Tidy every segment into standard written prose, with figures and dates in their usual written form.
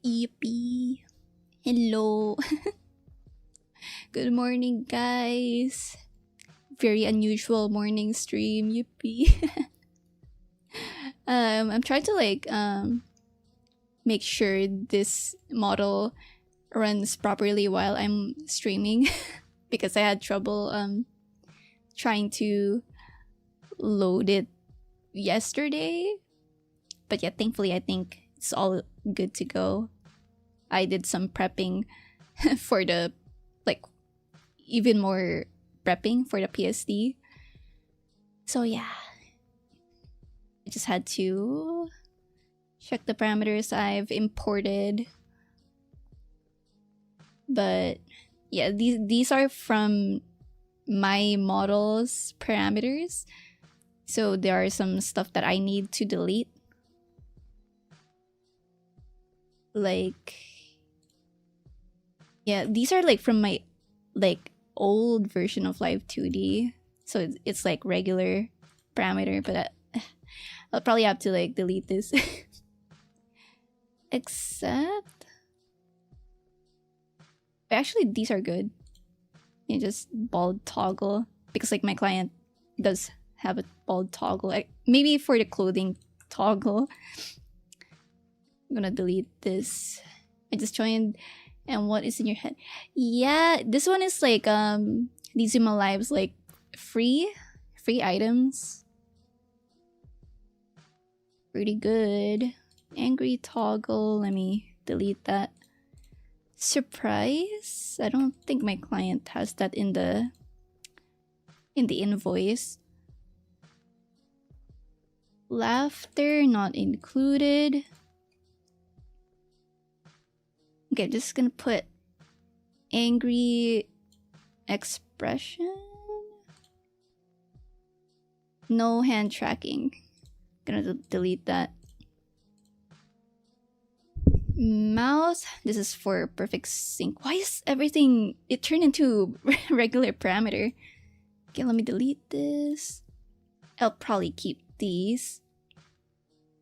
Yippee. Hello. Good morning, guys. Very unusual morning stream. Yippee. I'm trying to make sure this model runs properly while I'm streaming because I had trouble trying to load it yesterday. But yeah, thankfully I think it's all good to go. I did some prepping for the even more prepping for the PSD. So yeah, I just had to check the parameters I've imported. But yeah, these are from my model's parameters. So there are some stuff that I need to delete. Yeah, these are from my old version of live2d. So it's regular parameter, but I'll probably have to delete this. Except actually these are good. You just bald toggle because my client does have a bald toggle. Maybe for the clothing toggle. I'm gonna delete this. I just joined. And what is in your head? Yeah, this one is these are my lives free items. Pretty good. Angry toggle. Let me delete that. Surprise. I don't think my client has that in the invoice. Laughter not included. Okay, I'm just gonna put angry expression. No hand tracking. Gonna delete that. Mouse. This is for perfect sync. Why is everything... It turned into regular parameter. Okay, let me delete this. I'll probably keep these.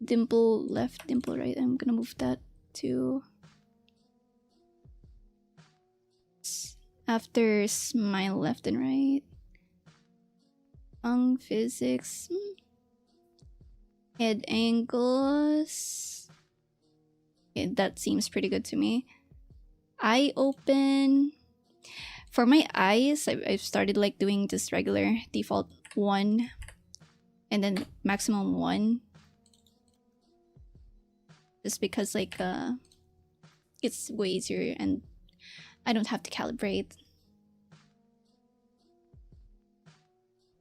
Dimple left, dimple right. I'm gonna move that to... After smile left and right. Physics. Head angles. Okay, that seems pretty good to me. Eye open. For my eyes, I've started doing just regular default 1 and then maximum 1. Just because it's way easier and I don't have to calibrate.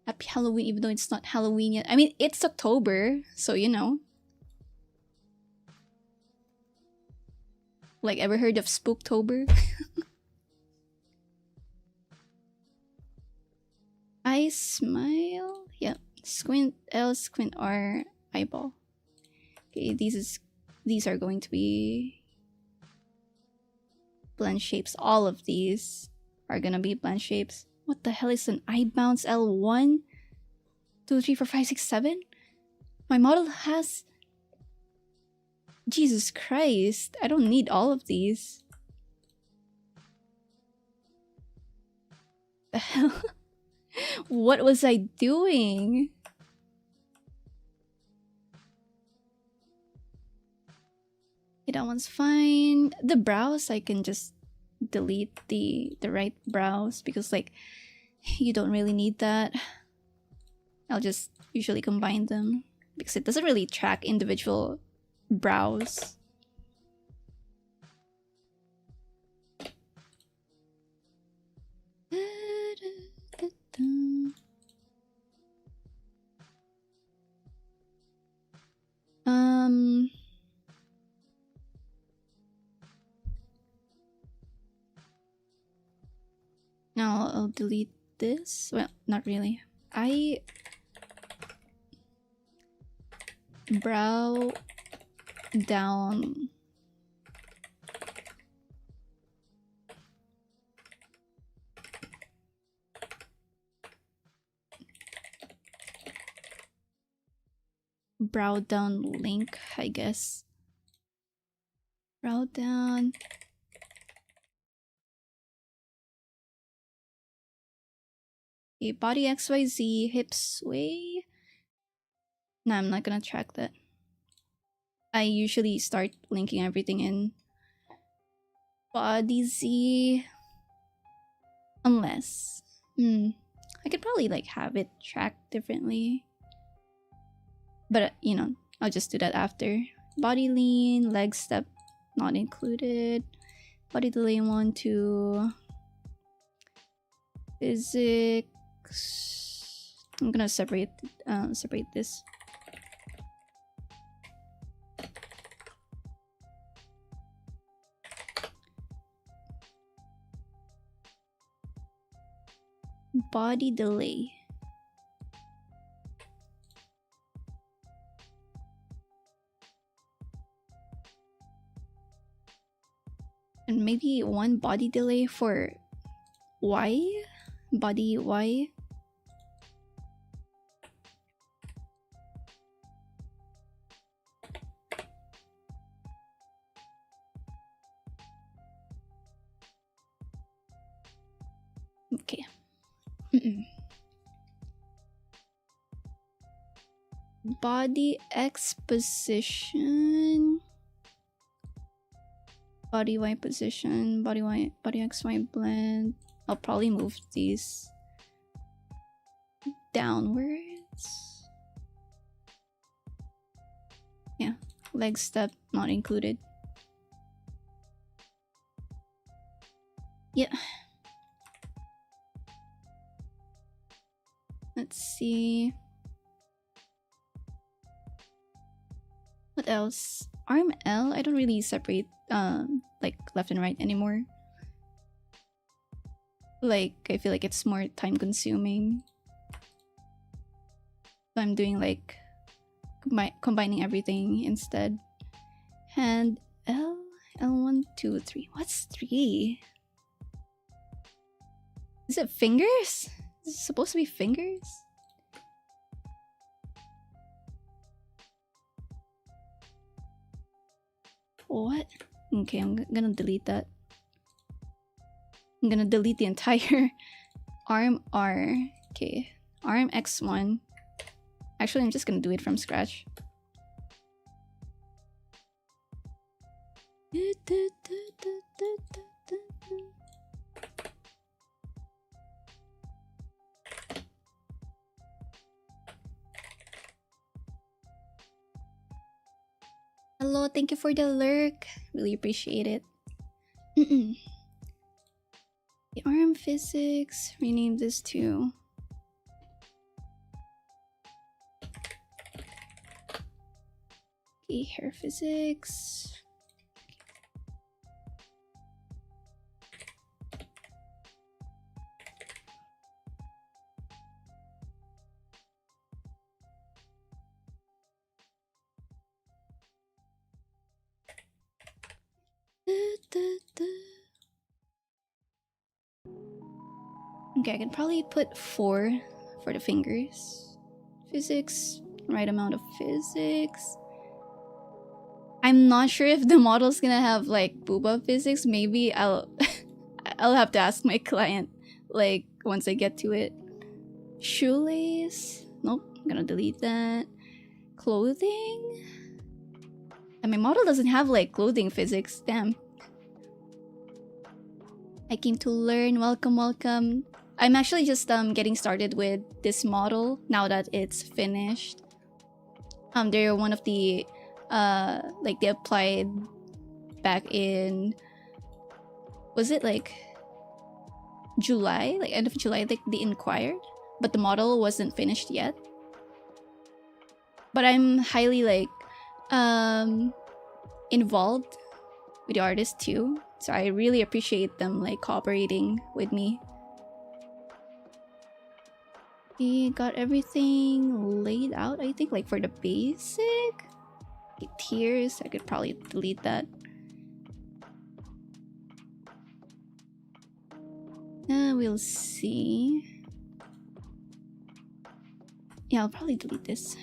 Happy Halloween, even though it's not Halloween yet. I mean, it's October, so you know. Ever heard of Spooktober? I smile. Yep. Squint L, squint R, eyeball. Okay, these are going to be blend shapes. All of these are gonna be blend shapes. What the hell is an eye bounce L1? 2, 3, 4, 5, 6, 7? My model has... Jesus Christ, I don't need all of these. The hell? What was I doing? Okay, that one's fine. The brows, I can just delete the right brows because you don't really need that. I'll just usually combine them because it doesn't really track individual brows. Now I'll delete this. Well, not really. Brow down. Brow down link, I guess. Brow down. Okay, body XYZ, hips sway. No, I'm not gonna track that. I usually start linking everything in body Z. Unless, I could probably like have it tracked differently. But you know, I'll just do that after. Body lean, leg step not included. Body delay 1, 2. Physics. I'm gonna separate this. Body delay. And maybe one body delay for Y? Body Y? Okay. Body X position. Body Y position. Body Y, body XY blend. I'll probably move these downwards. Yeah, leg step not included. Yeah. Let's see. What else? Arm L, I don't really separate like left and right anymore. Like, I feel like it's more time consuming. So I'm doing like combining everything instead. Hand L, L1, 2, 3. What's 3? Is it fingers? Is it supposed to be fingers? What? Okay, I'm gonna delete that. I'm gonna delete the entire arm R. Okay, arm X1. Actually, I'm just gonna do it from scratch. Hello, thank you for the lurk. Really appreciate it. The arm physics. Rename this to okay, hair physics. Okay, I can probably put 4 for the fingers. Physics, right amount of physics. I'm not sure if the model's gonna have like booba physics. Maybe I'll I'll have to ask my client like once I get to it. Shoelace. Nope, I'm gonna delete that. Clothing. And my model doesn't have like clothing physics. Damn. I came to learn. Welcome, welcome. I'm actually just getting started with this model now that it's finished. They're one of the like they applied back in, was it like July, like end of July, like they inquired, but the model wasn't finished yet. But I'm highly like involved with the artist too, so I really appreciate them like cooperating with me. We got everything laid out, I think, like for the basic. Okay, tiers, I could probably delete that. We'll see. Yeah, I'll probably delete this.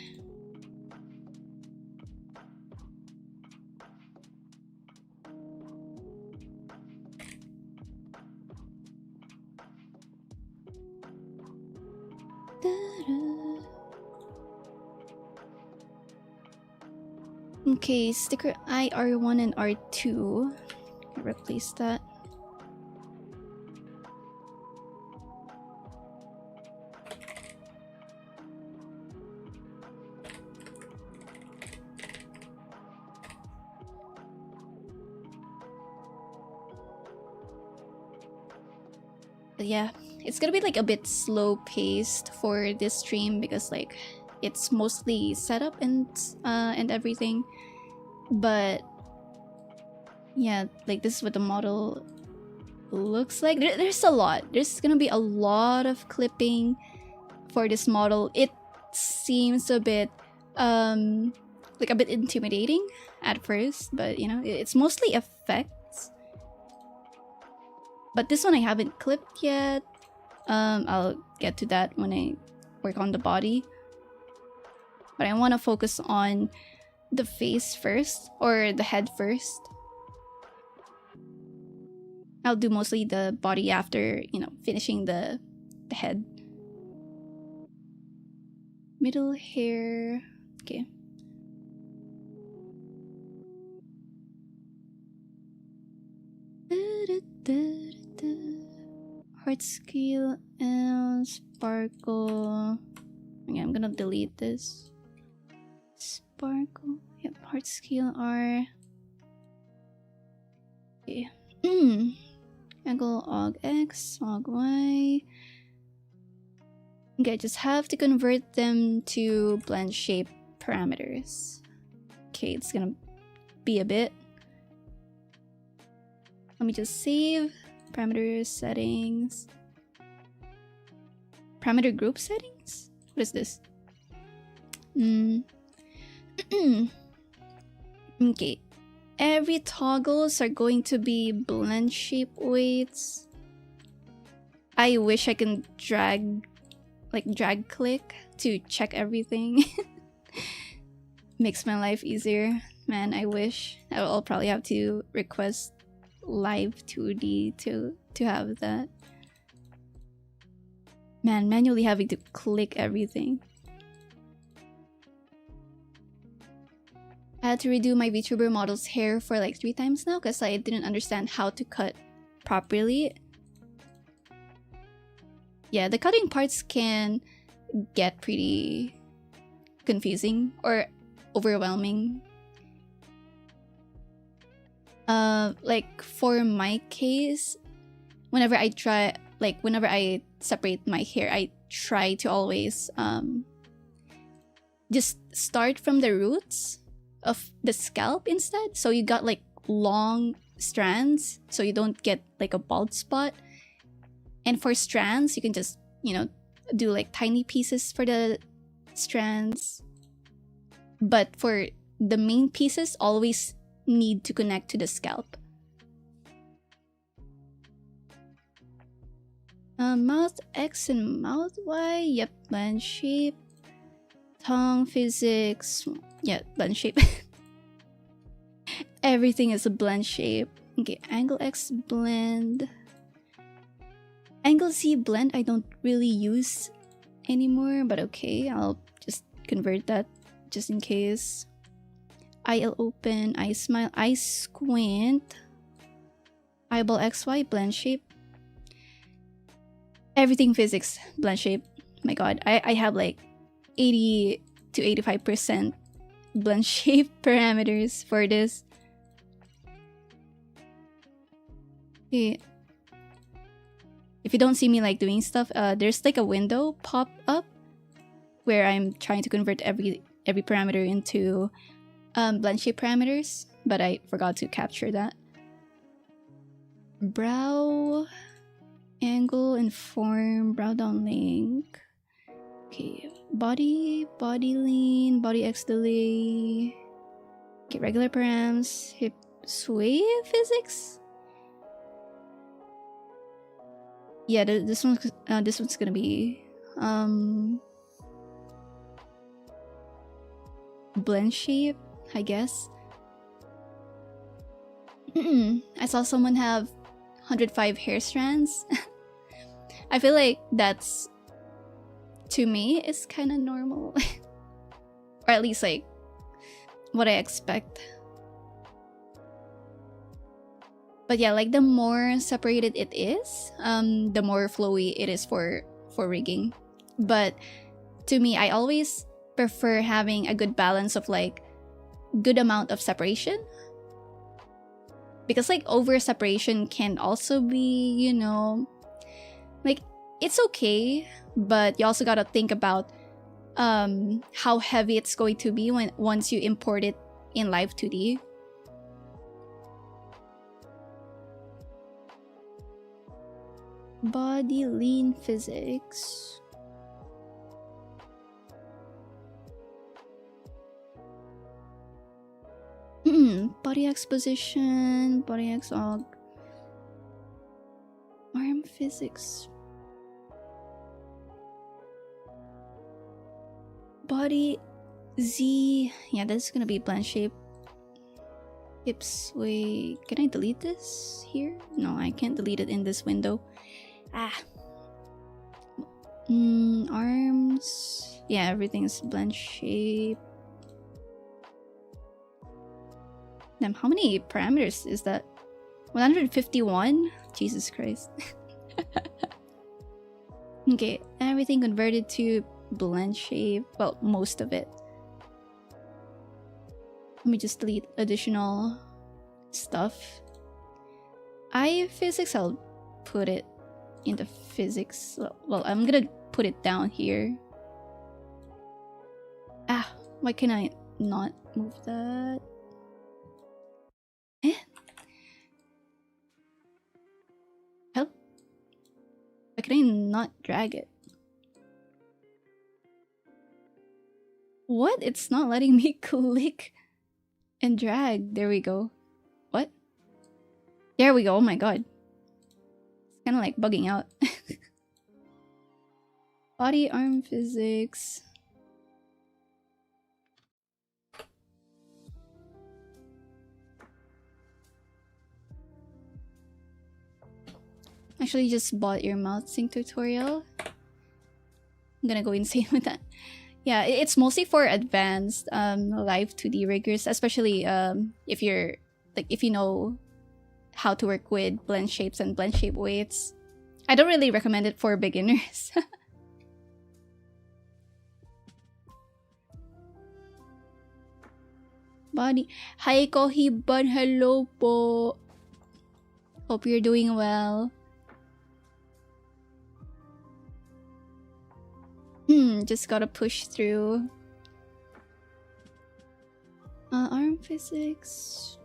Okay, sticker I, R1 and R2. Replace that. But yeah, it's gonna be like a bit slow paced for this stream because like it's mostly setup and everything. But yeah, like this is what the model looks like. There's a lot. There's gonna be a lot of clipping for this model. It seems a bit like a bit intimidating at first, but you know, it's mostly effects. But this one I haven't clipped yet. I'll get to that when I work on the body. But I want to focus on the face first, or the head first. I'll do mostly the body after, you know, finishing the head. Middle hair. Okay. Heart scale and sparkle. Okay, I'm gonna delete this. Sparkle. Yep, heart scale R. Okay. Angle og X, og Y. Okay, I just have to convert them to blend shape parameters. Okay, it's gonna be a bit. Let me just save. Parameter settings. Parameter group settings? What is this? Okay. Every toggles are going to be blend shape weights. I wish I can drag click to check everything. Makes my life easier. Man, I wish. I'll probably have to request live2d to have that. Man, manually having to click everything. I had to redo my VTuber model's hair for like 3 times now because I didn't understand how to cut properly. Yeah, the cutting parts can get pretty confusing or overwhelming. Like for my case, whenever I separate my hair, I try to always just start from the roots of the scalp instead, so you got like long strands so you don't get like a bald spot. And for strands, you can just, you know, do like tiny pieces for the strands, but for the main pieces always need to connect to the scalp. Mouth X and mouth Y. Yep, blend shape. Tongue physics. Yeah, blend shape. Everything is a blend shape. Okay, angle X blend. Angle Z blend I don't really use anymore, but okay, I'll just convert that just in case. IL open, eye smile, eye squint. Eyeball XY blend shape. Everything physics blend shape. My god, I have like 80 to 85% blend shape parameters for this. Okay. If you don't see me like doing stuff, there's like a window pop up where I'm trying to convert every parameter into blend shape parameters, but I forgot to capture that. Brow angle and form, brow down link. Okay, body lean, body X delay. Okay, regular params, hip sway physics. Yeah, this one's gonna be blend shape, I guess. I saw someone have 105 hair strands. I feel like that's, to me, is kind of normal. Or at least like what I expect. But yeah, like the more separated it is, the more flowy it is for rigging. But to me, I always prefer having a good balance of like good amount of separation, because like over separation can also be, you know, like it's okay, but you also gotta think about how heavy it's going to be once you import it in live2d. Body lean physics. Body exposition, body exog, arm physics, body Z. Yeah, that's gonna be blend shape. Hips. Wait, can I delete this here? No, I can't delete it in this window. Arms. Yeah, everything's blend shape. Damn, how many parameters is that? 151? Jesus Christ. Okay, everything converted to blend shape. Well, most of it. Let me just delete additional stuff. Eye physics, I'll put it in the physics. Well, I'm gonna put it down here. Why can I not move that? Hell? Why can I not drag it? What? It's not letting me click and drag. There we go. What? There we go. Oh my god. It's kind of like bugging out. Body arm physics. Actually, just bought your mouth sync tutorial. I'm gonna go insane with that. Yeah, it's mostly for advanced live2d riggers, especially if you're like, if you know how to work with blend shapes and blend shape weights. I don't really recommend it for beginners. Body. Hi Kohibad, hello po. Hope you're doing well. Just gotta push through. Arm physics.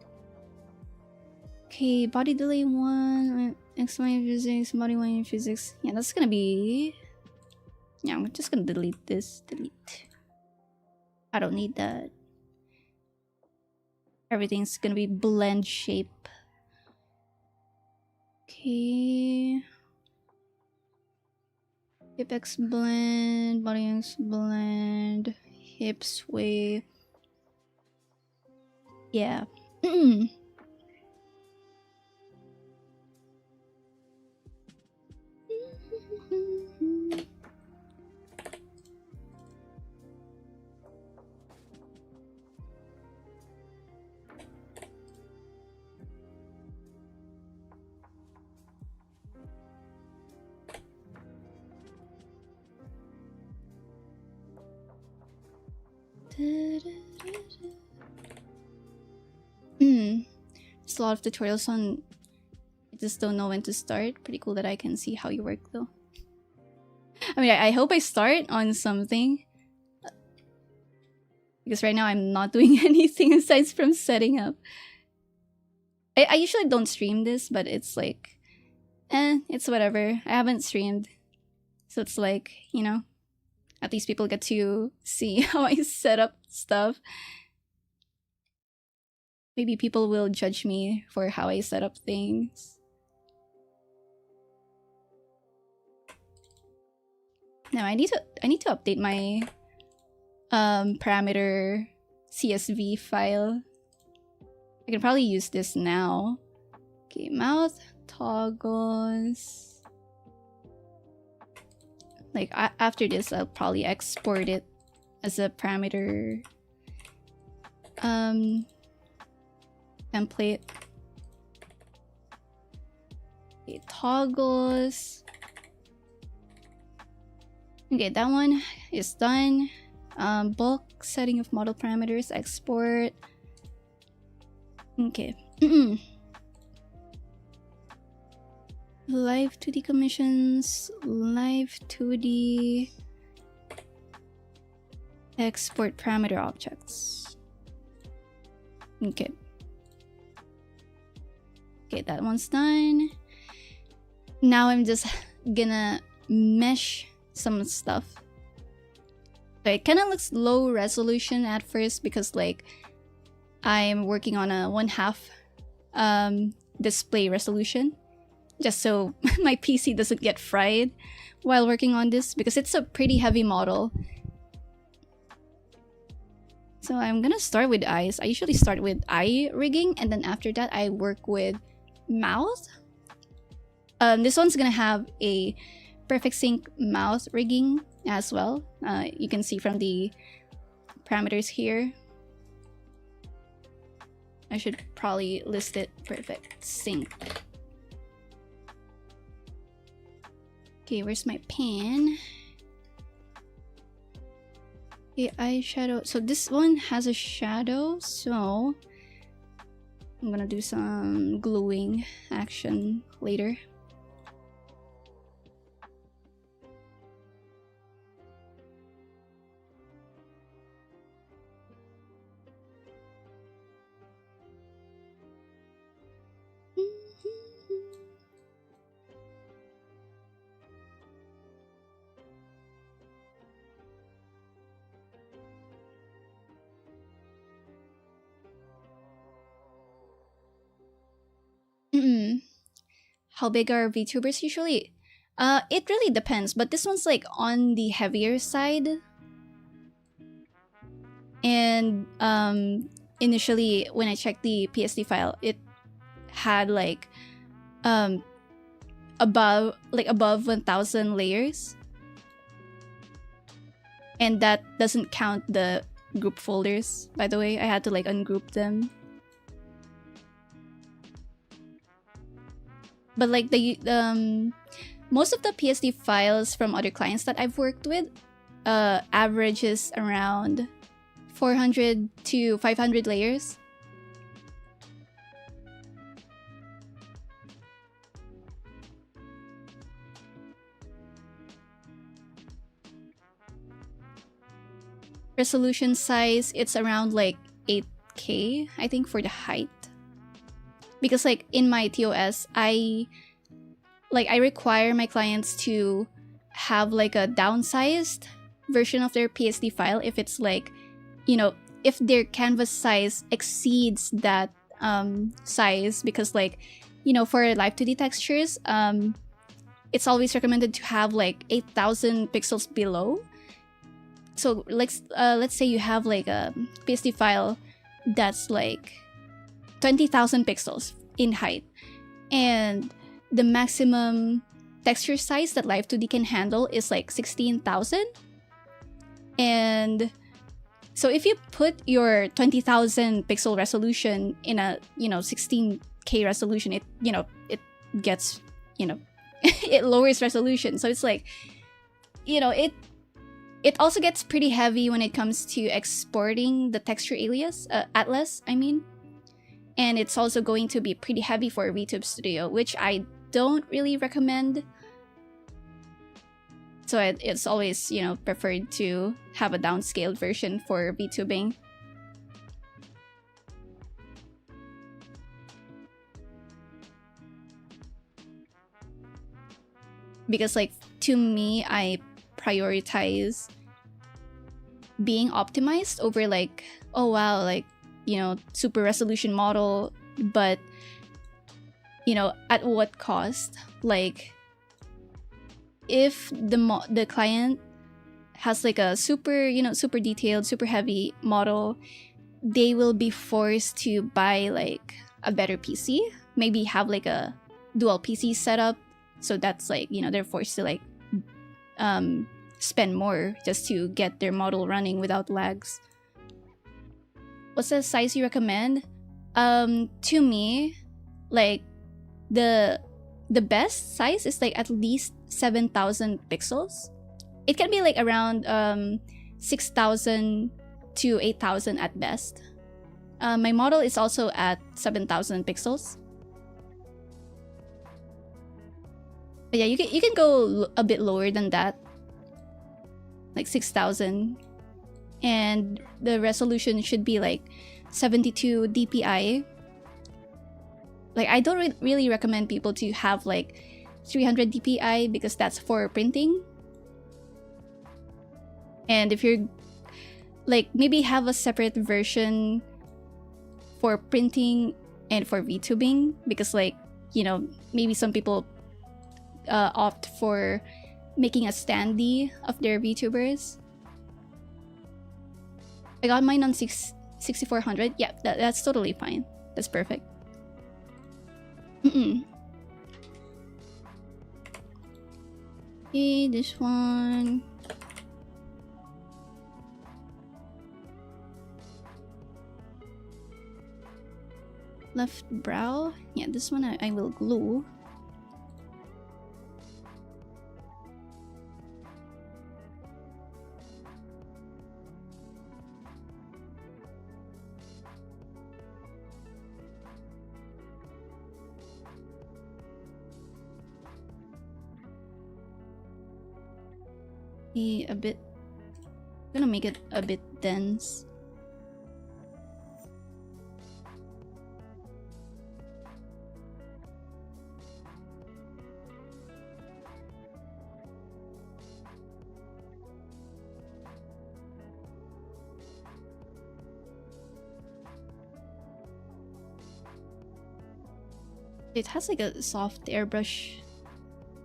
Okay, body delay 1, XY physics, body 1 physics. Yeah, that's gonna be... Yeah, I'm just gonna delete this. Delete. I don't need that. Everything's gonna be blend shape. Okay. Hip X blend, body X blend, hip sway. Yeah. There's a lot of tutorials on. I just don't know when to start. Pretty cool that I can see how you work though. I mean, I hope I start on something, because right now I'm not doing anything aside from setting up. I usually don't stream this, but it's like, it's whatever. I haven't streamed, so it's like, you know, at least people get to see how I set up stuff. Maybe people will judge me for how I set up things. Now I need to update my parameter CSV file. I can probably use this now. Okay, mouth toggles. Like after this, I'll probably export it as a parameter. template. Okay, toggles. Okay, that one is done. Bulk setting of model parameters, export. Okay. Live2d commissions, live2d export parameter objects. Okay. Okay, that one's done. Now I'm just gonna mesh some stuff. So it kind of looks low resolution at first because like I'm working on a 1/2 display resolution, just so my PC doesn't get fried while working on this because it's a pretty heavy model. So I'm gonna start with eyes. I usually start with eye rigging, and then after that I work with mouth. This one's gonna have a perfect sync mouth rigging as well. You can see from the parameters here. I should probably list it perfect sync. Okay, where's my pen? Okay, eyeshadow. So this one has a shadow, so I'm gonna do some gluing action later. How big are VTubers usually? It really depends, but this one's like on the heavier side. And initially when I checked the PSD file, it had like above 1,000 layers. And that doesn't count the group folders, by the way. I had to like ungroup them. But like the most of the PSD files from other clients that I've worked with averages around 400 to 500 layers. Resolution size, it's around like 8K, I think, for the height. Because like in my TOS, I require my clients to have like a downsized version of their PSD file if it's like, you know, if their canvas size exceeds that size, because like, you know, for live2d textures, it's always recommended to have like 8,000 pixels below. So like let's say you have like a PSD file that's like 20,000 pixels in height, and the maximum texture size that live2d can handle is like 16,000. And so if you put your 20,000 pixel resolution in a, you know, 16K resolution, it, you know, it gets, you know, it lowers resolution. So it's like, you know, it also gets pretty heavy when it comes to exporting the texture alias, atlas, I mean. And it's also going to be pretty heavy for VTube Studio, which I don't really recommend. So it's always, you know, preferred to have a downscaled version for VTubing. Because like, to me, I prioritize being optimized over like, oh wow, like, you know, super resolution model, but, you know, at what cost? Like, if the client has like a super, you know, super detailed, super heavy model, they will be forced to buy like a better PC, maybe have like a dual PC setup. So that's like, you know, they're forced to like spend more just to get their model running without lags. what's the size you recommend? To me, like the best size is like at least 7,000 pixels. It can be like around 6,000 to 8,000 at best. My model is also at 7,000 pixels. But yeah, you can go a bit lower than that, like 6,000, and the resolution should be like 72 dpi. Like I don't really recommend people to have like 300 dpi because that's for printing. And if you're like, maybe have a separate version for printing and for VTubing, because like, you know, maybe some people opt for making a standee of their VTubers. I got mine on 6400. Yeah, that's totally fine. That's perfect. Okay, this one. Left brow. Yeah, this one I will glue. A bit, gonna make it a bit dense. It has like a soft airbrush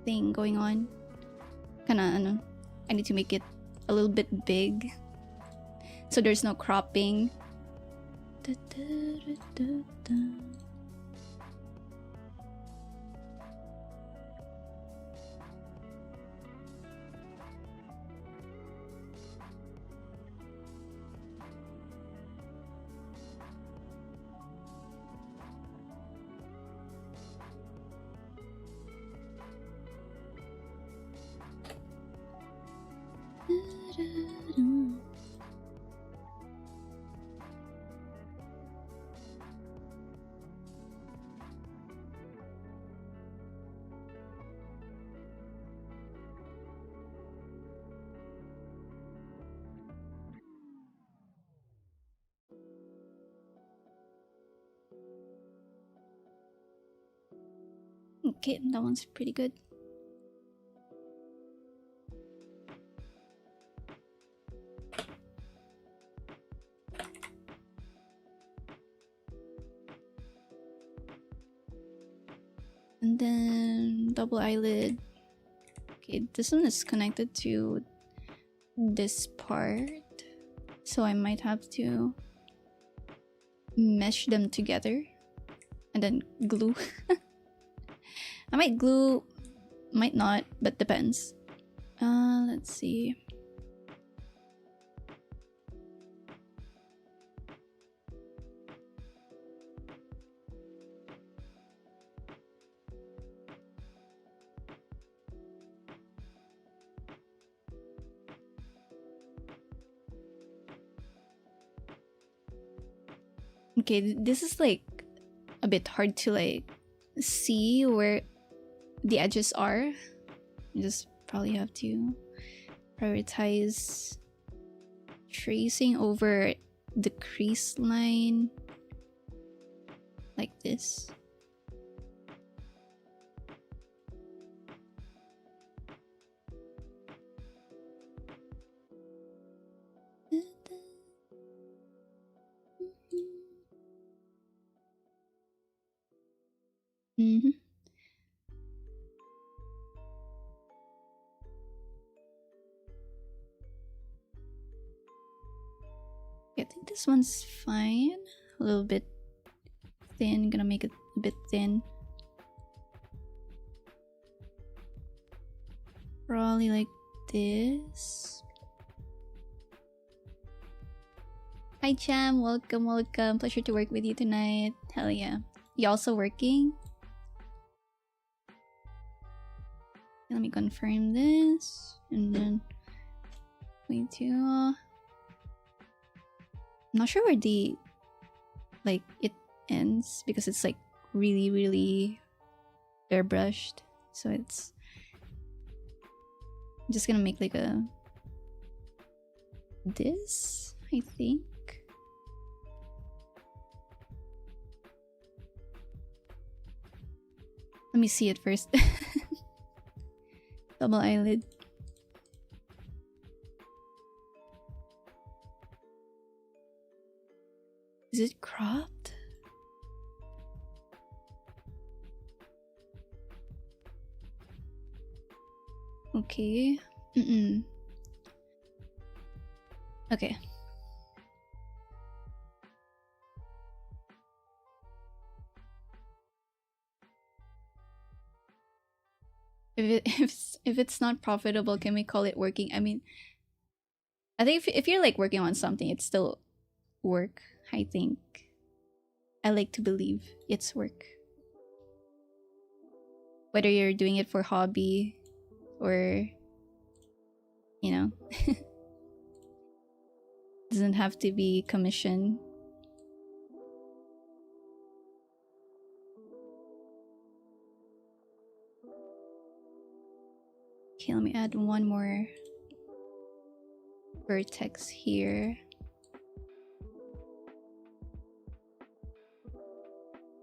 thing going on. Kinda, I need to make it a little bit big so there's no cropping. Okay, that one's pretty good. And then double eyelid. Okay, this one is connected to this part, so I might have to mesh them together and then glue. I might glue, might not, but depends. Let's see. Okay, this is like a bit hard to like see where the edges are. You just probably have to prioritize tracing over the crease line like this. I think this one's fine. A little bit thin. Gonna make it a bit thin. Probably like this. Hi Jam, welcome, welcome. Pleasure to work with you tonight. Hell yeah. You also working? Let me confirm this. And then... wait to... I'm not sure where the... like, it ends. Because it's like really, really airbrushed. So it's... I'm just gonna make like a... this, I think. Let me see it first. Double eyelid. Is it cropped? Okay. Okay. If it's not profitable, can we call it working? I mean, I think if you're like working on something, it's still work. I think. I like to believe it's work. Whether you're doing it for hobby or, you know, doesn't have to be commission. Okay, let me add one more vertex here.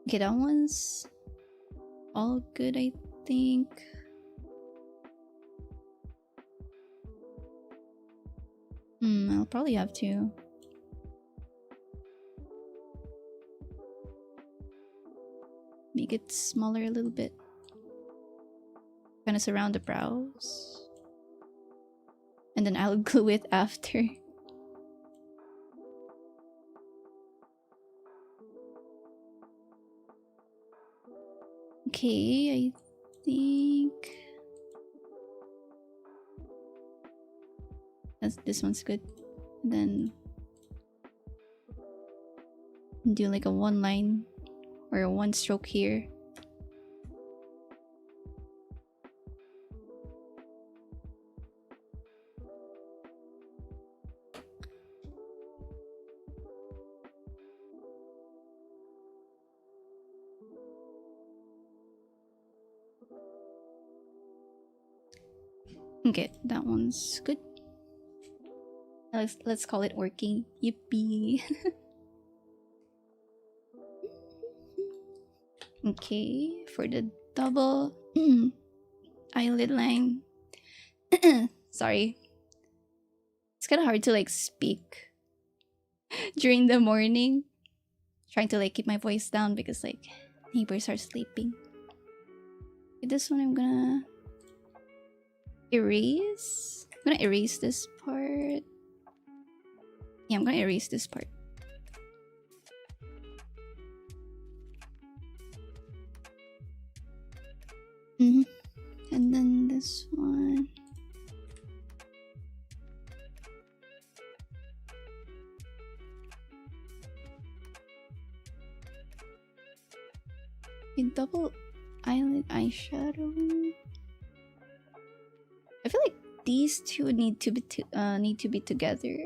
Okay, that one's all good, I think. I'll probably have to make it smaller a little bit. Kind of surround the brows. And then I'll glue it after. Okay, I think this one's good. And then do like a one line or a one stroke here. Okay, that one's good. Let's call it working. Yippee. Okay, for the double eyelid line. Sorry. It's kind of hard to like speak during the morning. Trying to like keep my voice down because like neighbors are sleeping. Okay, this one I'm gonna erase. I'm gonna erase this part. Yeah, I'm gonna erase this part. And then this one. A double eyelid eyeshadow. I feel like these two need to be together,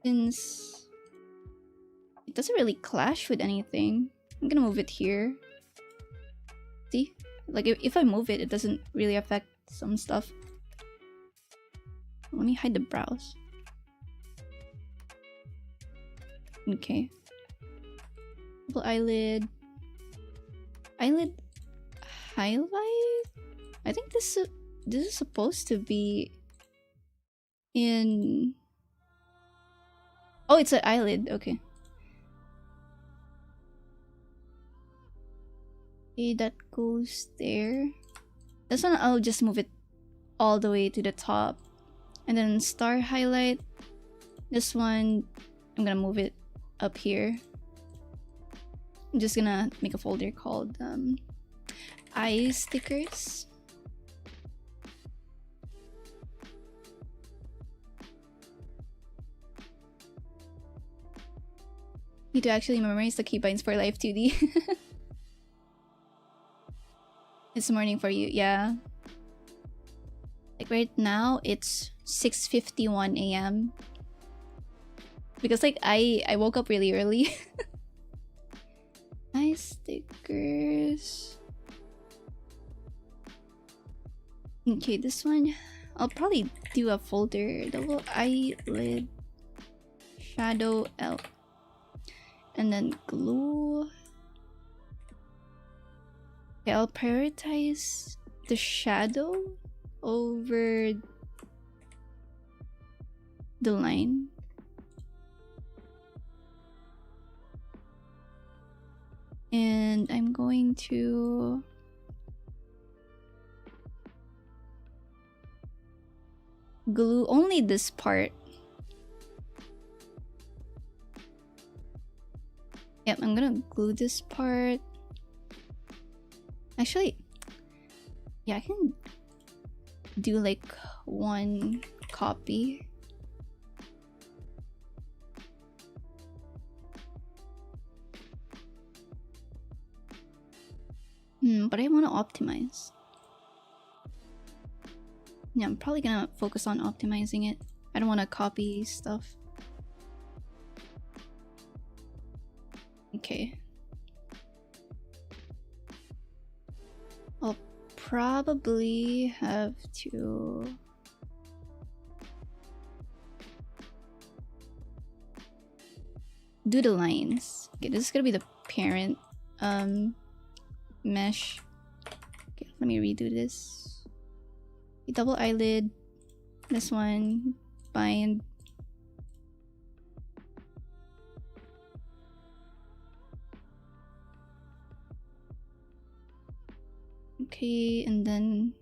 since it doesn't really clash with anything. I'm gonna move it here. See, like if I move it, it doesn't really affect some stuff. Let me hide the brows. Okay. Double eyelid. Eyelid highlight. I think this is supposed to be in... Oh, it's an eyelid. Okay. Okay, that goes there. This one, I'll just move it all the way to the top. And then star highlight. This one, I'm gonna move it up here. I'm just gonna make a folder called eye stickers. Need to actually memorize the keybinds for live2d. It's morning for you, yeah. Like right now, it's 6:51 a.m. Because like I woke up really early. Nice stickers. Okay, this one I'll probably do a folder. Double eyelid, shadow L, and then glue. Okay, I'll prioritize the shadow over the line. And I'm going to glue only this part. Yep, I'm gonna glue this part. Actually, yeah, I can do like one copy. But I want to optimize. Yeah, I'm probably gonna focus on optimizing it. I don't want to copy stuff. Okay. I'll probably have to... do the lines. Okay, this is gonna be the parent mesh. Okay, let me redo this. Double eyelid, this one, bind. Okay, and then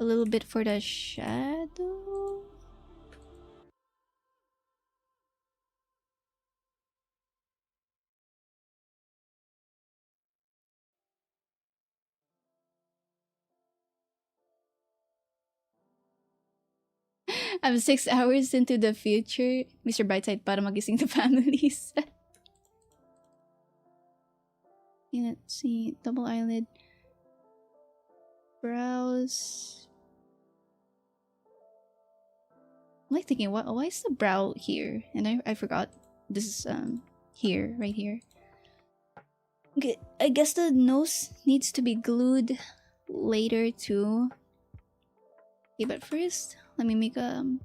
a little bit for the shadow. I'm 6 hours into the future. Mr. Brightside para magising the families. Okay, let's see. Double eyelid. Brows. I'm like thinking, why is the brow here? And I forgot this is here, right here. Okay, I guess the nose needs to be glued later too. Okay, but first, let me make a... I'm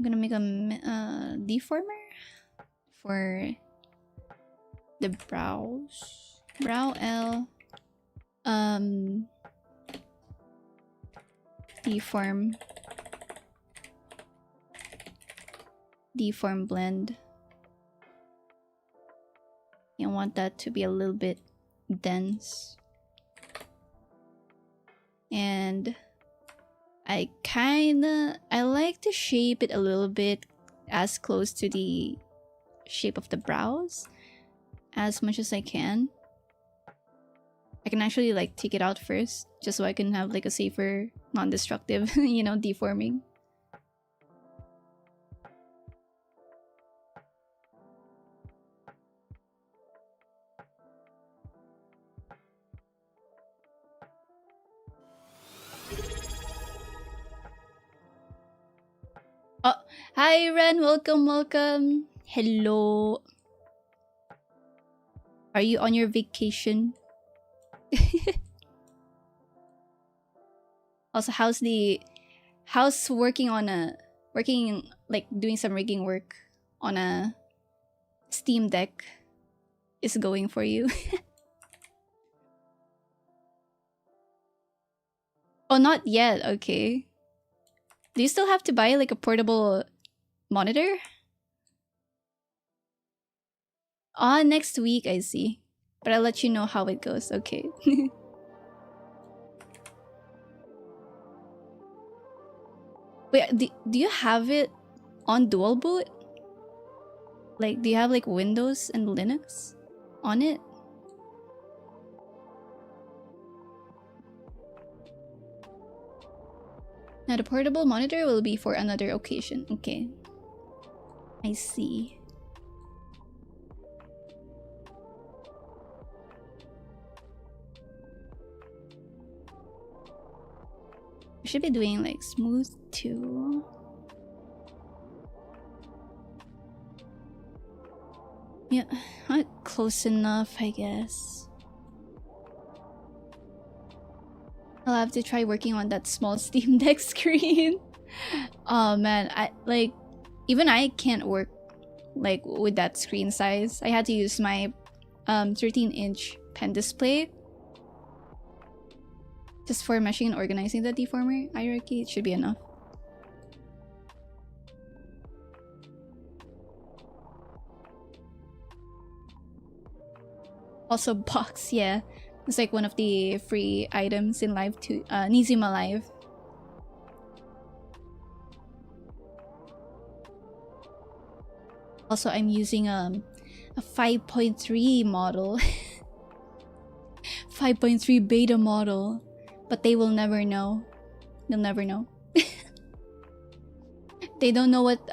gonna make a deformer for the brows. Brow L. Deform blend. You want that to be a little bit dense. And I like to shape it a little bit as close to the shape of the brows as much as I can. I can actually like take it out first just so I can have like a safer, non-destructive, you know, deforming. Oh, hi Ren, welcome. Hello. Are you on your vacation? Also, how's working like doing some rigging work on a Steam Deck is going for you? Oh, not yet. Okay. Do you still have to buy like a portable monitor? Next week, I see. But I'll let you know how it goes. Okay. Wait, do you have it on dual boot? Like, do you have like Windows and Linux on it? Now the portable monitor will be for another occasion. Okay. I see. I should be doing like smooth too. Yeah, not close enough, I guess. I'll have to try working on that small Steam Deck screen. Oh man, even I can't work like with that screen size. I had to use my 13-inch pen display just for meshing and organizing the deformer hierarchy. It should be enough. Also box, yeah. It's like one of the free items in live2 Nizima Live. Also, I'm using a 5.3 model. 5.3 beta model. But they will never know. They'll never know. They don't know what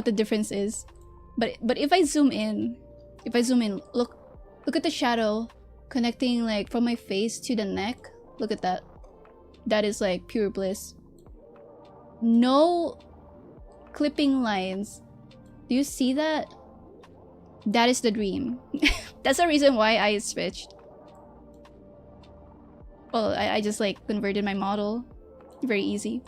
the difference is. But if I zoom in, look at the shadow connecting like from my face to the neck. Look at that. That is like pure bliss. No clipping lines. Do you see that? That is the dream. That's the reason why I switched. Well, I just like converted my model. Very easy.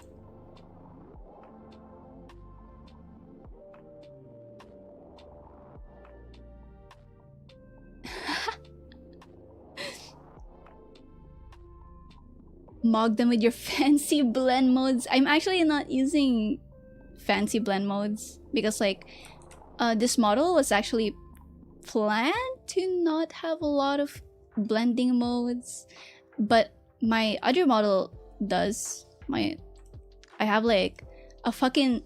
Mog them with your fancy blend modes. I'm actually not using fancy blend modes because like this model was actually planned to not have a lot of blending modes, but my other model does. I have like a fucking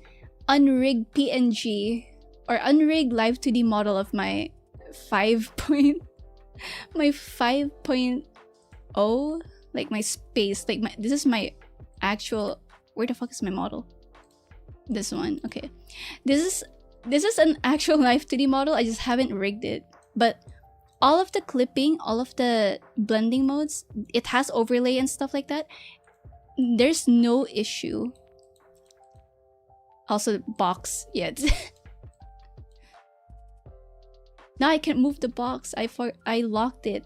unrigged PNG or unrigged live2d model of my 5.0, like my space, like this is my actual, where the fuck is my model? This one, okay. This is an actual live2d model. I just haven't rigged it, but all of the clipping, all of the blending modes, it has overlay and stuff like that. There's no issue. Also box, yeah. Now I can't move the box. I locked it.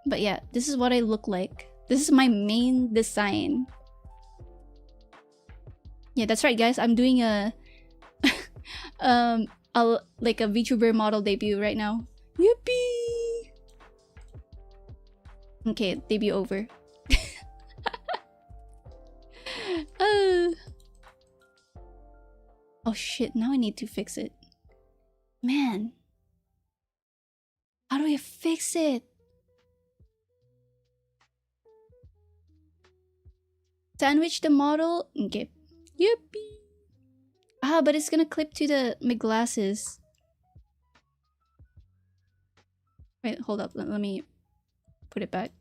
But yeah, this is what I look like. This is my main design. Yeah, that's right, guys. I'm doing a like a VTuber model debut right now. Yippee! Okay, debut over. Oh shit, now I need to fix it. Man. How do I fix it? Sandwich the model? Okay. Yippee! Ah, but it's gonna clip to my glasses. Wait, hold up. Let me put it back.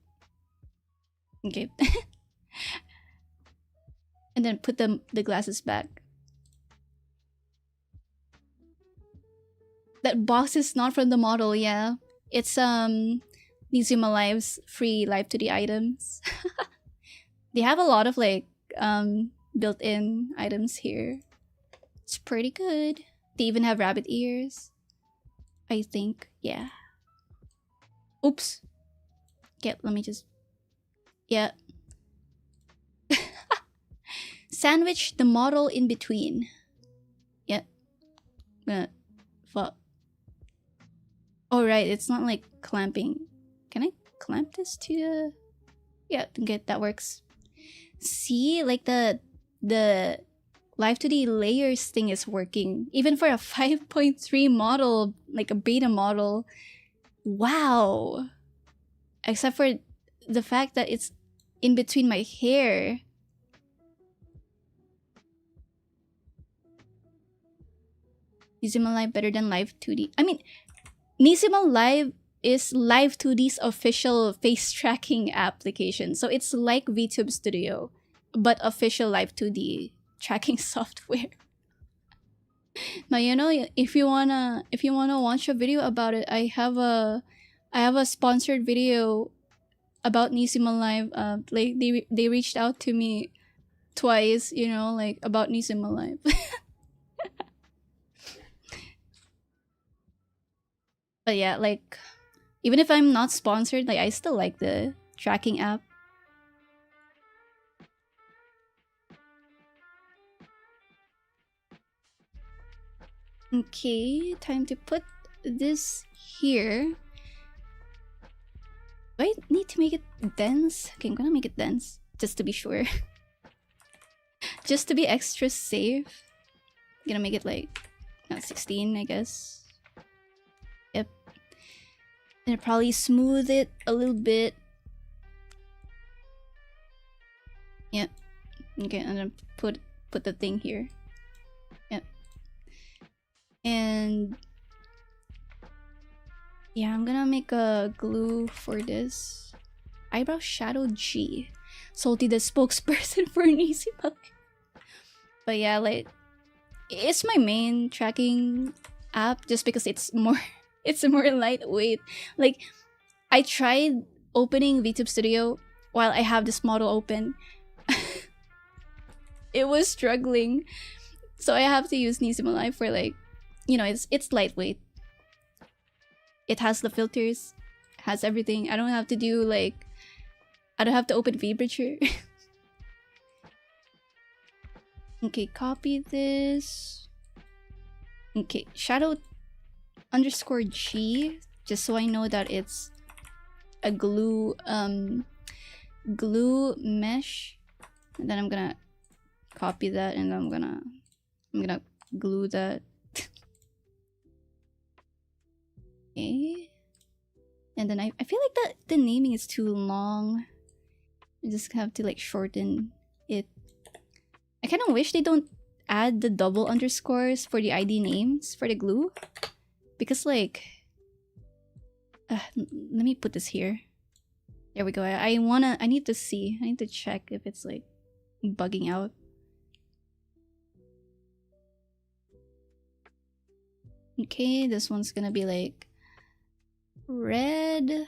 Okay. And then put the glasses back. That box is not from the model, yeah. It's Nizuma Live's free live2d items. They have a lot of like built-in items here. It's pretty good. They even have rabbit ears, I think. Yeah. Oops. Okay, let me just... Yeah. Sandwich the model in between. Yeah. Fuck. Oh, right. It's not like clamping. Can I clamp this to the... Yeah, okay, that works. See? Like the live2d layers thing is working. Even for a 5.3 model, like a beta model. Wow. Except for the fact that it's in between my hair. Nizima Live better than live2d. I mean, Nizima Live is live2d's official face tracking application. So it's like VTube Studio, but official live2d tracking software. Now you know, if you wanna watch a video about it, I have a sponsored video about Nisima Live. Like they reached out to me twice, you know, like about Nisima Live. But yeah, like even if I'm not sponsored, like I still like the tracking app. Okay, time to put this here. Do I need to make it dense? Okay, I'm gonna make it dense just to be sure. Just to be extra safe. I'm gonna make it like 16, I guess. Yep. And probably smooth it a little bit. Yep. Okay, I'm gonna put the thing here. Yep. And yeah, I'm gonna make a glue for this. Eyebrow shadow G. Salty the spokesperson for an easy puppy. But yeah, like it's my main tracking app just because it's more it's more lightweight. Like I tried opening VTube Studio while I have this model open. It was struggling. So I have to use Nisima Live for like, you know, it's lightweight. It has the filters, has everything. I don't have to do like, I don't have to open VBridger. Okay, copy this. Okay, shadow underscore G, just so I know that it's a glue glue mesh. And then I'm gonna copy that and I'm gonna glue that. Okay. And then I feel like that the naming is too long. I just have to like shorten it. I kind of wish they don't add the double underscores for the ID names for the glue. Because like... let me put this here. There we go. I need to see. I need to check if it's like bugging out. Okay, this one's gonna be like red.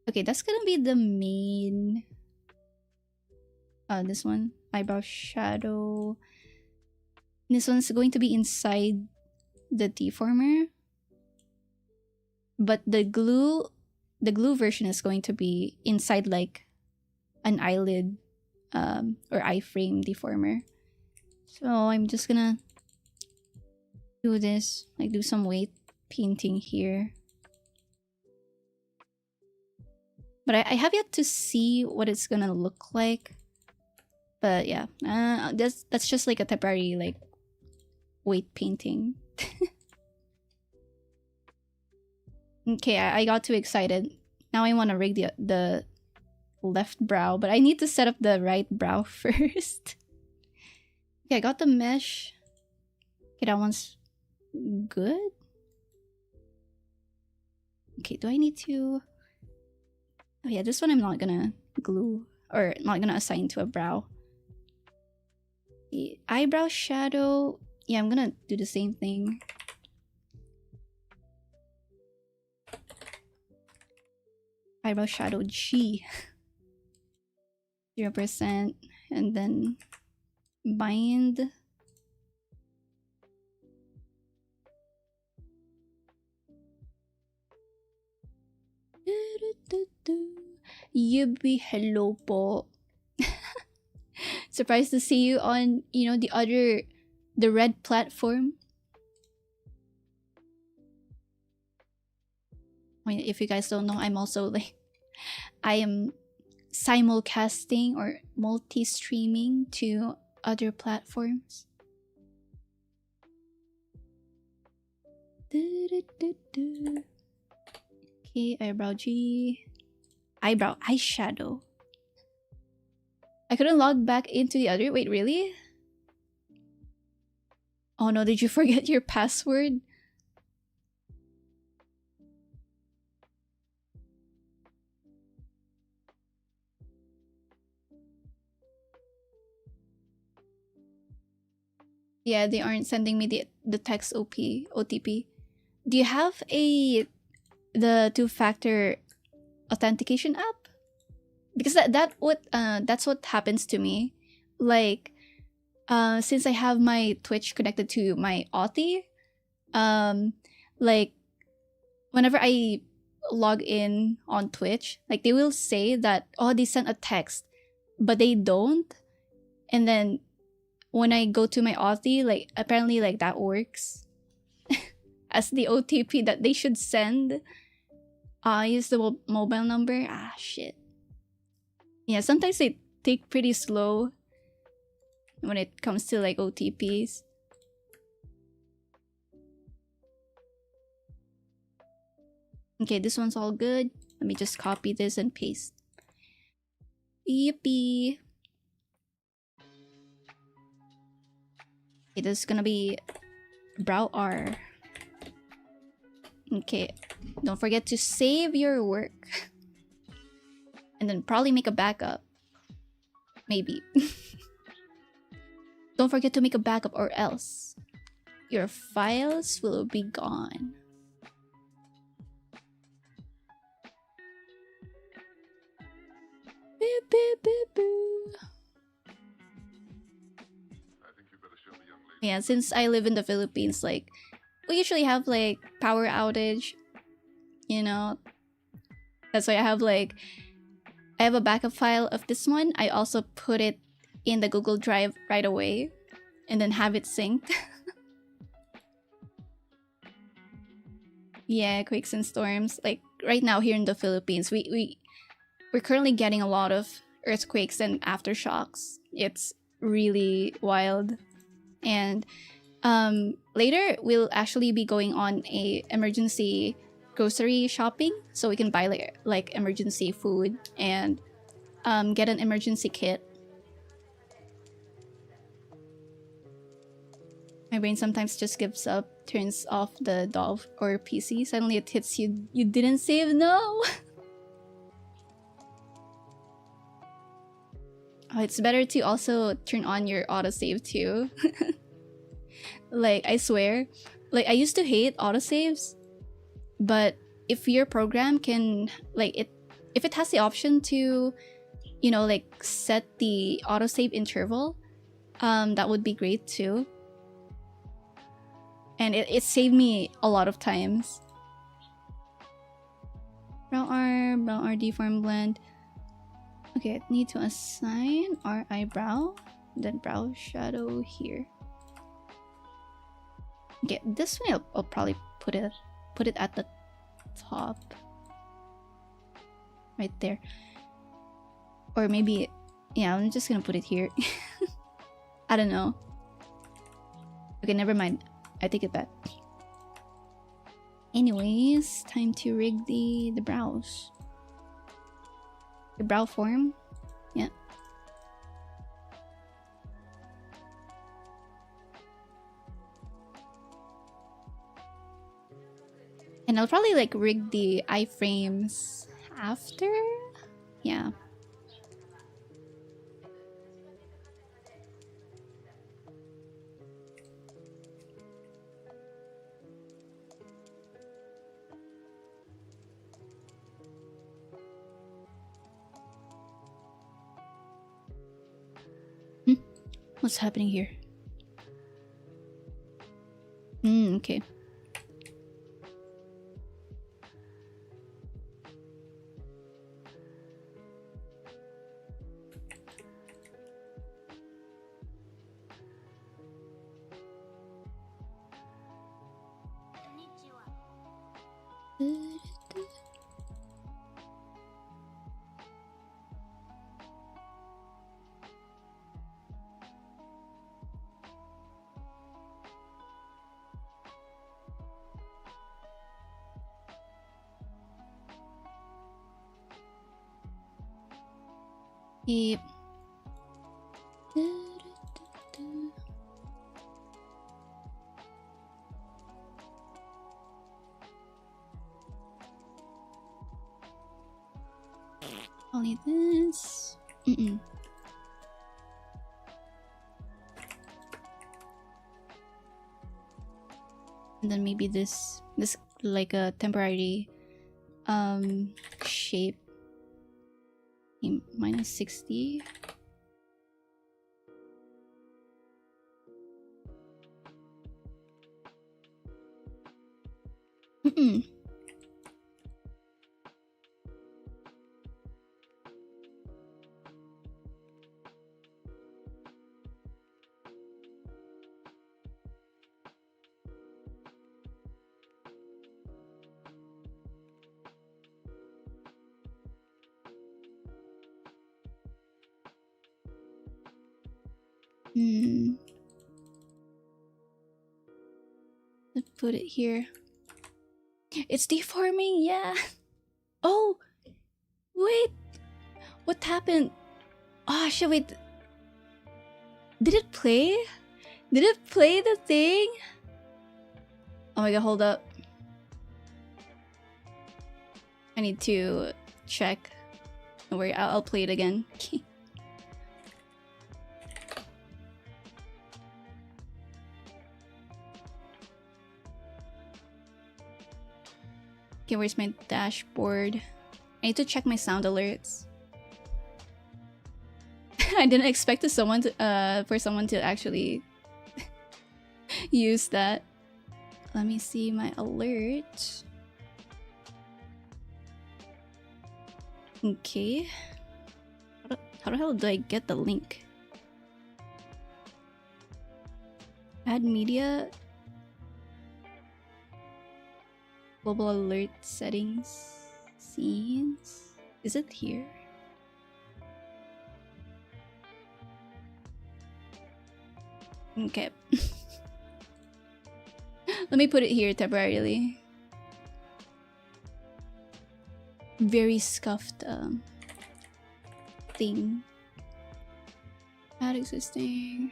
Okay, that's gonna be the main. This one, eyebrow shadow. This one's going to be inside the deformer. But the glue version is going to be inside like an eyelid or iframe deformer. So I'm just gonna do this, like do some weight painting here. But I have yet to see what it's gonna look like. But yeah, that's just like a temporary like weight painting. Okay, I got too excited. Now I want to rig the left brow, but I need to set up the right brow first. Okay, I got the mesh. Okay, that one's good. Okay, do I need to... Oh yeah, this one I'm not gonna glue or not gonna assign to a brow. The eyebrow shadow, yeah, I'm gonna do the same thing. Eyebrow shadow G. 0%, and then bind. Yippeeee, hello po. Surprised to see you on, you know, the red platform. I mean, if you guys don't know, I'm also like, I am simulcasting or multi-streaming to other platforms. Okay, eyebrow G. Eyebrow eyeshadow. I couldn't log back into the other. Wait, really? Oh no, did you forget your password? Yeah, they aren't sending me the text OTP. Do you have the two-factor authentication app? Because that's what happens to me. Like, since I have my Twitch connected to my Authy, like whenever I log in on Twitch, like they will say that, oh, they sent a text, but they don't. And then when I go to my Authy, like apparently like that works as the OTP that they should send. Use the mobile number. Ah, shit. Yeah, sometimes they take pretty slow when it comes to like OTPs. Okay, this one's all good. Let me just copy this and paste. Yippee. Okay, this is gonna be brow R. Okay, don't forget to save your work. And then probably make a backup. Maybe. Don't forget to make a backup or else your files will be gone. Beep, beep, beep, beep. Yeah, since I live in the Philippines, like we usually have like power outage, you know. That's why I have a backup file of this one. I also put it in the Google Drive right away and then have it synced. Yeah, quakes and storms. Like right now here in the Philippines, we're currently getting a lot of earthquakes and aftershocks. It's really wild. And later we'll actually be going on a emergency grocery shopping, so we can buy like emergency food and get an emergency kit. My brain sometimes just gives up, turns off the DOV or PC. Suddenly it hits you. You didn't save, no. Oh, it's better to also turn on your autosave too. Like, I swear, like I used to hate autosaves, but if your program can if it has the option to, you know, like set the autosave interval, that would be great too. And it saved me a lot of times. Brow R deform blend. Okay, I need to assign our eyebrow, then brow shadow here. Okay, this way I'll probably put it at the top, right there. Or maybe, yeah, I'm just gonna put it here. I don't know. Okay, never mind. I take it back. Anyways, time to rig the brows. The brow form. Yeah. And I'll probably like rig the iframes after. Yeah. What's happening here? Okay. Yep. Only this. And then maybe this like a temporary shape. Minus 60. Let's put it here. It's deforming, yeah. Oh, wait. What happened? Oh, shit, wait. Did it play? Did it play the thing? Oh my god, hold up. I need to check. Don't worry, I'll play it again. Okay, where's my dashboard? I need to check my sound alerts. I didn't expect for someone to actually use that. Let me see my alert. Okay. How the hell do I get the link? Add media. Global alert settings. Scenes. Is it here? Okay. Let me put it here temporarily. Very scuffed thing. Add existing.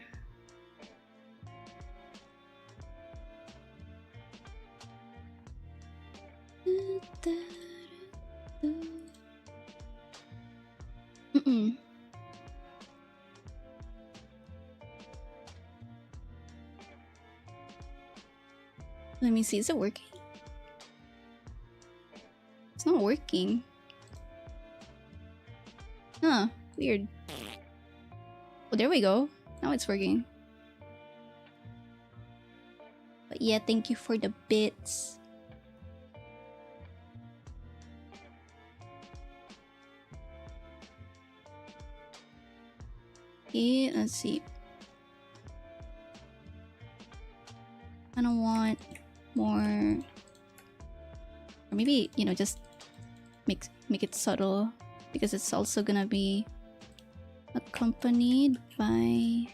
Let me see, is it working? It's not working. Huh, weird. Oh, there we go. Now it's working. But yeah, thank you for the bits. Okay, let's see. I don't want more, or maybe, you know, just make it subtle, because it's also gonna be accompanied by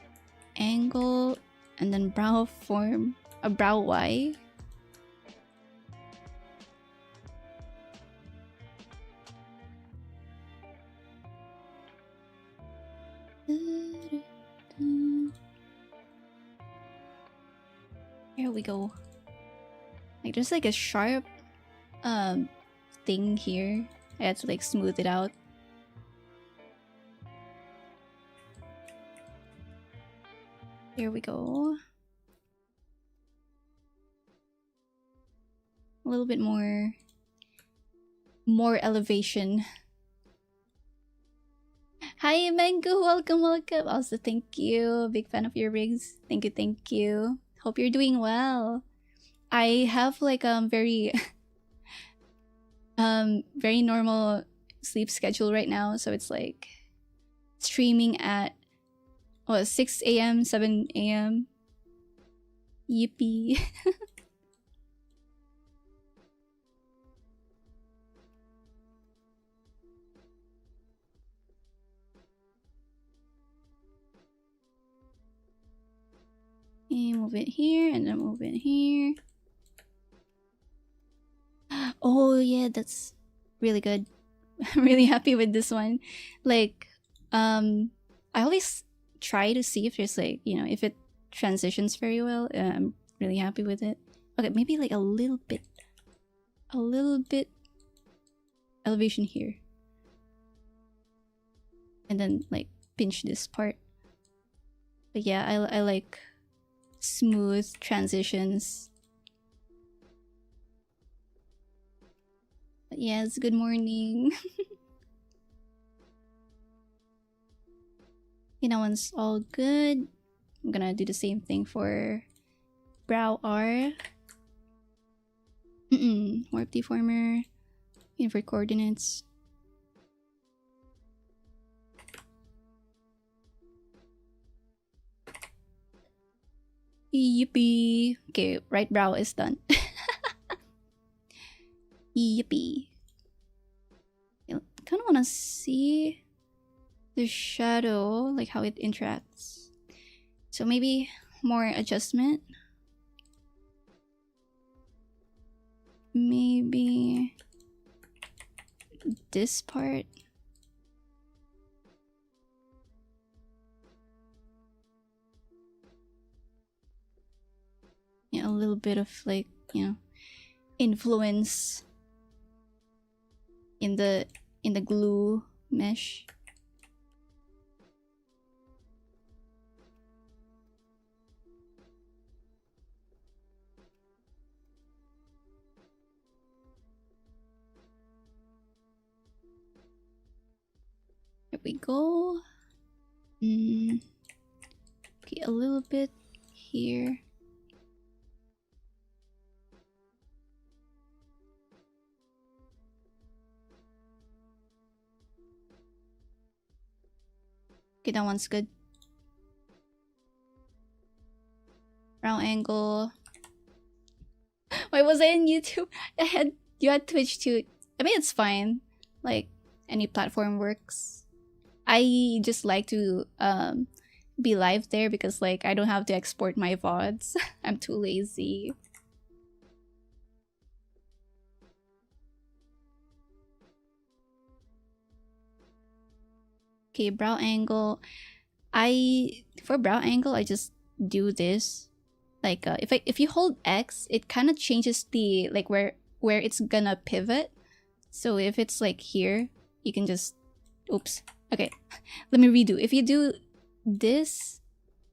angle and then brow form, a brow Y. Here we go. Like there's like a sharp thing here. I had to like smooth it out. Here we go. A little bit more elevation. Hi Mango, welcome. Also thank you. Big fan of your rigs. Thank you. Hope you're doing well. I have like very very normal sleep schedule right now, so it's like streaming at 6 a.m. 7 a.m. Yippee. And move it here and then move it here. Oh yeah, that's really good. I'm really happy with this one. Like I always try to see if there's like, you know, if it transitions very well. I'm really happy with it. Okay, maybe like a little bit elevation here, and then like pinch this part. But yeah, I like smooth transitions. But yes, good morning. Okay, that one's all good. I'm gonna do the same thing for brow R. Warp deformer. Invert coordinates. Yippee. Okay, right brow is done. Yippee. I kind of want to see the shadow, like how it interacts. So maybe more adjustment. Maybe this part. Yeah, a little bit of like, you know, influence in the glue mesh. Here we go. Okay, a little bit here. Okay, that one's good. Brow angle. Why was I in YouTube? You had Twitch too. I mean, it's fine. Like, any platform works. I just like to be live there because like I don't have to export my VODs. I'm too lazy. Okay, brow angle. For brow angle, I just do this. Like if you hold X, it kind of changes the like where it's gonna pivot. So if it's like here, you can just oops. Okay, let me redo. If you do this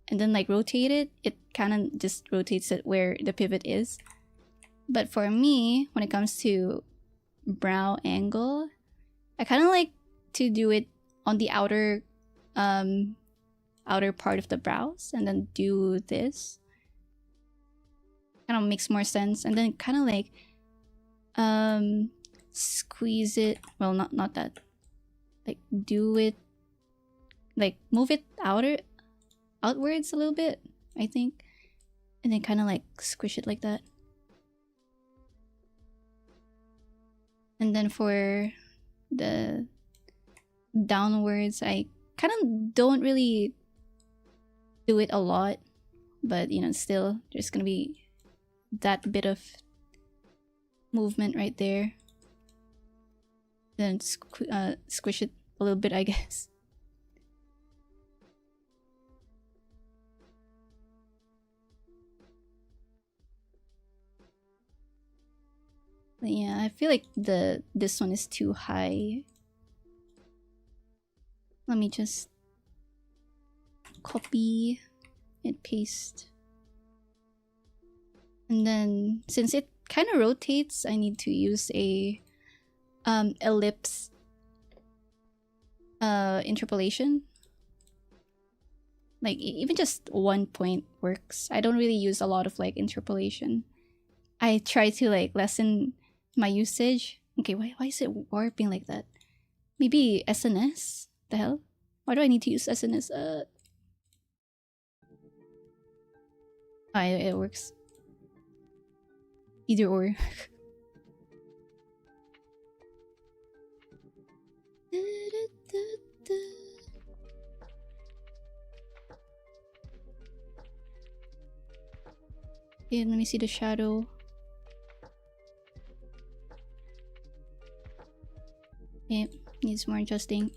and then like rotate it, it kind of just rotates it where the pivot is. But for me, when it comes to brow angle, I kind of like to do it on the outer part of the brows and then do this. Kind of makes more sense. And then kind of like squeeze it. Well, not that. Like do it, like move it outwards a little bit, I think. And then kind of like squish it like that. And then for the downwards, I kind of don't really do it a lot, but you know, still there's gonna be that bit of movement right there. Then squish it a little bit, I guess. But yeah, I feel like this one is too high. Let me just copy and paste. And then since it kind of rotates, I need to use a ellipse interpolation. Like even just 1 point works. I don't really use a lot of like interpolation. I try to like lessen my usage. Okay, why is it warping like that? Maybe SNS? The hell? Why do I need to use SNS? It works. Either or. Okay, let me see the shadow. Okay, needs more adjusting.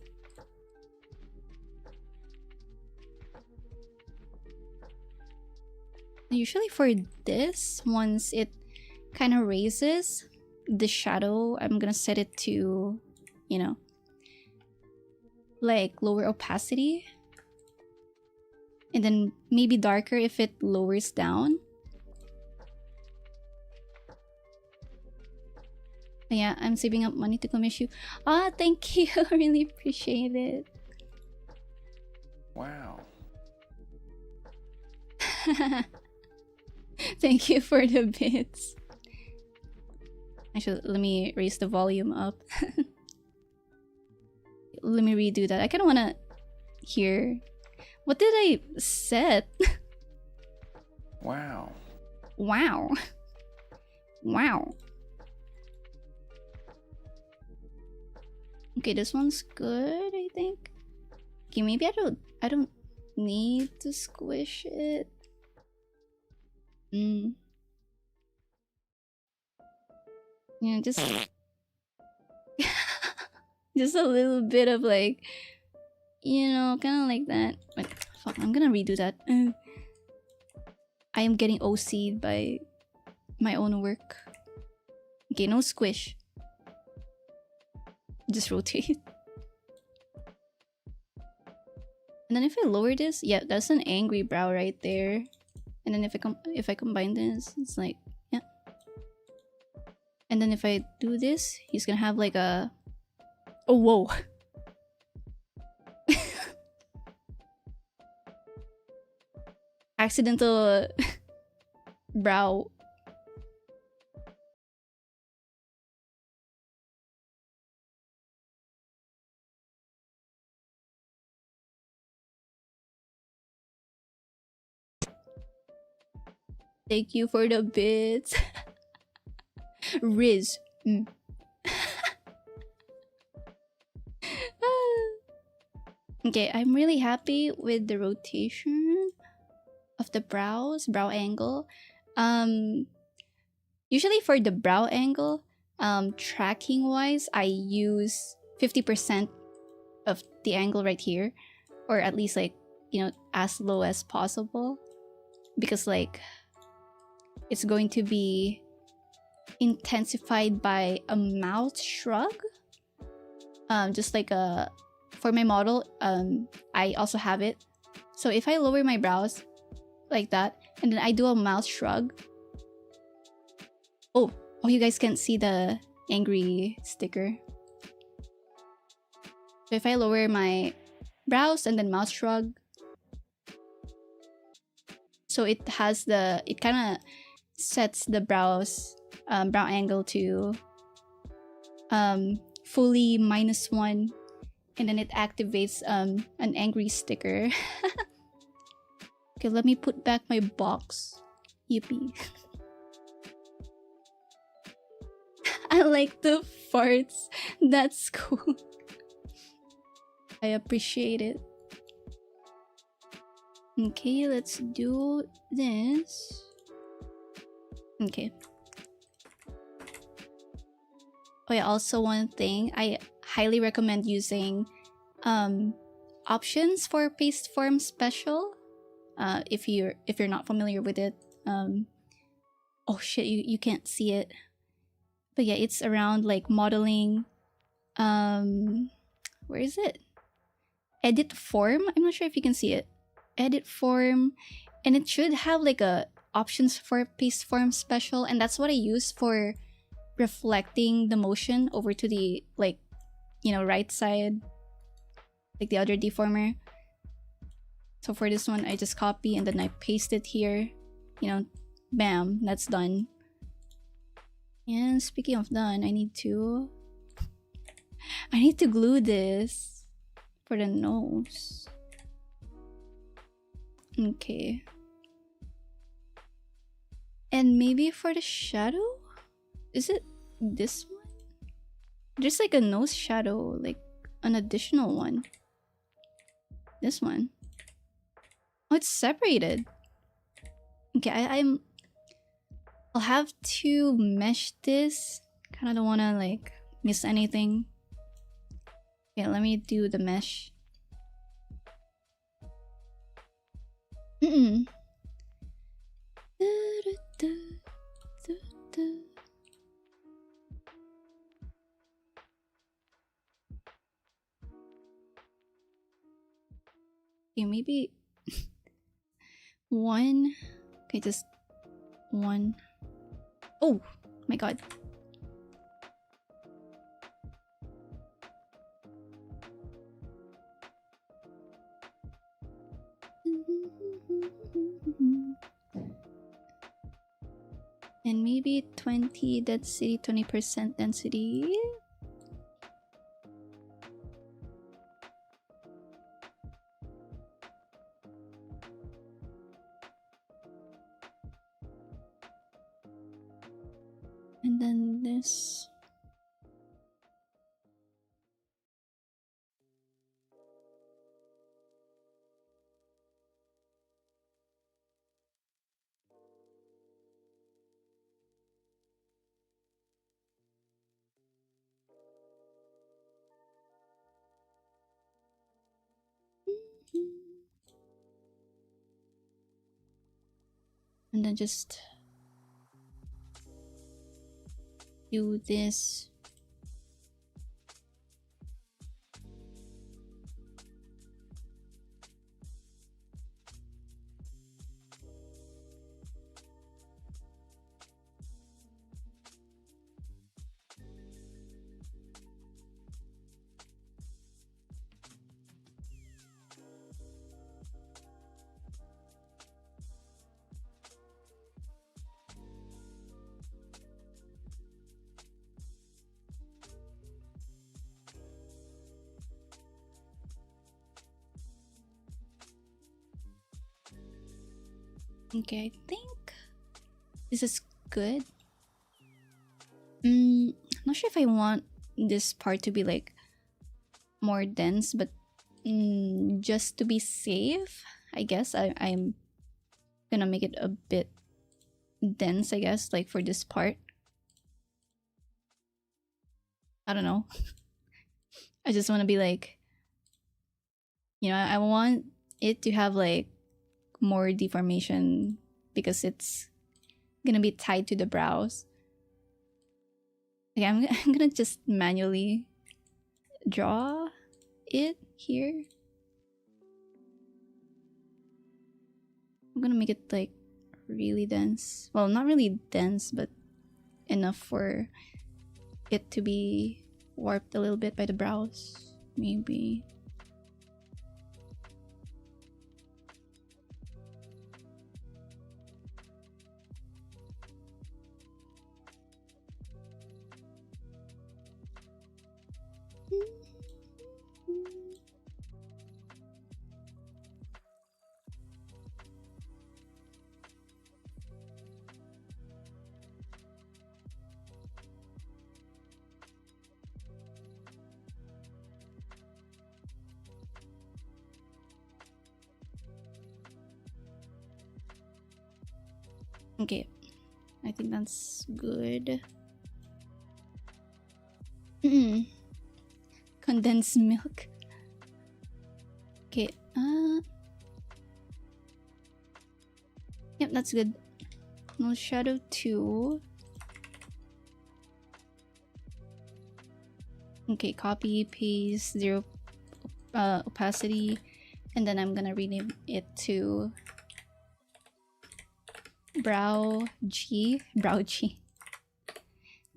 Usually for this, once it kind of raises the shadow, I'm gonna set it to, you know, like lower opacity. And then maybe darker if it lowers down. Yeah, I'm saving up money to commission you. Ah, thank you. Really appreciate it. Wow. Thank you for the bits. Actually, let me raise the volume up. Let me redo that. I kind of want to hear. What did I set? Wow. Wow. Wow. Okay, this one's good, I think. Okay, maybe I don't need to squish it. Yeah, just just a little bit of like, you know, kind of like that. But fuck, I'm gonna redo that. I am getting OC'd by my own work. Okay, no squish. Just rotate. And then if I lower this, yeah, that's an angry brow right there. And then if I combine this, it's like, yeah. And then if I do this, he's gonna have like a... Oh, whoa. Accidental brow. Thank you for the bits. Riz. Okay, I'm really happy with the rotation of the brow angle. Usually for the brow angle, tracking wise, I use 50% of the angle right here, or at least like, you know, as low as possible, because like it's going to be intensified by a mouth shrug. Just like for my model, I also have it. So if I lower my brows like that, and then I do a mouth shrug. Oh, you guys can't see the angry sticker. So if I lower my brows and then mouth shrug, so it has the, it kind of sets the brows brow angle to fully -1, and then it activates an angry sticker. Okay, let me put back my box. Yippee. I like the farts. That's cool. I appreciate it. Okay, let's do this. Okay. Oh yeah, also one thing, I highly recommend using options for paste form special. If you're not familiar with it. Oh shit, you can't see it. But yeah, it's around like modeling. Where is it? Edit form. I'm not sure if you can see it. Edit form, and it should have like a options for paste form special, and that's what I use for reflecting the motion over to the, like, you know, right side, like the other deformer. So for this one, I just copy and then I paste it here. You know, bam, that's done. And speaking of done, I need to glue this for the nose. Okay. And maybe for the shadow? Is it this one? There's like a nose shadow, like an additional one. This one. Oh, it's separated. Okay, I'll have to mesh this. Kinda don't wanna like miss anything. Okay, let me do the mesh. Okay, maybe one. Okay, just one. Oh my god. And maybe 20 density, 20% density. And then this. And then just do this. Okay, I think this is good. I'm not sure if I want this part to be like more dense, but just to be safe, I guess I'm gonna make it a bit dense, I guess, like for this part. I don't know. I just want to be like, you know, I want it to have like more deformation because it's gonna be tied to the brows. Okay, I'm gonna just manually draw it here. I'm gonna make it like really dense. Well, not really dense, but enough for it to be warped a little bit by the brows, maybe. Okay, I think that's good. Condensed milk. Okay, yep, that's good. No shadow 2. Okay, copy, paste, 0 opacity, and then I'm gonna rename it to brow G,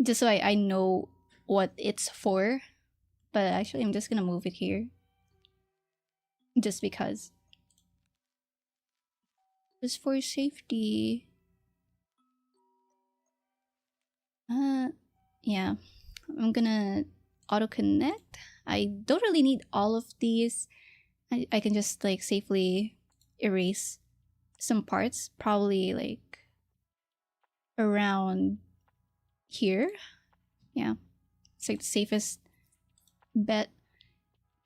just so I know what it's for. But actually I'm just gonna move it here just because, just for safety. Yeah, I'm gonna auto connect. I don't really need all of these. I can just like safely erase some parts, probably like around here. Yeah, it's like the safest bet.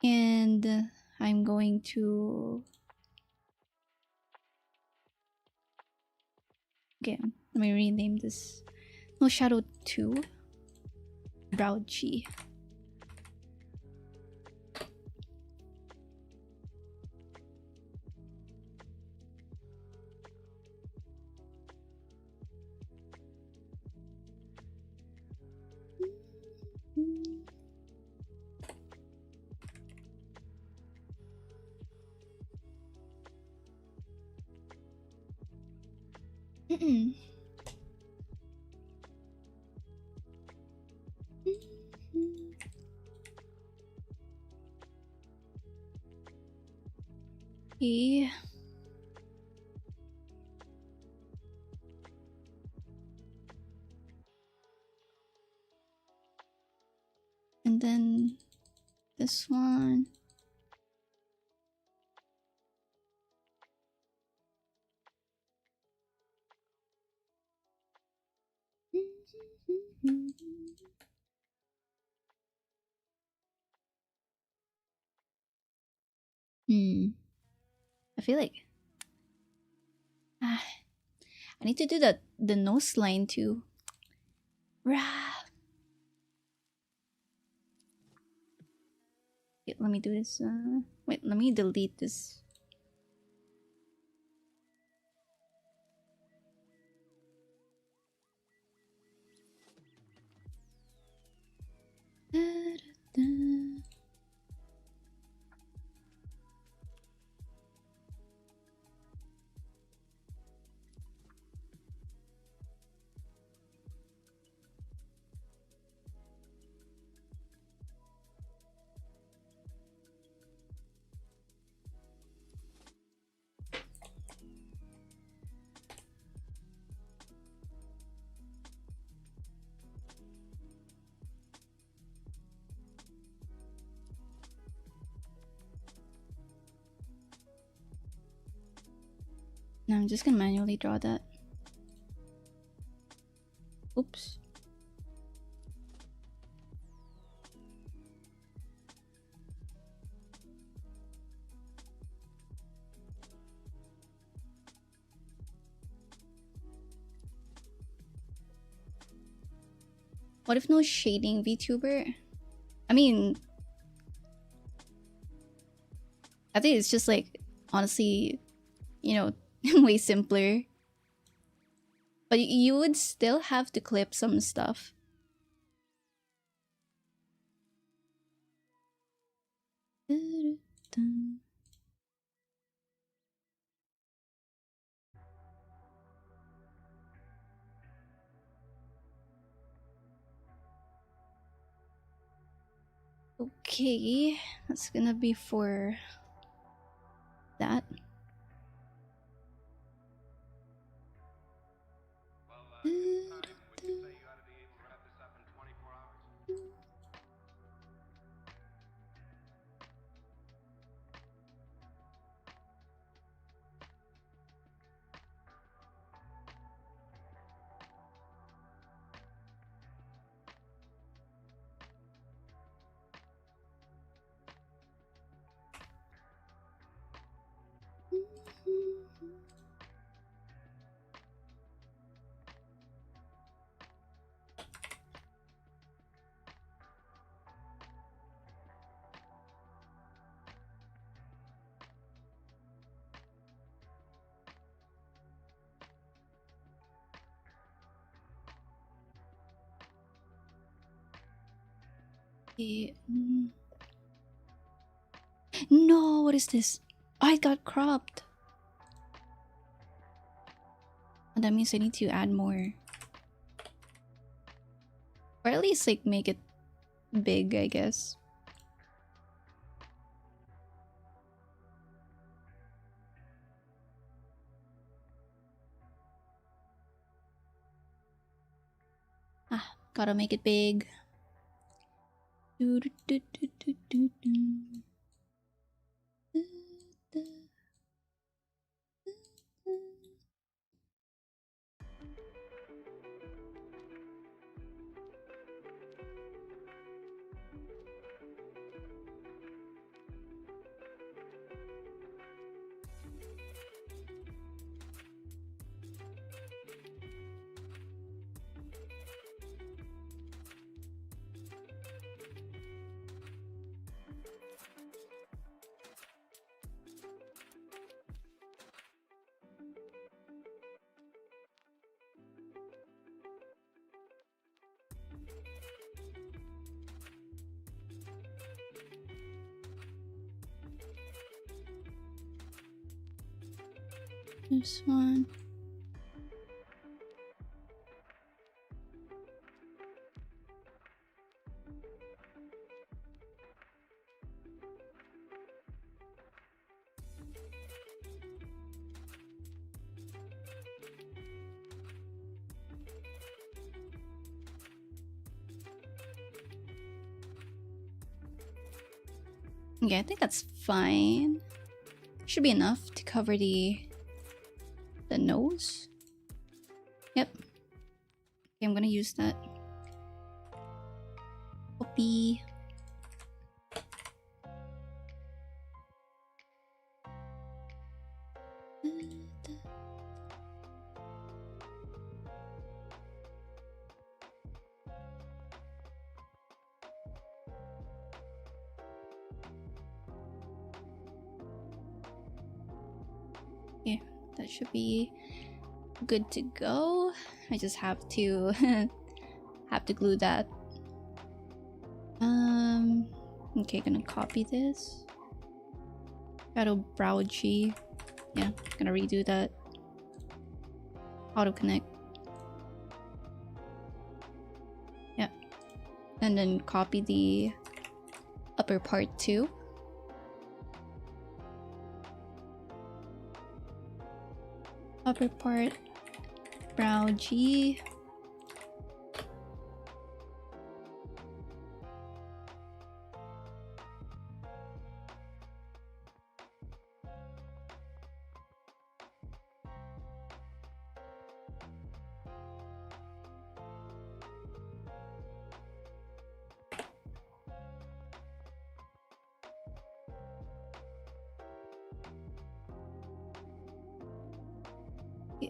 And I'm going to, okay, let me rename this. No shadow 2, brow G. Okay. And then this one. I feel like I need to do the nose line too. Rah. Wait, let me do this. Wait, let me delete this. Now I'm just gonna manually draw that. Oops. What if no shading VTuber? I mean, I think it's just like, honestly, you know, way simpler. But you would still have to clip some stuff. Okay, that's gonna be for that. No, what is this? I got cropped. That means I need to add more. Or at least like make it big, I guess. Ah, gotta make it big. This one. Okay, I think that's fine. Should be enough to cover the nose. Yep. Okay, I'm gonna use that. Copy. Okay, that should be good to go. I just have to glue that. Okay, gonna copy this. Shadow brow G. Yeah, gonna redo that. Auto connect. Yeah. And then copy the upper part too. Upper part, brow G.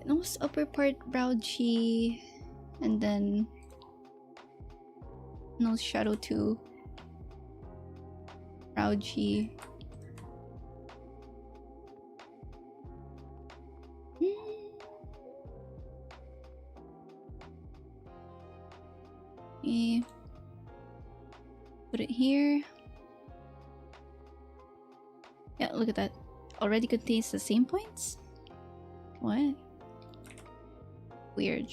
Nose, upper part, brow G, and then nose shadow 2, brow G. Okay. Put it here. Yeah, look at that. Already contains the same points? What? Weird.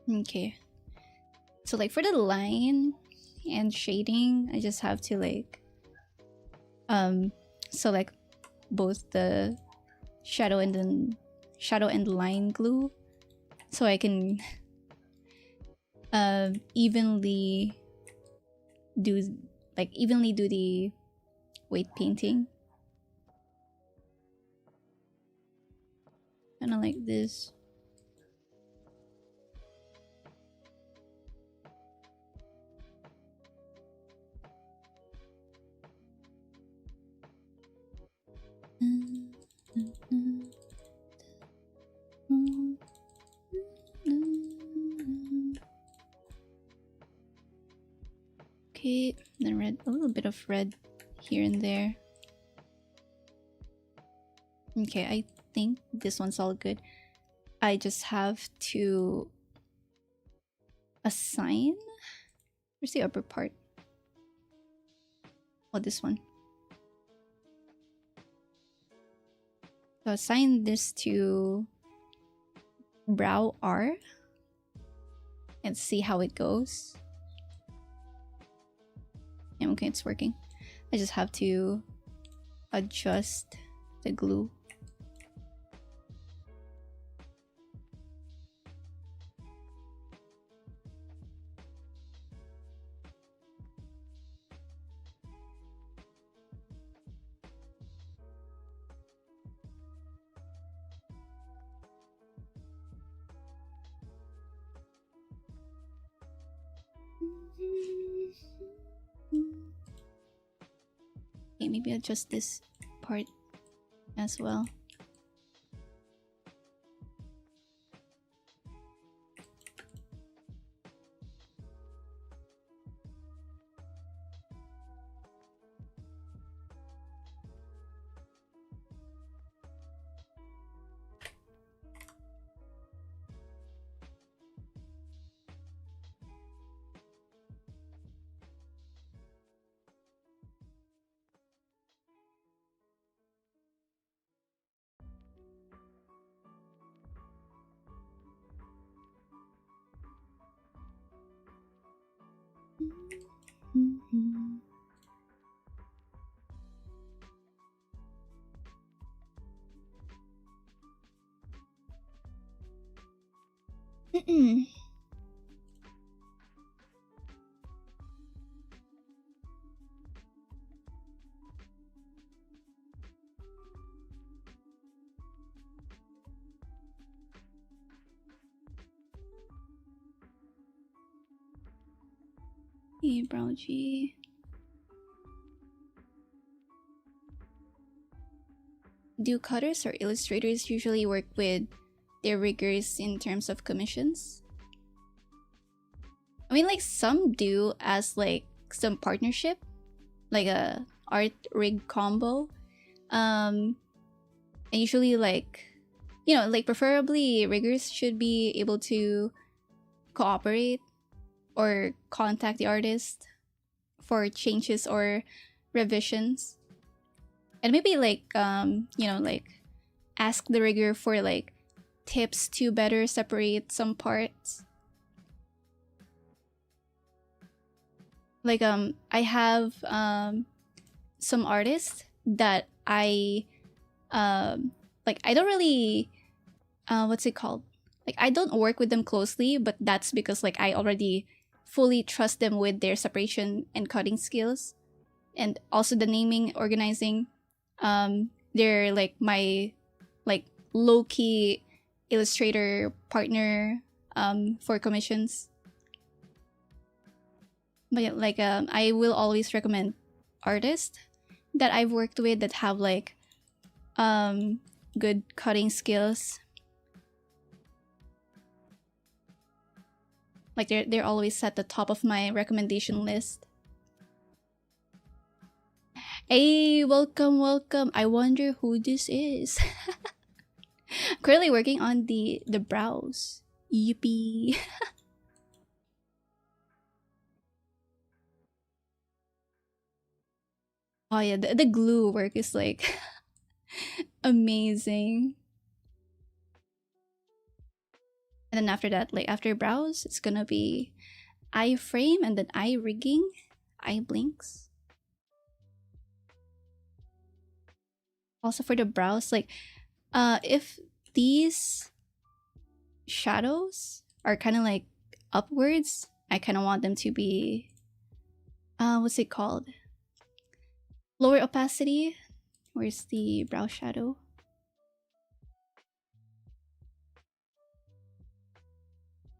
Okay. So like for the line and shading, I just have to like select both the shadow and line glue so I can evenly do the weight painting. Kinda like this. Okay, then red, a little bit of red here and there. Okay, I think this one's all good. I just have to assign. Where's the upper part? Oh, this one. So assign this to brow R and see how it goes. Yeah, okay, it's working. I just have to adjust the glue. Okay, maybe adjust this part as well. Brow G. Do cutters or illustrators usually work with their riggers in terms of commissions? I mean, like, some do as like some partnership, like a art rig combo. And usually, like, you know, like, preferably riggers should be able to cooperate or contact the artist for changes or revisions, and maybe like you know, like, ask the rigger for like tips to better separate some parts. Like I have some artists that I like, I don't really what's it called, like, I don't work with them closely, but that's because like I already fully trust them with their separation and cutting skills, and also the naming, organizing. They're like my like low-key illustrator partner for commissions. But yeah, like I will always recommend artists that I've worked with that have like good cutting skills. Like, they're always at the top of my recommendation list. Hey, welcome, welcome. I wonder who this is. Currently working on the brows. Yippee. Oh yeah, the glue work is like amazing. And then after that, like after brows, it's gonna be eye frame and then eye rigging, eye blinks. Also for the brows, like if these shadows are kind of like upwards, I kind of want them to be what's it called, lower opacity. Where's the brow shadow?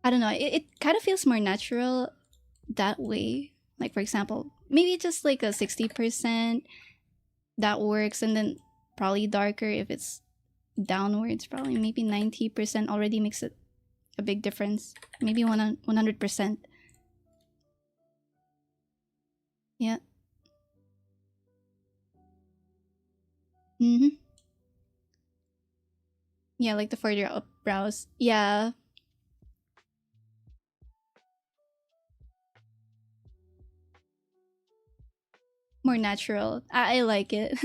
I don't know, it kind of feels more natural that way. Like, for example, maybe just like a 60% that works, and then probably darker if it's downwards. Probably maybe 90% already makes it a big difference. Maybe 100%. Yeah. Yeah, like the further up brows. Yeah. More natural. I like it.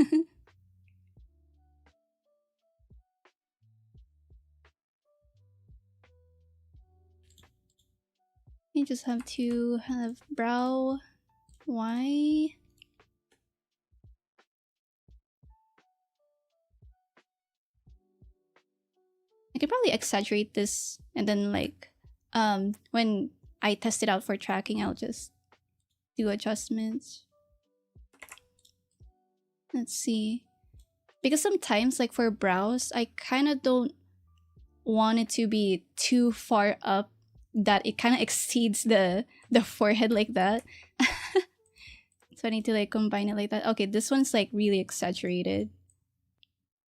You just have to have brow Y. I could probably exaggerate this, and then like when I test it out for tracking, I'll just do adjustments. Let's see. Because sometimes, like for brows, I kind of don't want it to be too far up that it kind of exceeds the forehead like that. So I need to like combine it like that. Okay, this one's like really exaggerated.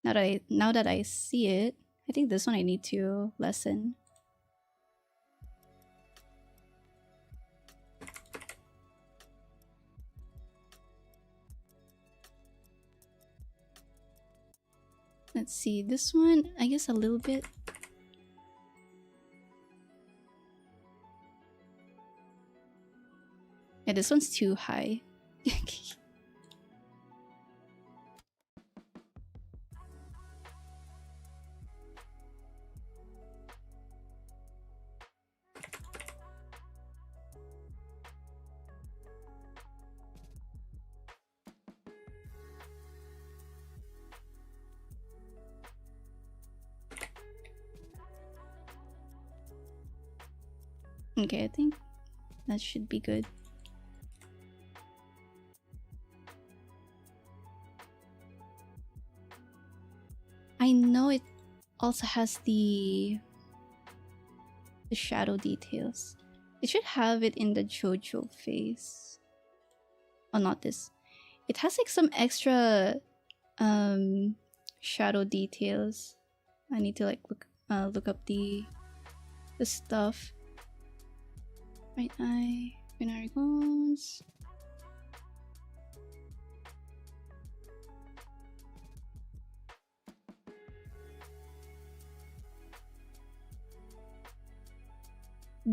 Now that I see it, I think this one I need to lessen. Let's see, this one, I guess a little bit. Yeah, this one's too high. Okay, I think that should be good. I know it also has the shadow details. It should have it in the JoJo face. Oh, not this. It has like some extra shadow details. I need to like look up the stuff. Right eye, binary goals.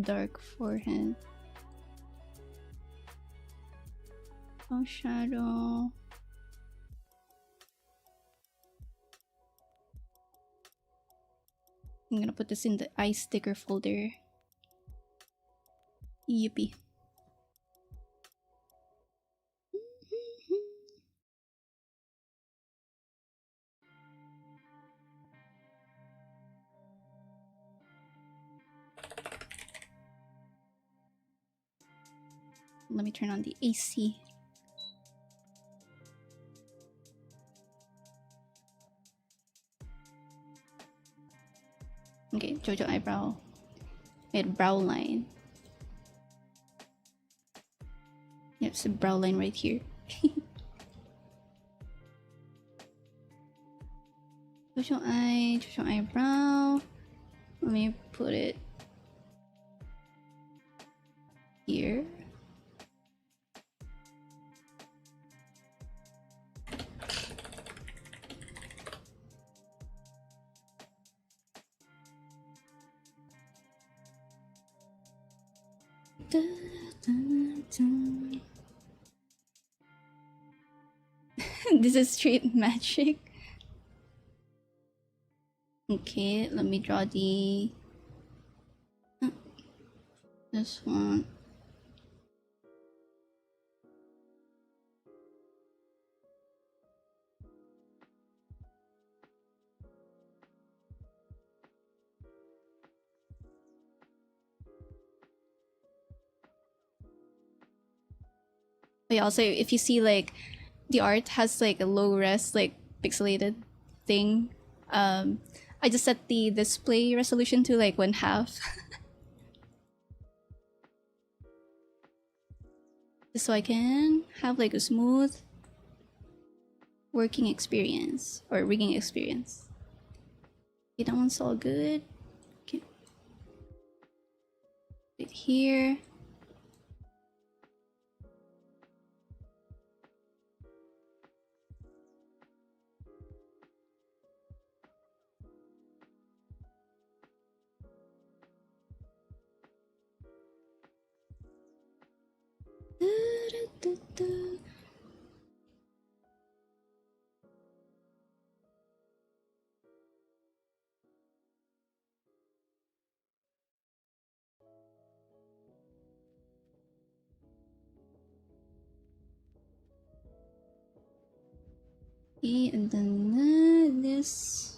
Dark forehead. Oh, shadow. I'm gonna put this in the eye sticker folder. Yippee. Let me turn on the AC. Okay, JoJo eyebrow. Made brow line. Yep, it's a brow line right here. JoJo eye, JoJo eyebrow. Let me put it here. Da, da, da. This is street magic. Okay, let me draw the this one. Yeah, also if you see like the art has like a low res like pixelated thing, I just set the display resolution to like 1/2 just so I can have like a smooth working experience or rigging experience. Okay, that one's all good. Okay, right here. Okay, and then this.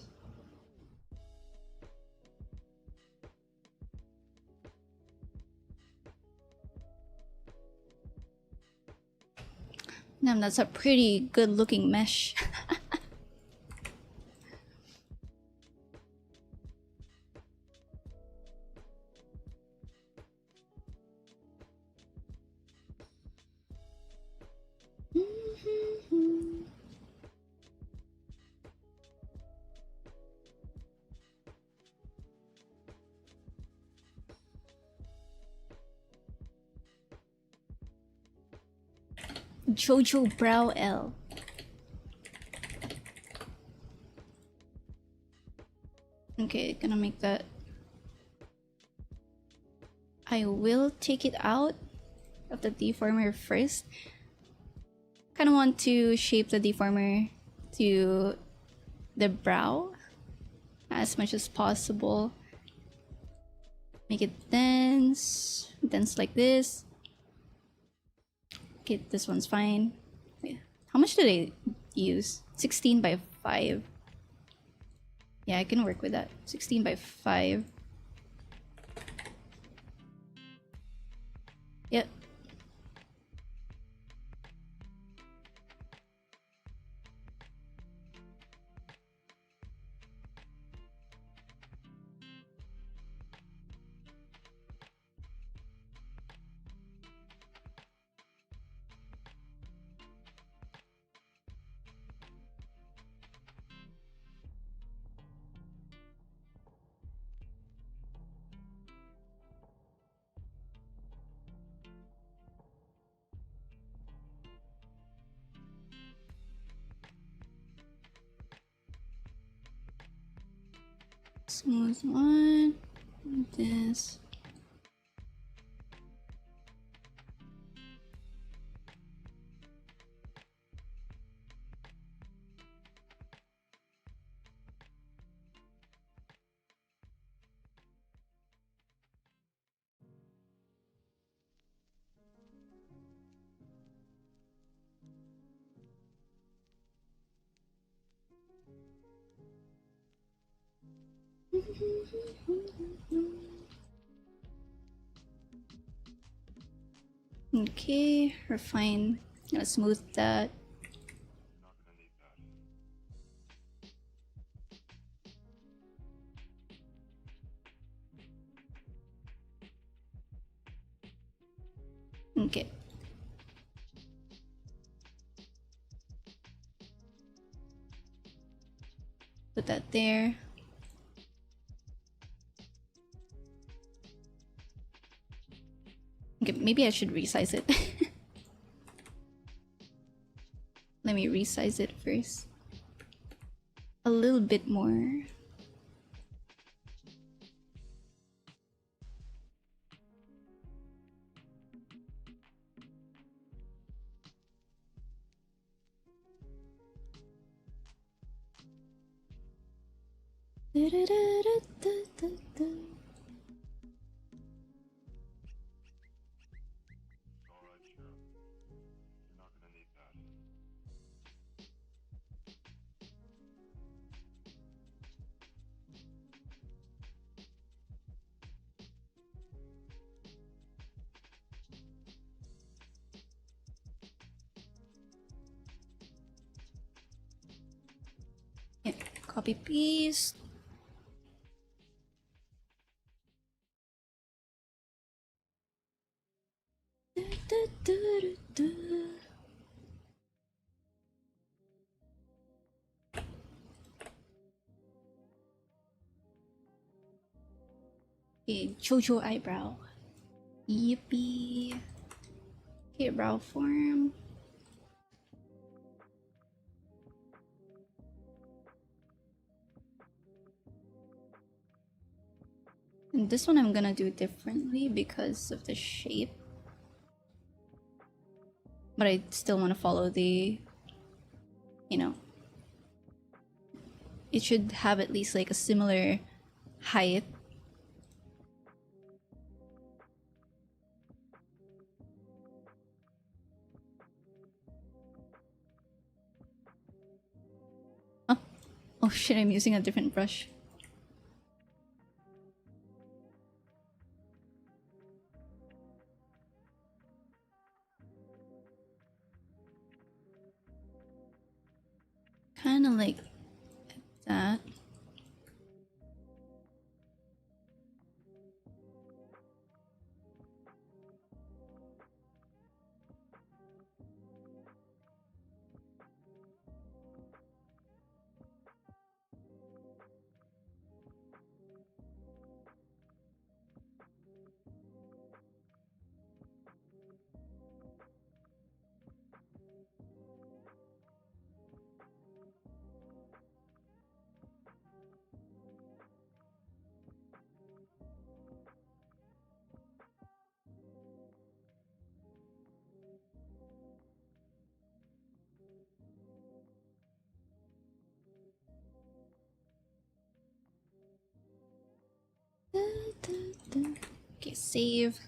Damn, that's a pretty good looking mesh. JoJo Brow L. Okay, gonna make that. I will take it out of the deformer first. Kind of want to shape the deformer to the brow as much as possible. Make it dense, dense like this. Okay, this one's fine. Wait, how much did I use? 16 by 5. Yeah, I can work with that. 16 by 5. Smooth one. This. Okay, we're fine. Gonna smooth that. Okay. Put that there. Okay, maybe I should resize it. Let me resize it first. A little bit more. Yeah, copy paste. Okay, Jojo eyebrow. Yippee. Okay, brow form. And this one I'm gonna do differently because of the shape. But I still want to follow the, you know, it should have at least like a similar height. Oh, oh shit, I'm using a different brush. Kind of like that. Okay, save.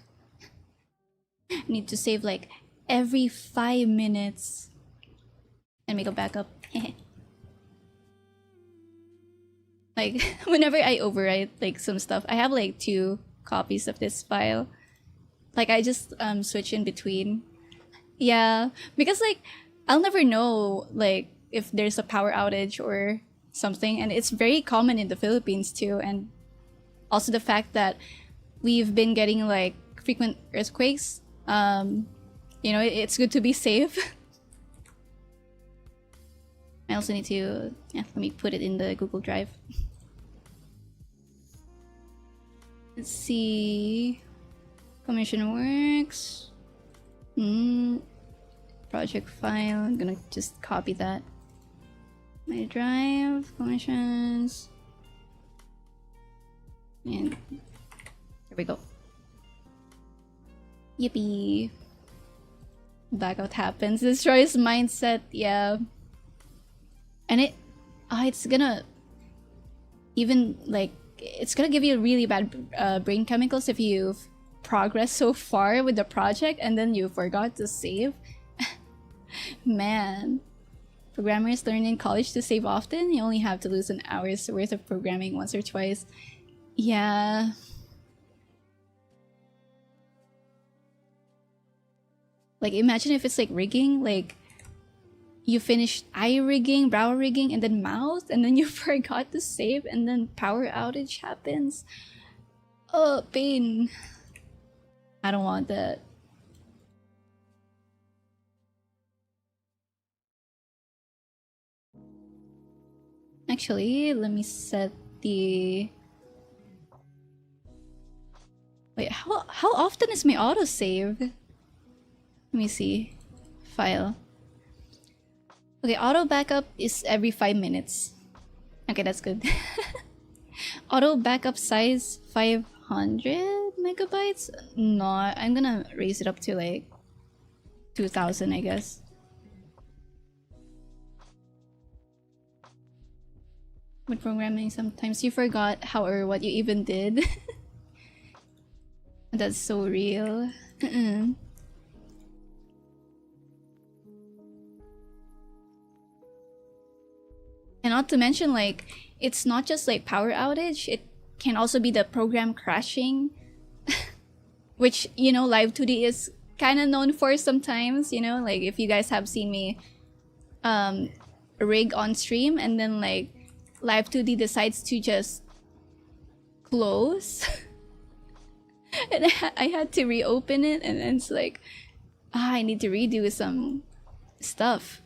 Need to save like every 5 minutes. And make a backup. Like whenever I overwrite like some stuff, I have like 2 copies of this file. Like I just switch in between. Yeah, because like I'll never know like if there's a power outage or something, and it's very common in the Philippines too, and also the fact that we've been getting like frequent earthquakes. You know, it's good to be safe. I also need to, yeah, let me put it in the Google Drive. Let's see. Commission works. Project file. I'm gonna just copy that. My drive, commissions. And here we go. Yippee. Blackout happens. Destroys mindset, yeah. And it's gonna even like it's gonna give you really bad brain chemicals if you've progressed so far with the project and then you forgot to save. Man, programmers learn in college to save often. You only have to lose an hour's worth of programming once or twice. Yeah. Like imagine if it's like rigging, like you finished eye rigging, brow rigging, and then mouth, and then you forgot to save, and then power outage happens. Oh, pain. I don't want that. Actually, let me set the... Wait, how often is my autosave? Let me see. File. Okay, auto backup is every 5 minutes. Okay, that's good. Auto backup size 500 megabytes? No, I'm gonna raise it up to like 2000, I guess. With programming, sometimes you forgot how or what you even did. That's so real. And not to mention, like, it's not just like power outage, it can also be the program crashing. Which, you know, live2d is kind of known for sometimes, you know, like if you guys have seen me rig on stream and then like live2d decides to just close. And I had to reopen it and then it's like, I need to redo some stuff.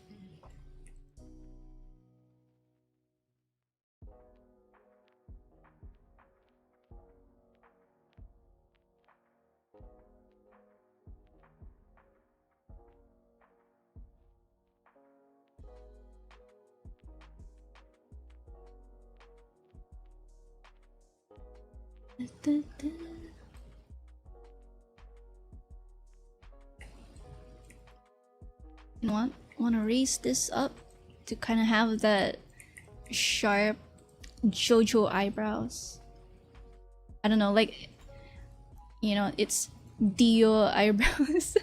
You want to raise this up to kind of have that sharp JoJo eyebrows. I don't know, like, you know, it's Dio eyebrows.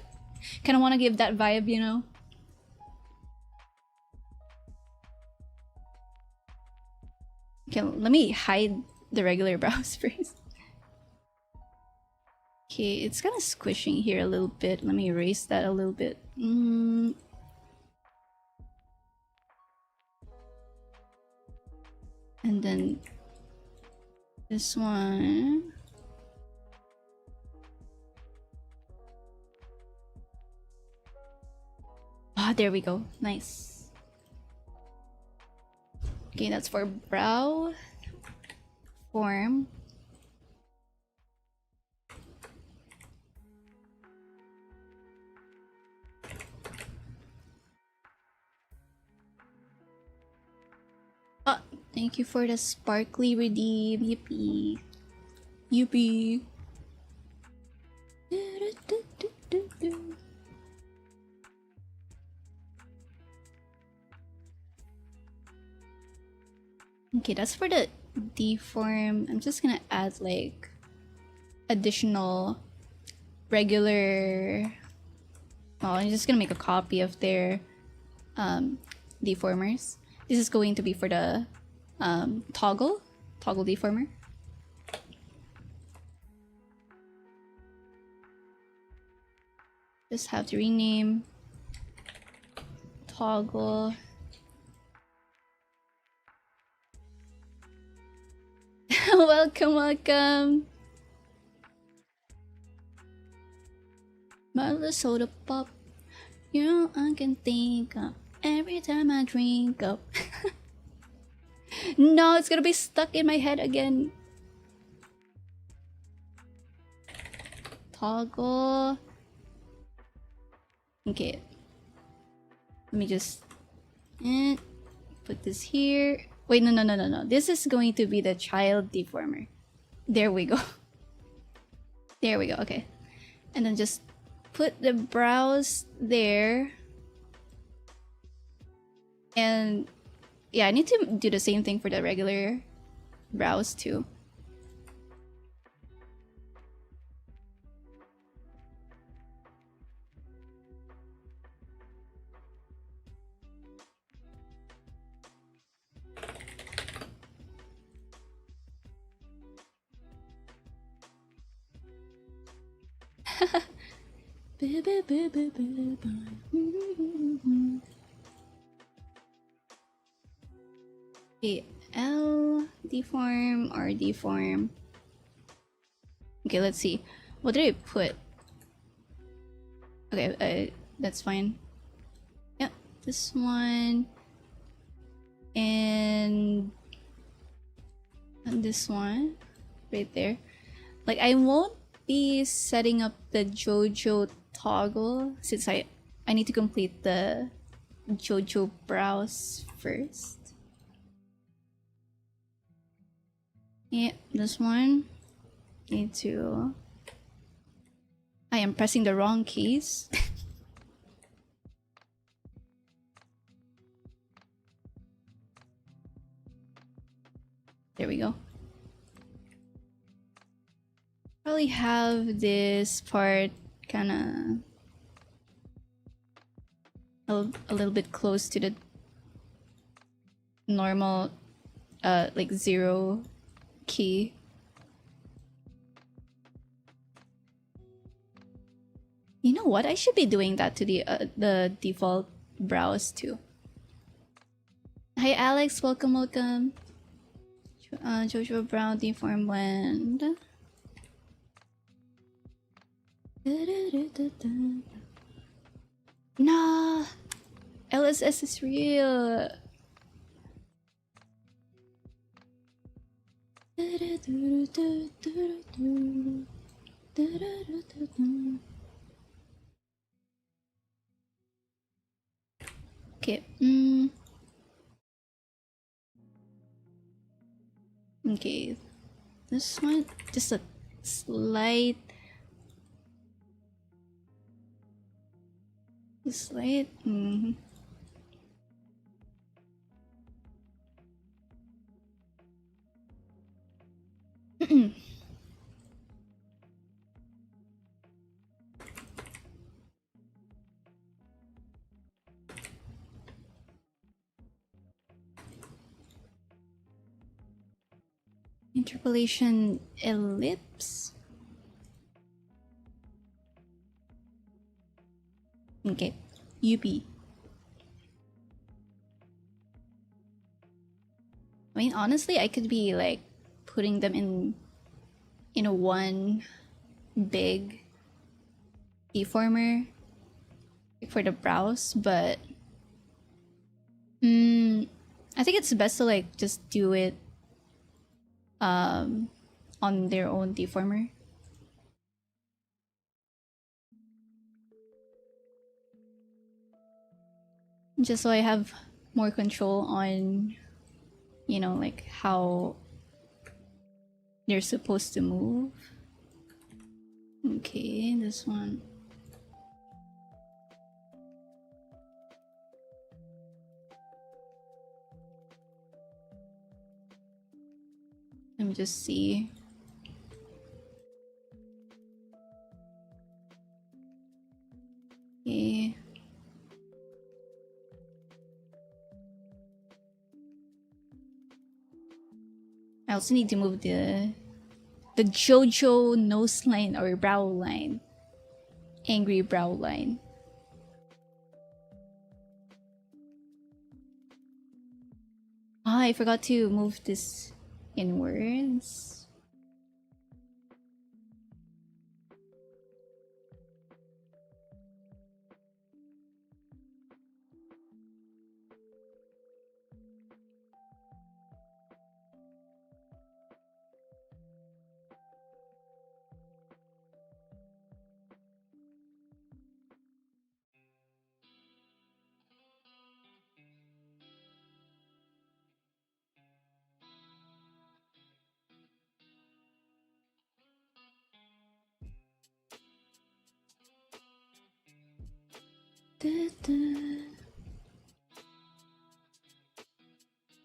Kind of want to give that vibe, you know. Okay, let me hide the regular brows first. Okay, it's kind of squishing here a little bit. Let me erase that a little bit. And then this one. Ah, there we go. Nice. Okay, that's for brow form. Ah, thank you for the sparkly redeem. Yippee. Yippee. Okay, that's for the deform. I'm just gonna add like additional regular... Well, I'm just gonna make a copy of their deformers. This is going to be for the toggle deformer. Just have to rename toggle. Welcome, welcome. Mother soda pop. You know I can think of every time I drink up. No, it's gonna be stuck in my head again. Toggle. Okay. Let me just put this here. Wait, no. This is going to be the child deformer. There we go. There we go. Okay. And then just put the brows there. And yeah, I need to do the same thing for the regular brows too. Okay, L deform or deform. Okay, let's see. What did I put? Okay, that's fine. Yeah, this one. And this one right there. Like, I won't be setting up the JoJo toggle since I need to complete the JoJo brows first. Yeah, this one. Need to... I am pressing the wrong keys. There we go. Probably have this part kinda a little bit close to the normal like 0 key. You know what? I should be doing that to the default brows too. Hi Alex, welcome. JoJo brow deform blend. Nah, LSS is real. Okay. Okay. This one, just a slight. Interpolation ellipse. Okay, yippeeee. I mean, honestly, I could be like putting them in a one big deformer for the brows, but I think it's best to like just do it on their own deformer. Just so I have more control on, you know, like how they're supposed to move. Okay, this one. Let me just see. Okay. I also need to move the JoJo nose line or brow line. Angry brow line. Ah, I forgot to move this inwards.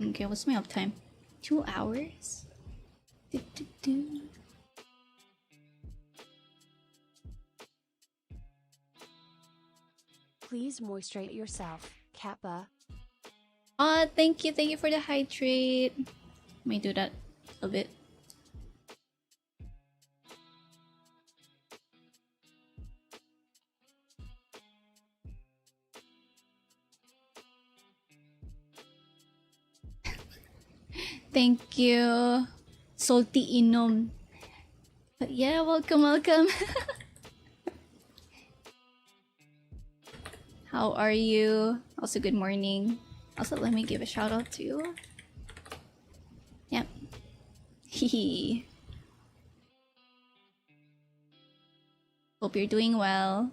Okay, what's my uptime? 2 hours? Please moisturize yourself, Kappa. Thank you for the hydrate. Let me do that a bit. Thank you. Salty inom. But yeah, welcome. How are you? Also, good morning. Also, let me give a shout out to you. Yep. Hehe. Hope you're doing well.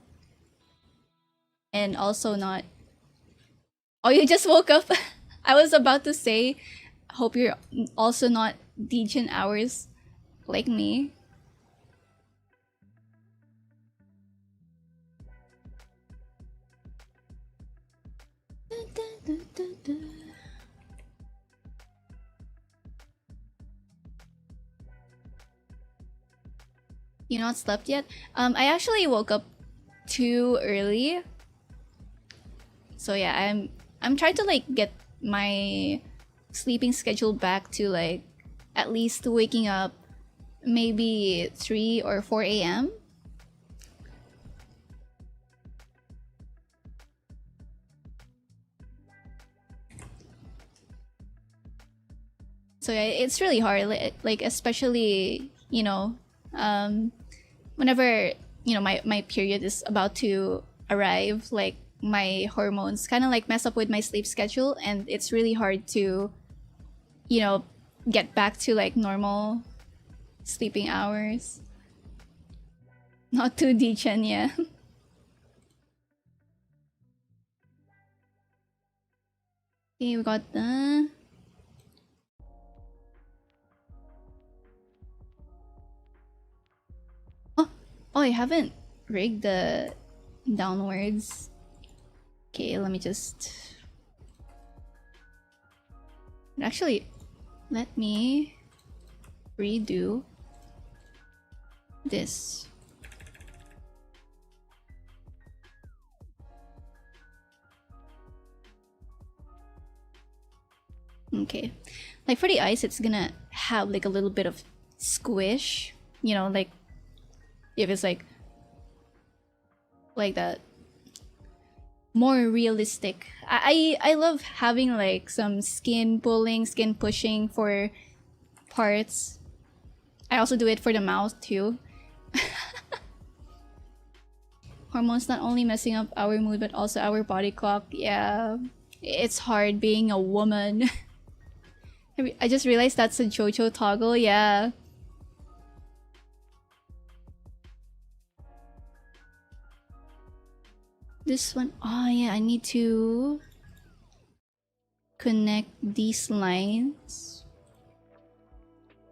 And also not... Oh, you just woke up? I was about to say, hope you're also not Degen hours like me. You not slept yet? I actually woke up too early. So yeah, I'm trying to like get my sleeping schedule back to like at least waking up maybe 3 or 4 a.m. So yeah, it's really hard, like especially, you know, whenever, you know, my period is about to arrive, like my hormones kind of like mess up with my sleep schedule, and it's really hard to, you know, get back to like normal sleeping hours. Not too Degen, yeah. Okay, we got the... Oh, I haven't rigged the downwards. Okay, let me just... Actually, let me redo this. Okay. Like for the ice, it's gonna have like a little bit of squish. You know, like if it's like that. More realistic. I love having like some skin pulling, skin pushing for parts. I also do it for the mouth too. Hormones not only messing up our mood but also our body clock. Yeah, it's hard being a woman. I just realized that's a JoJo toggle. Yeah. This one, oh yeah, I need to connect these lines.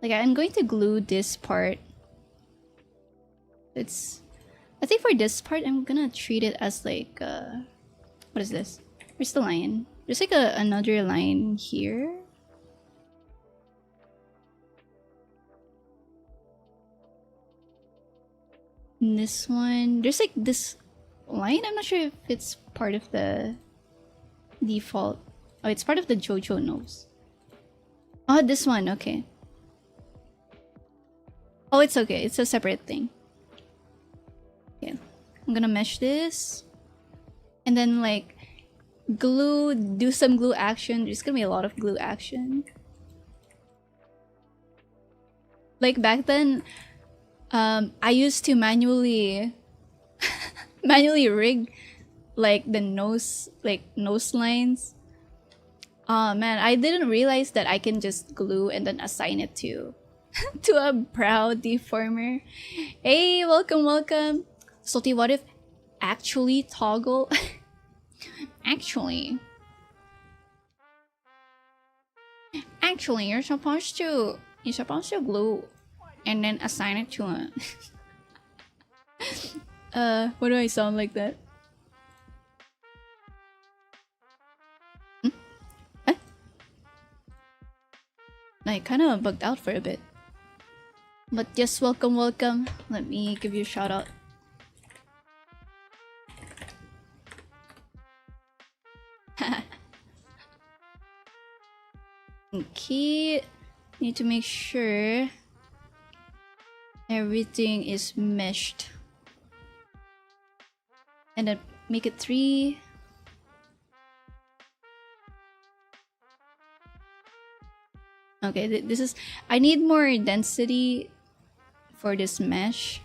Like I'm going to glue this part. I think for this part, I'm gonna treat it as like, what is this? Where's the line? There's like another line here. And this one, there's like this line. I'm not sure if it's part of the default. Oh, it's part of the JoJo nose. Oh, this one, okay. Oh, it's okay. It's a separate thing. Okay, I'm gonna mesh this. And then like glue, do some glue action. There's gonna be a lot of glue action. Like back then, I used to manually rig like the nose lines. Oh man, I didn't realize that I can just glue and then assign it to to a brow deformer. Hey, welcome. Salty, what if actually toggle? Actually, you're supposed to glue and then assign it to a what do I sound like that? I kind of bugged out for a bit. But just welcome, welcome. Let me give you a shout out. Okay, need to make sure everything is meshed. And then make it 3. Okay, this is... I need more density for this mesh.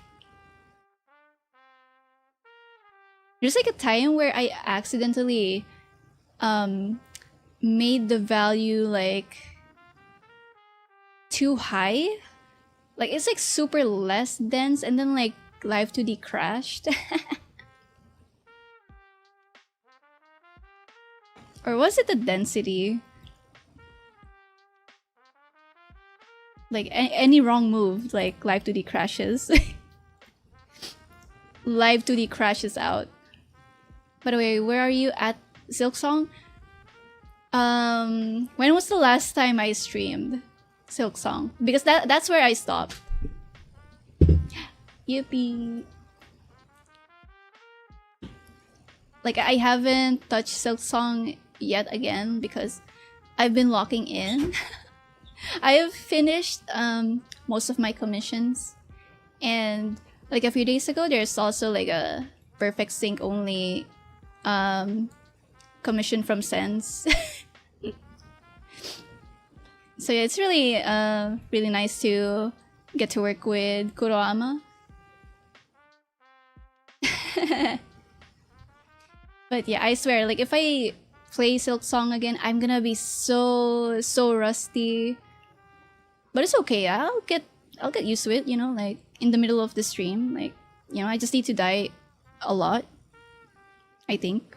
There's like a time where I accidentally made the value like too high. Like it's like super less dense, and then like live2d crashed. Or was it the density? Like any wrong move, like live2d crashes. Live2d crashes out. By the way, where are you at, Silksong? When was the last time I streamed Silksong? Because that's where I stopped. Yippee. Like I haven't touched Silksong yet again because I've been locking in. I have finished most of my commissions, and like a few days ago there's also like a perfect sync only commission from Sense. So yeah, it's really really nice to get to work with Kuroama. But yeah, I swear, like if I play Silksong again, I'm gonna be so rusty. But it's okay. I'll get used to it, you know, like in the middle of the stream. Like, you know, I just need to die a lot, I think.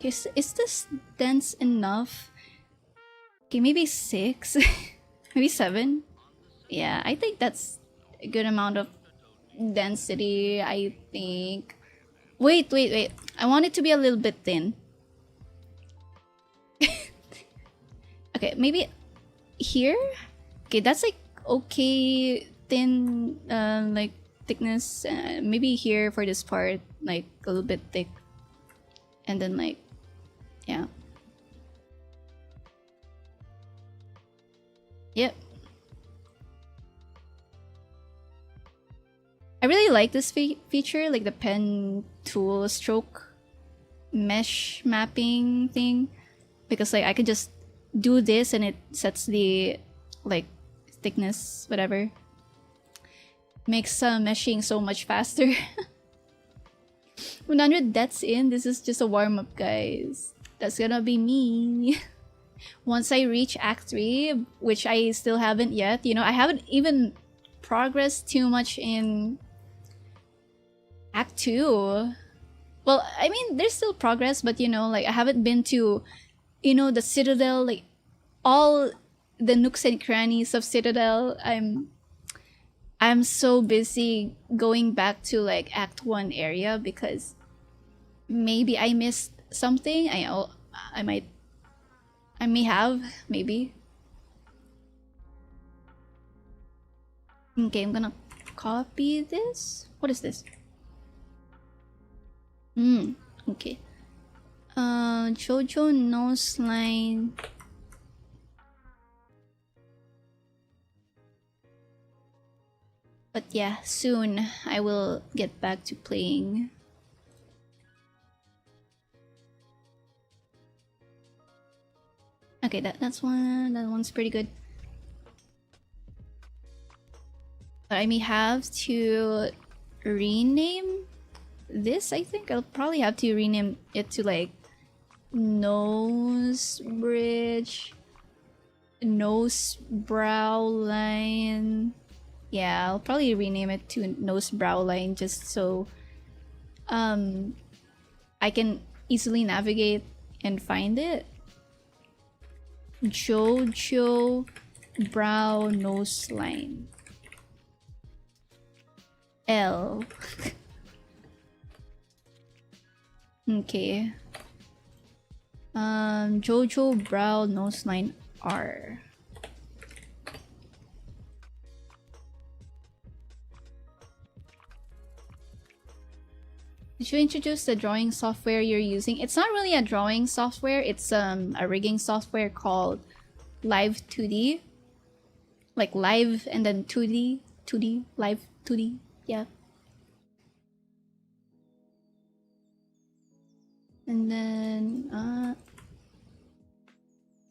Okay, is this dense enough? Okay, maybe 6. Maybe 7. Yeah, I think that's a good amount of density, I think. Wait. I want it to be a little bit thin. Okay, maybe here? Okay, that's like okay thin like thickness. Maybe here for this part, like a little bit thick. And then like, yeah. Yep. I really like this feature, like the pen tool stroke mesh mapping thing, because like I could just do this and it sets the like thickness, whatever. Makes meshing so much faster. 100 deaths in. This is just a warm-up, guys. That's gonna be me. Once I reach Act 3, which I still haven't yet, you know, I haven't even progressed too much in Act 2. Well, I mean, there's still progress, but you know, like I haven't been to, you know, the Citadel, like all the nooks and crannies of Citadel. I'm so busy going back to like Act 1 area because maybe I missed something. I may have, maybe. Okay, I'm gonna copy this. What is this? Okay. Jojo nose line. But yeah, soon I will get back to playing. Okay, that one's pretty good. But I may have to rename this, I think. I'll probably have to rename it to like nose bridge, nose brow line. Yeah, I'll probably rename it to nose brow line just so I can easily navigate and find it. Jojo brow nose line. L. Okay. Jojo Brow Nose Line R. Did you introduce the drawing software you're using? It's not really a drawing software, it's a rigging software called live2d. Like live and then 2D, live 2D, yeah. And then,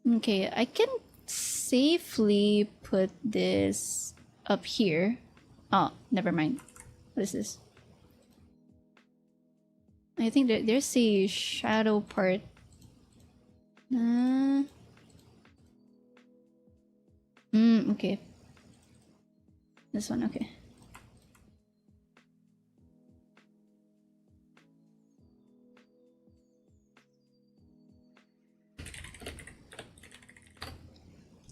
okay, I can safely put this up here. Oh, never mind. What is this? I think there's a shadow part. Okay. This one, okay.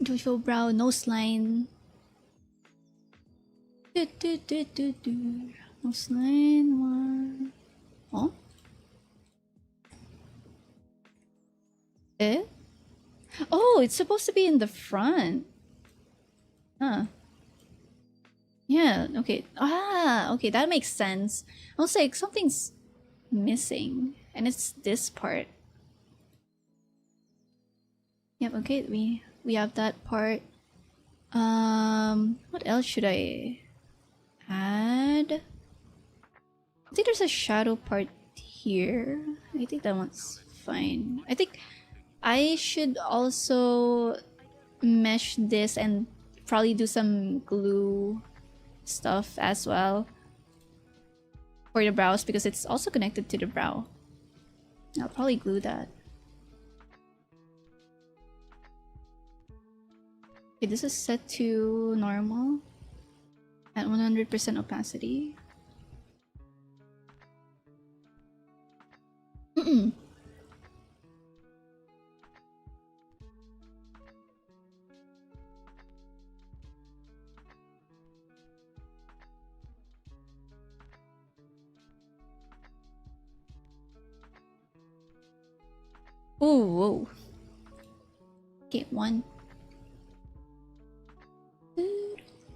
Jojo Brow Nose Line. Nose Line 1. Oh? Eh? Oh, it's supposed to be in the front. Huh. Yeah, okay. Ah, okay, that makes sense. I was like, something's missing. And it's this part. Yep, okay, we have that part. What else should I add? I think there's a shadow part here. I think that one's fine. I think I should also mesh this and probably do some glue stuff as well for the brows because it's also connected to the brow. I'll probably glue that. Okay, this is set to normal at 100% opacity. Oh, whoa. Okay, 1.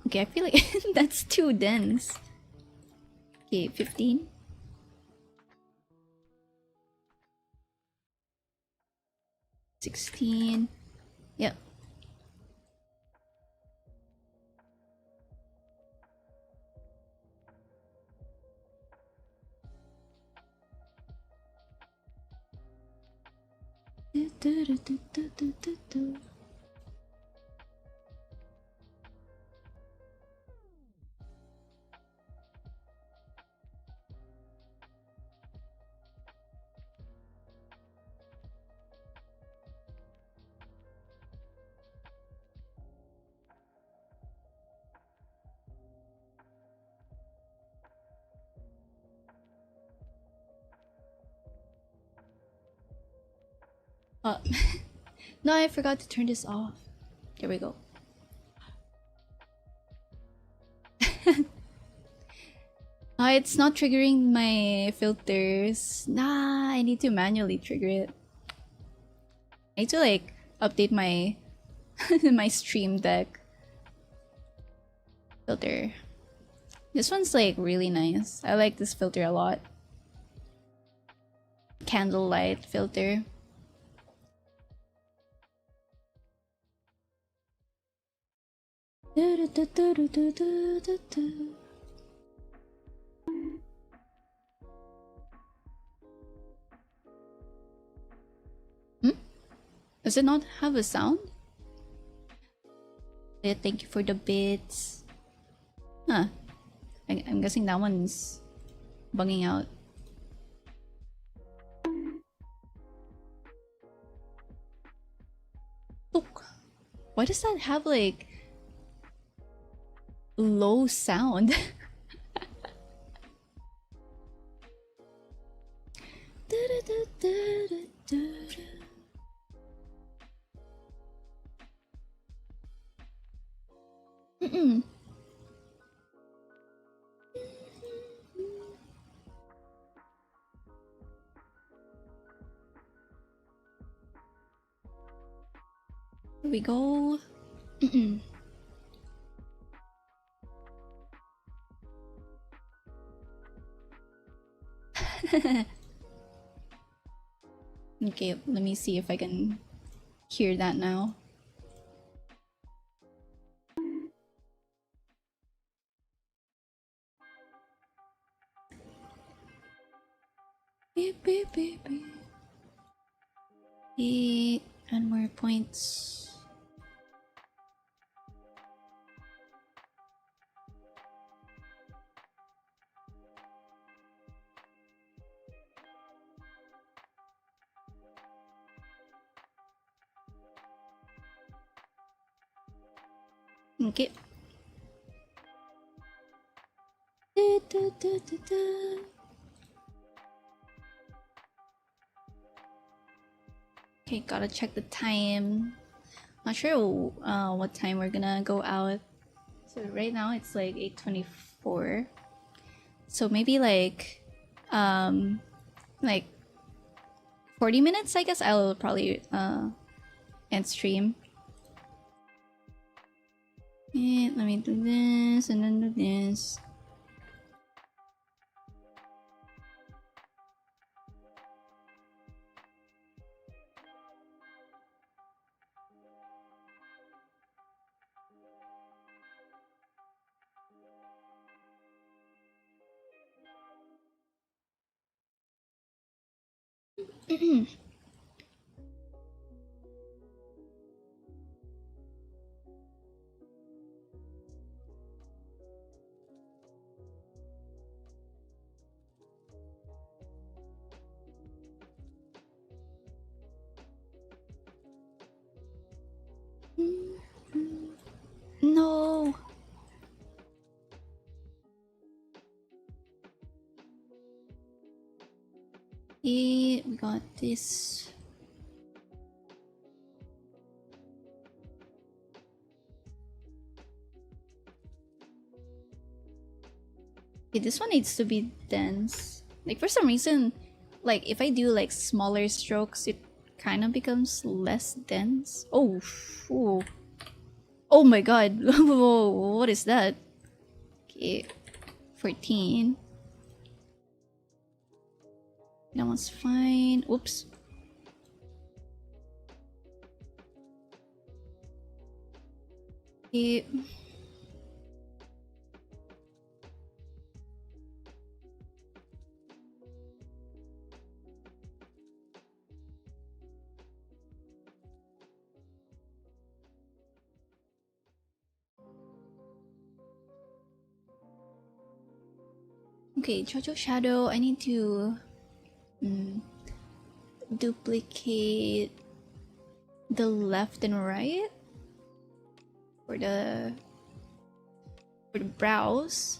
Okay, I feel like that's too dense. Okay, 15. 16. Yep. No, I forgot to turn this off. There we go. It's not triggering my filters. Nah, I need to manually trigger it. I need to like update my my stream deck filter. This one's like really nice. I like this filter a lot. Candlelight filter. Does it not have a sound? Yeah, thank you for the bits. Huh. I'm guessing that one's bugging out. Look. Why does that have like low sound? Here we go. Okay, let me see if I can hear that now. Beep, beep, beep, beep. 8 and more points. Okay. Okay, gotta check the time. Not sure what time we're gonna go out. So right now it's like 8:24. So maybe like 40 minutes, I guess I'll probably end stream. Yeah, let me do this and then do this. No. Yeah, we got this. Okay, this one needs to be dense. Like for some reason, like if I do like smaller strokes, it kind of becomes less dense. Oh, ooh. Oh my god. Whoa, what is that? Okay, 14. That one's fine. Oops. Okay. Okay, Jojo Shadow, I need to duplicate the left and right for the brows,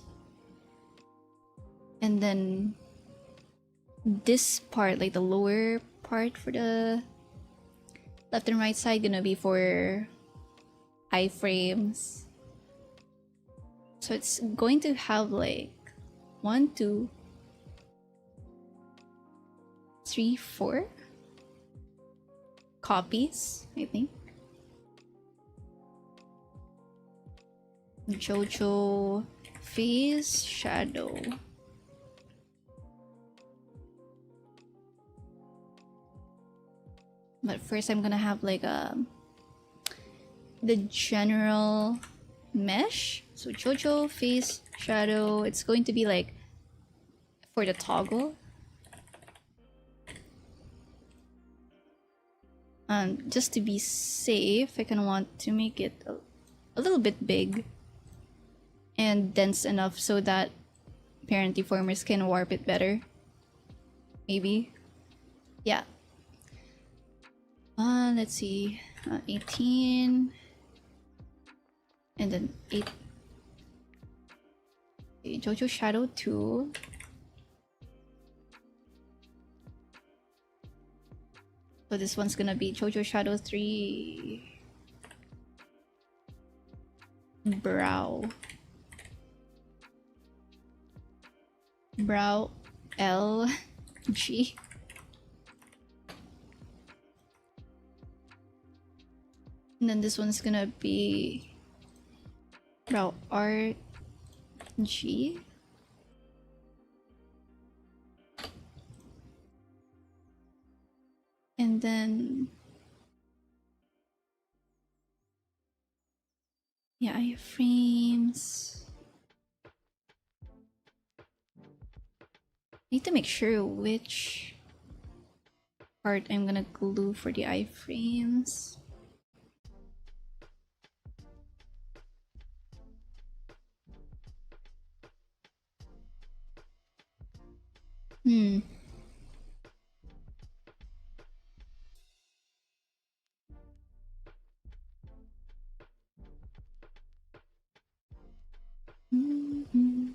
and then this part, like the lower part for the left and right side, gonna be for iframes. So it's going to have like 1, 2, 3, 4 copies, I think. Jojo face shadow. But first I'm gonna have like the general mesh. So Jojo face shadow, it's going to be like for the toggle. Just to be safe, I kind of want to make it a little bit big and dense enough so that parent deformers can warp it better. Maybe. Yeah. Let's see. 18. And then 8. Okay, Jojo Shadow 2. So this one's gonna be Jojo Shadow 3. Brow. Brow L G. And then this one's gonna be about art G. And then yeah, iframes. Need to make sure which part I'm gonna glue for the iframes. Hmm. Mm-hmm.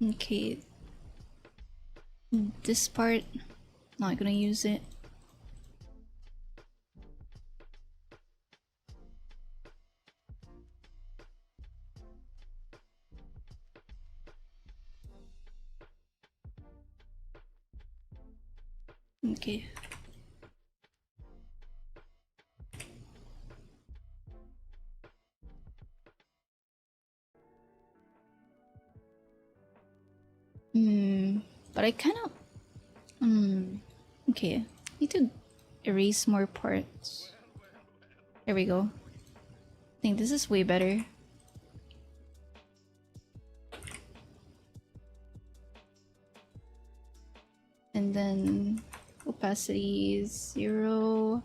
Okay. This part, not gonna use it. Okay. But I kind of okay. Need to erase more parts. There we go. I think this is way better. And then opacity is 0.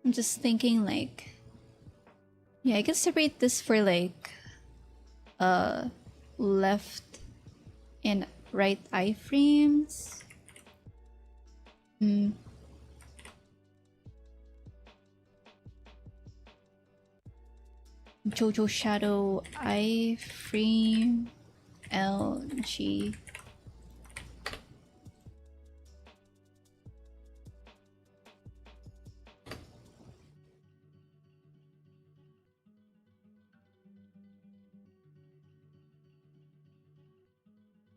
I'm just thinking like, yeah, I can separate this for like left and right iframes. Jojo shadow iframe LG.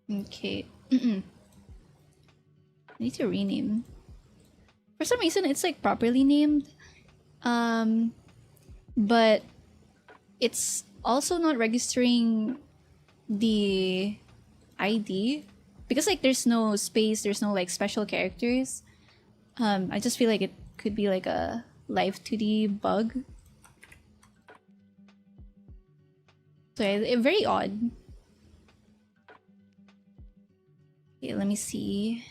Okay. I need to rename. For some reason, it's like properly named. But it's also not registering the ID because like there's no space, there's no like special characters. I just feel like it could be like a live2d bug. So very odd. Okay, let me see.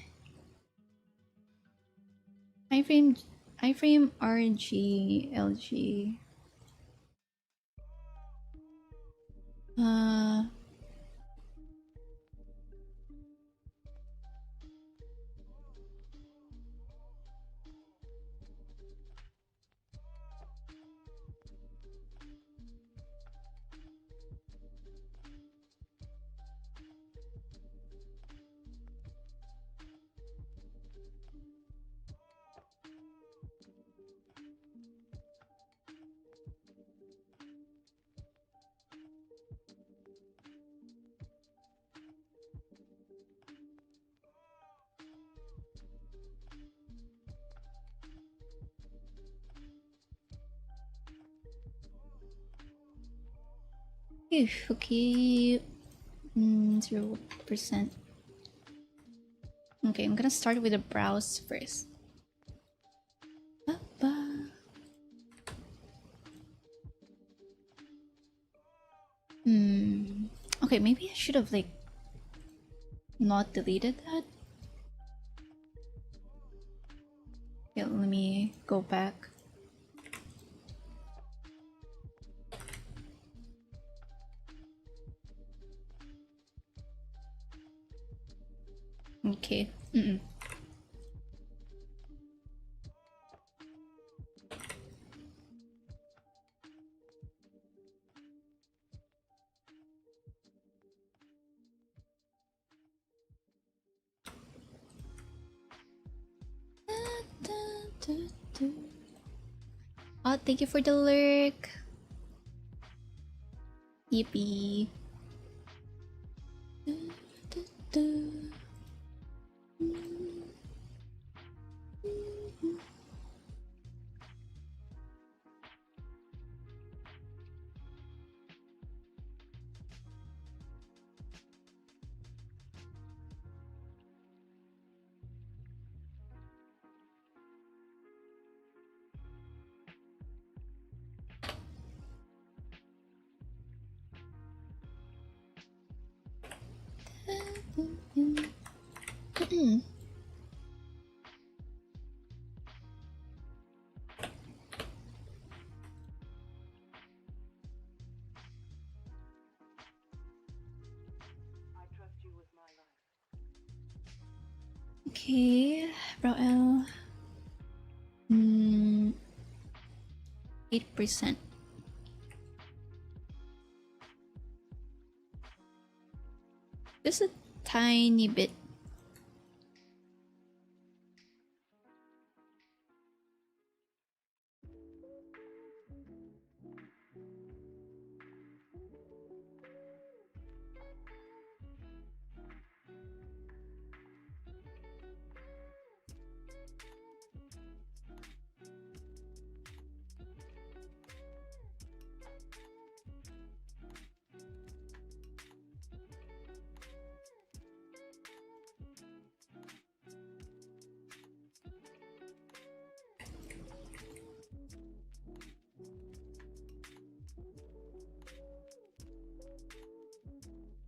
iframe RG LG. Okay. 0%. Okay, I'm gonna start with the brows first. Ba-ba. Okay, maybe I should have like not deleted that. Yeah, let me go back. Okay. Oh, thank you for the lurk. Yippee. Okay, brow L. 8%. Just a tiny bit.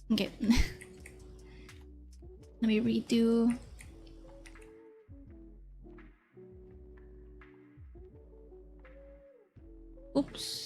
Okay. Let me redo. Oops.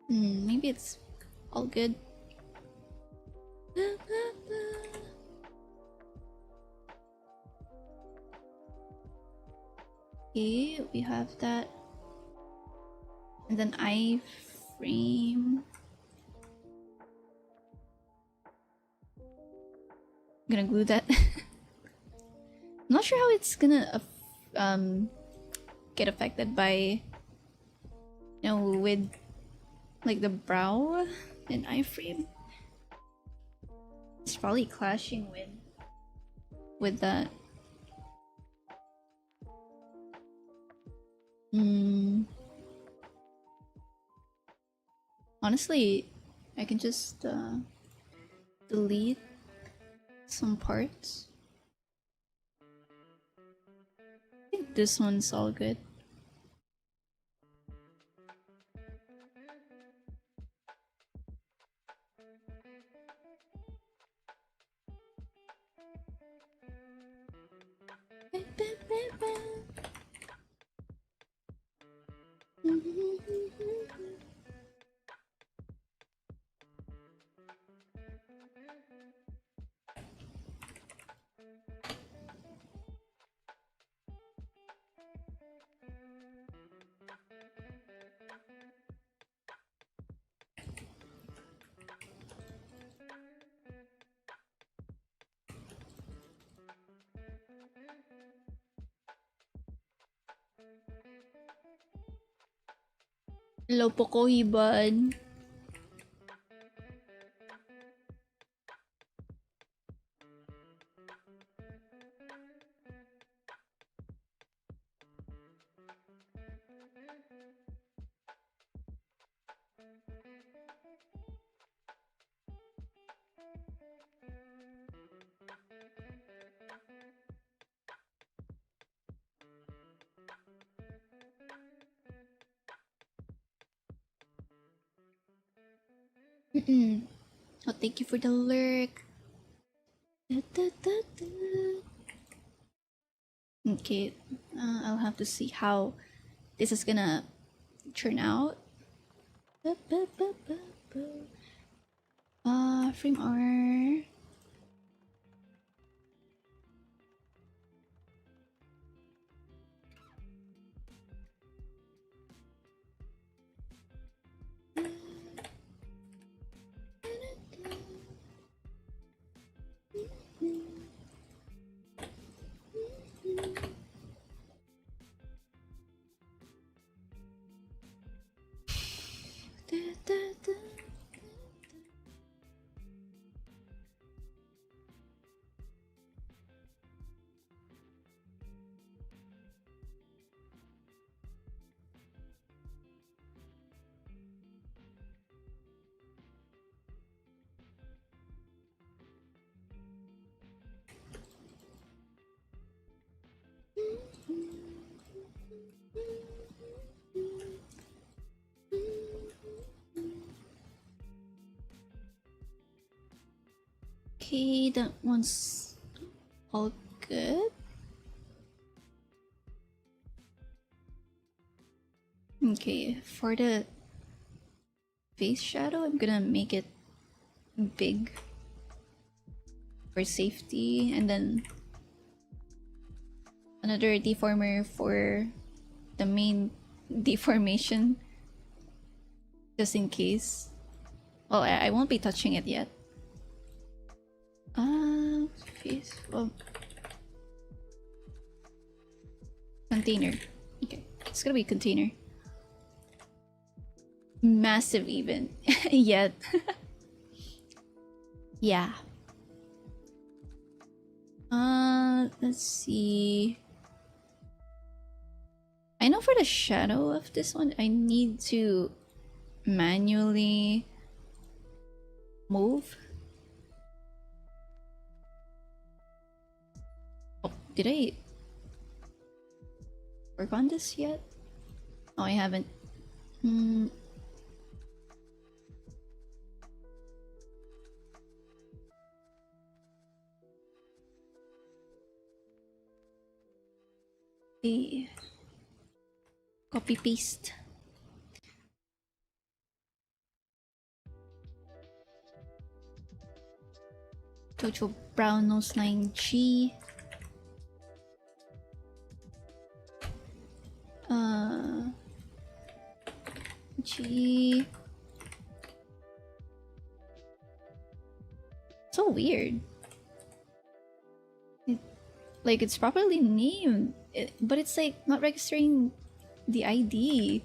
Maybe it's all good. Okay, we have that. And then iframe. I'm gonna glue that. I'm not sure how it's gonna get affected by, you know, with like the brow and iframe. It's probably clashing with that. Honestly, I can just delete some parts. I think this one's all good. Hello po ko, Hiban. Oh, thank you for the lurk. Okay, I'll have to see how this is gonna turn out. Frame R. Okay, that one's all good. Okay, for the face shadow, I'm gonna make it big for safety, and then another deformer for the main deformation, just in case. Well, I won't be touching it yet. Face. Well, container. Okay, it's gonna be container. Massive even. Yet. Yeah. Let's see. I know for the shadow of this one, I need to manually move. Oh, did I work on this yet? Oh, I haven't. Copy paste. Jojo Brown Nose Line G. G. So weird. Like, it's properly named, but it's like not registering the ID.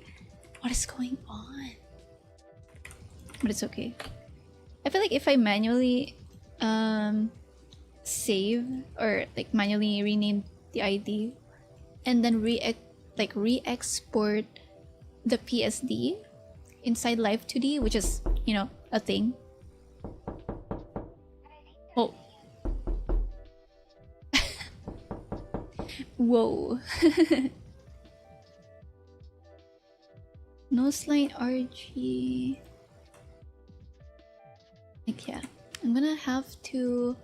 What is going on? But it's okay. I feel like if I manually save or like manually rename the ID and then re-export the PSD inside live2d, which is, you know, a thing. Oh. Whoa. Nose line RG. Like, yeah, I'm gonna have to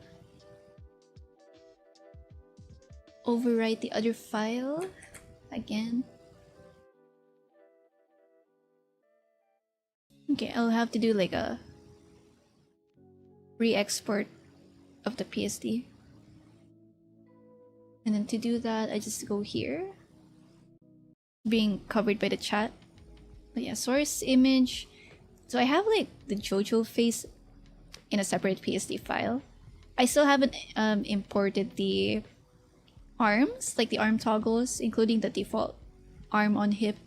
overwrite the other file again. Okay, I'll have to do like a re-export of the PSD. And then to do that, I just go here. Being covered by the chat. But yeah, source image. So I have like the JoJo face in a separate PSD file. I still haven't imported the arms, like the arm toggles, including the default arm on hip.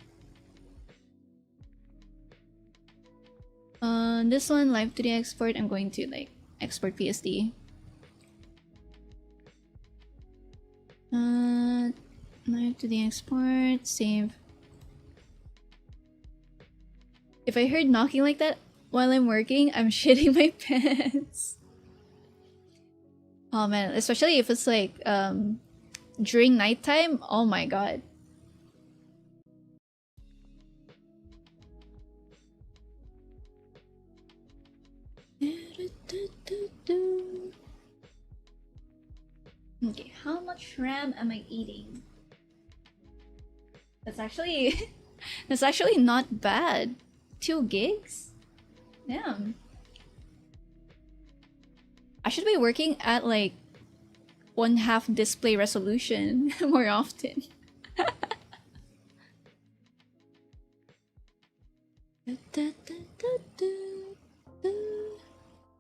This one, live2d export, I'm going to like export PSD. Live2d export, save. If I heard knocking like that while I'm working, I'm shitting my pants. Oh man, especially if it's like during nighttime. Oh my god. RAM am I eating? That's actually that's actually not bad. 2 gigs? Damn. I should be working at like 1/2 display resolution more often.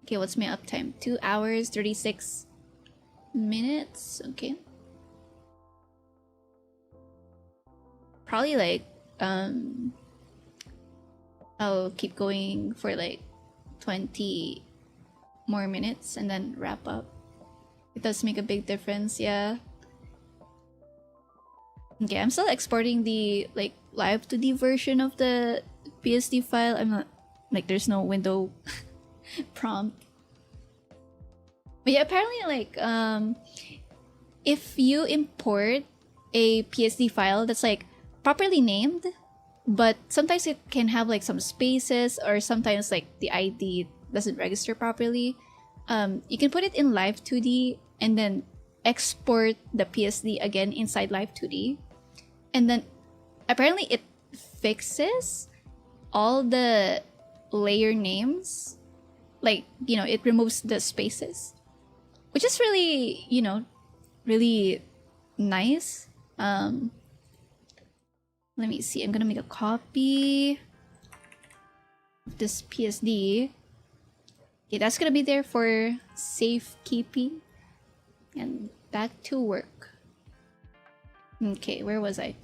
Okay, what's my uptime? 2 hours, 36 minutes. Okay. Probably like I'll keep going for like 20 more minutes and then wrap up. It does make a big difference, yeah. Okay, I'm still exporting the like live2d version of the PSD file. I'm not like there's no window prompt. But yeah, apparently like if you import a PSD file that's like properly named, but sometimes it can have like some spaces or sometimes like the ID doesn't register properly, you can put it in live2d and then export the PSD again inside live2d, and then apparently it fixes all the layer names, like, you know, it removes the spaces, which is really, you know, really nice. Let me see, I'm gonna make a copy of this PSD. Okay, that's gonna be there for safekeeping. And back to work. Okay, where was I?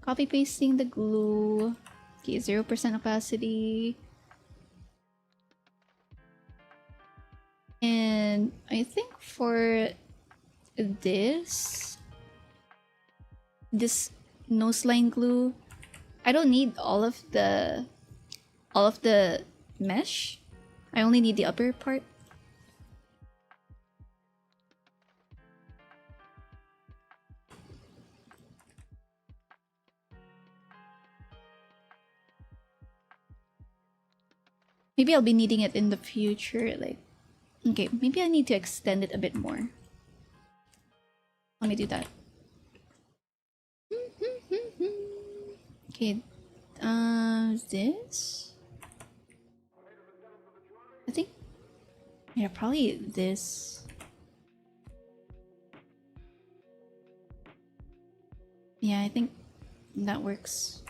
Copy pasting the glue. Okay, 0% opacity. And I think for this nose line glue, I don't need all of the mesh. I only need the upper part. Maybe I'll be needing it in the future, like, okay, maybe I need to extend it a bit more. Let me do that. Okay, this? I think, yeah, probably this. Yeah, I think that works.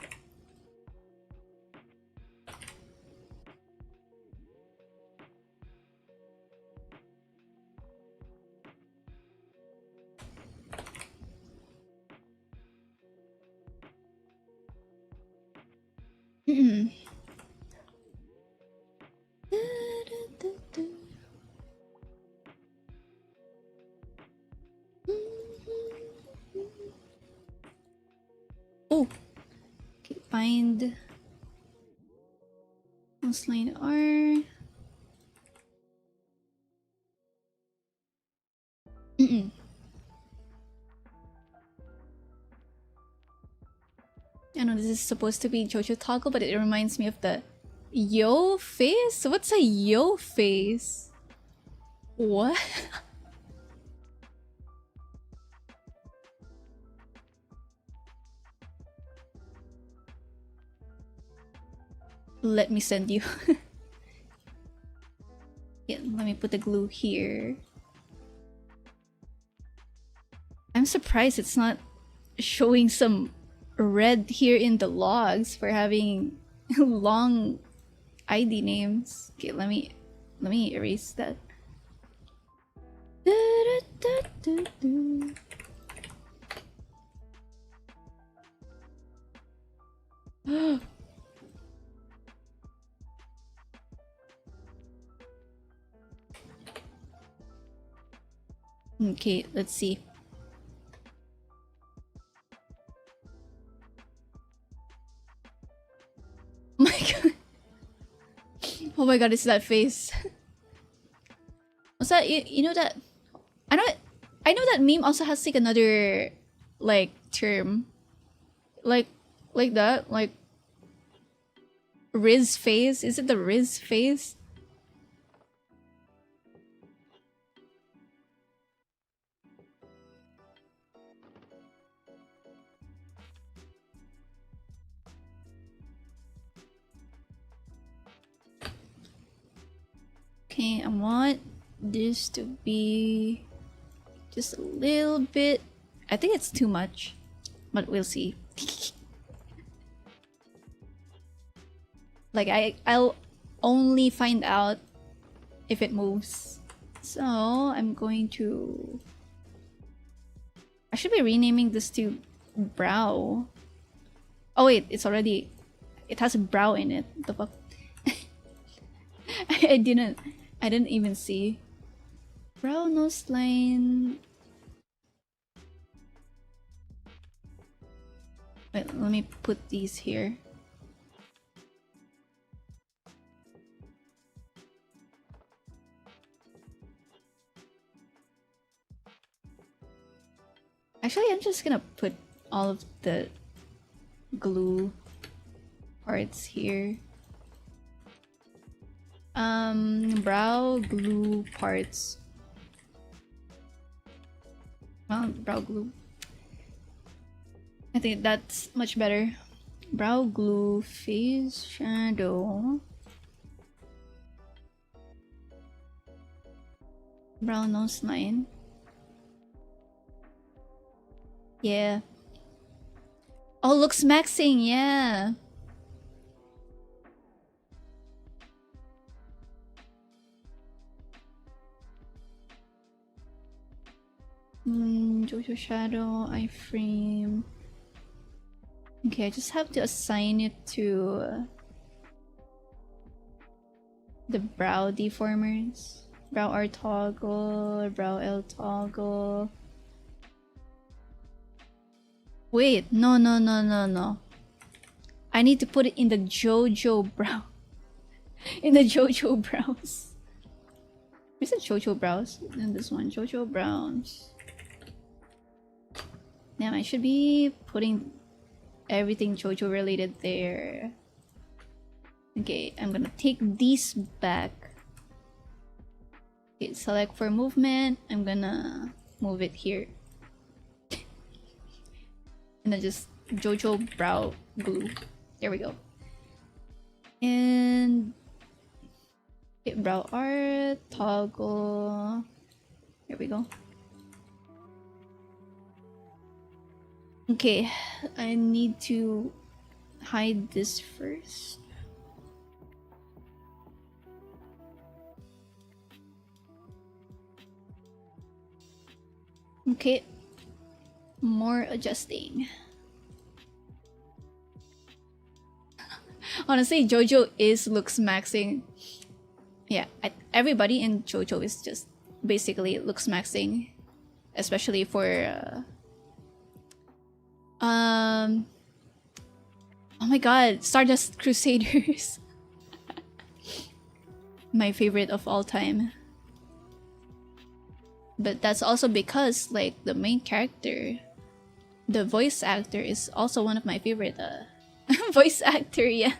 Oh, okay, find nose line R. I know this is supposed to be Jojo Toggle, but it reminds me of the yo face? What's a yo face? What? Let me send you. Yeah, let me put the glue here. I'm surprised it's not showing some red here in the logs for having long ID names. Okay, let me erase that. Okay, let's see. Oh my god. Oh my god, it's that face. What's that? You know that I know that meme also has like another like term. Like that, like Riz face. Is it the Riz face? Okay, I want this to be just a little bit. I think it's too much, but we'll see. Like I'll only find out if it moves. So I'm going to. I should be renaming this to brow. Oh wait, it's already. It has a brow in it. The fuck. I didn't even see. Brow nose line. Wait, let me put these here. Actually, I'm just gonna put all of the glue parts here. Brow glue parts. Well, brow glue. I think that's much better. Brow glue, face shadow. Brow nose line. Yeah. Oh, looks maxing, yeah. Jojo shadow, iframe. Okay, I just have to assign it to the brow deformers. Brow R toggle, brow L toggle. Wait, no. I need to put it in the JoJo brow. In the JoJo brows. Where's the JoJo brows? And this one, JoJo brows. Damn, I should be putting everything JoJo related there. Okay, I'm gonna take these back. Okay, select for movement. I'm gonna move it here. And then just JoJo brow glue. There we go. And okay, brow art, toggle. There we go. Okay, I need to hide this first. Okay, more adjusting. Honestly, JoJo looks maxing. Yeah, everybody in JoJo is just basically looks maxing, especially for oh my god, Stardust Crusaders. My favorite of all time. But that's also because like the main character, the voice actor is also one of my favorite voice actor, yeah.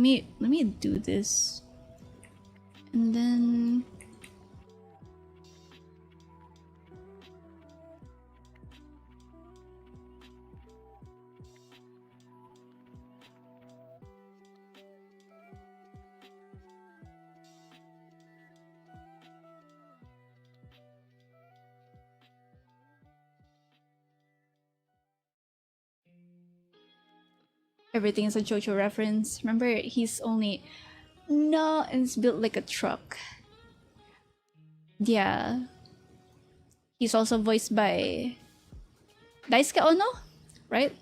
Wait, let me do this. And then everything is a JoJo reference. Remember, he's only no, and it's built like a truck. Yeah, he's also voiced by Daisuke Ono, right?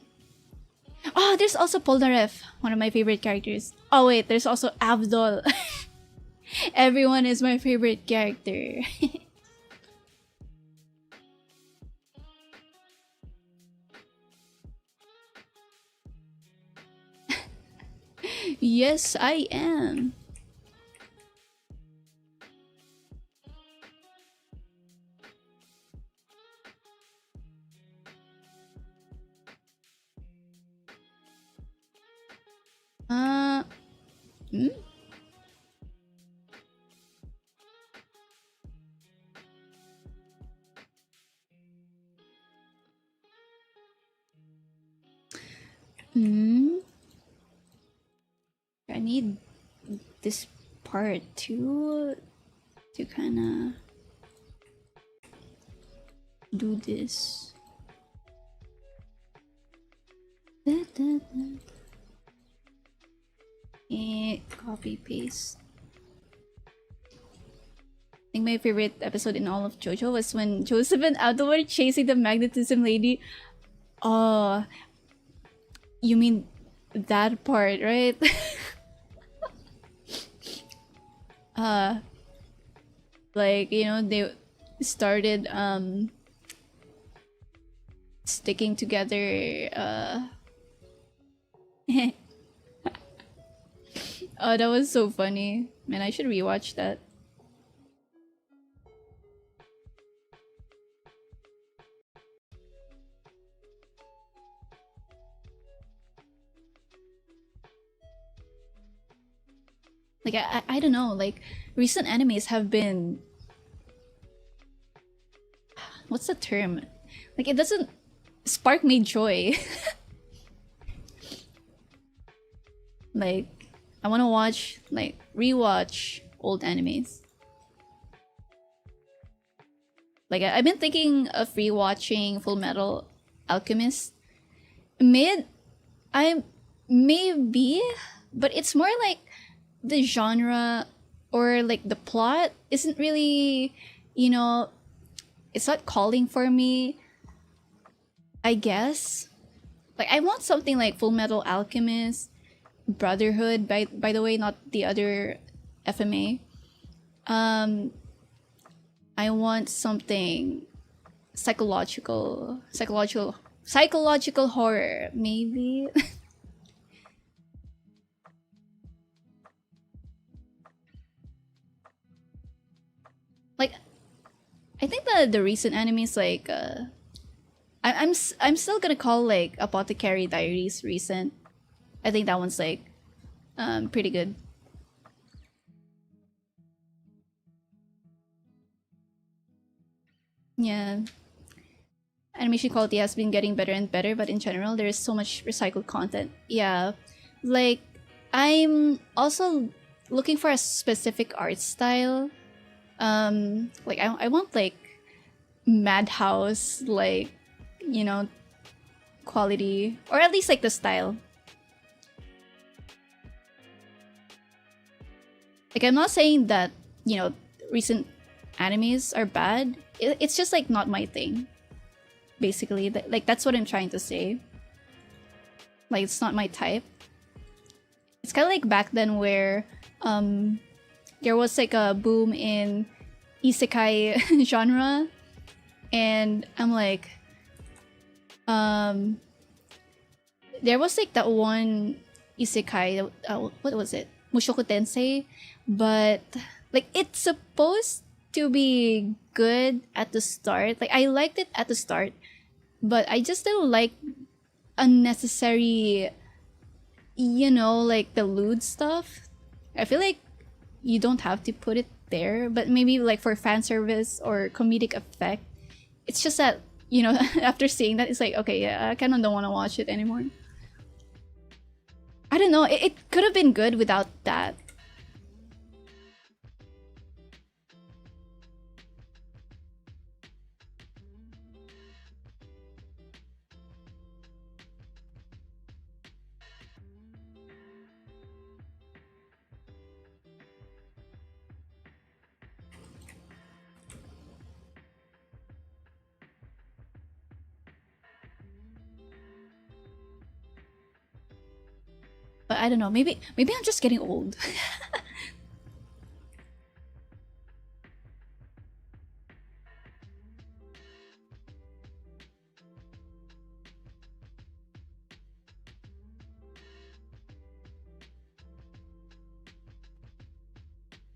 Oh, there's also Polnareff, one of my favorite characters. Oh wait, there's also Abdul. Everyone is my favorite character. Yes, I am. Hmm? need this part to kind of do this. Copy paste. I think my favorite episode in all of JoJo was when Joseph and Aldo were chasing the magnetism lady. Oh, you mean that part, right? Like, you know, they started sticking together. Oh, that was so funny. Man, I should rewatch that. Like, I don't know, like, recent animes have been... What's the term? Like, it doesn't spark me joy. Like, I want to watch, like, rewatch old animes. Like, I've been thinking of rewatching Full Metal Alchemist. I maybe, but it's more like the genre or like the plot isn't really, you know, it's not calling for me, I guess. Like, I want something like Full Metal Alchemist, Brotherhood, by the way, not the other FMA. I want something psychological horror, maybe. Like, I think the recent animes, like I'm still gonna call like Apothecary Diaries recent. I think that one's like pretty good. Yeah. Animation quality has been getting better and better, but in general there is so much recycled content. Yeah. Like, I'm also looking for a specific art style. Like, I want like Madhouse, like, you know, quality, or at least like the style. Like, I'm not saying that, you know, recent animes are bad. It's just like not my thing. Basically, like, that's what I'm trying to say. Like, it's not my type. It's kind of like back then where there was like a boom in isekai genre, and I'm like, there was like that one isekai, what was it, Mushoku Tensei, but like, it's supposed to be good at the start. Like, I liked it at the start, but I just didn't like unnecessary, you know, like the lewd stuff. I feel like you don't have to put it there, but maybe like for fan service or comedic effect. It's just that, you know, after seeing that, it's like, okay, yeah, I kind of don't want to watch it anymore. I don't know, it could have been good without that. But I don't know, maybe I'm just getting old.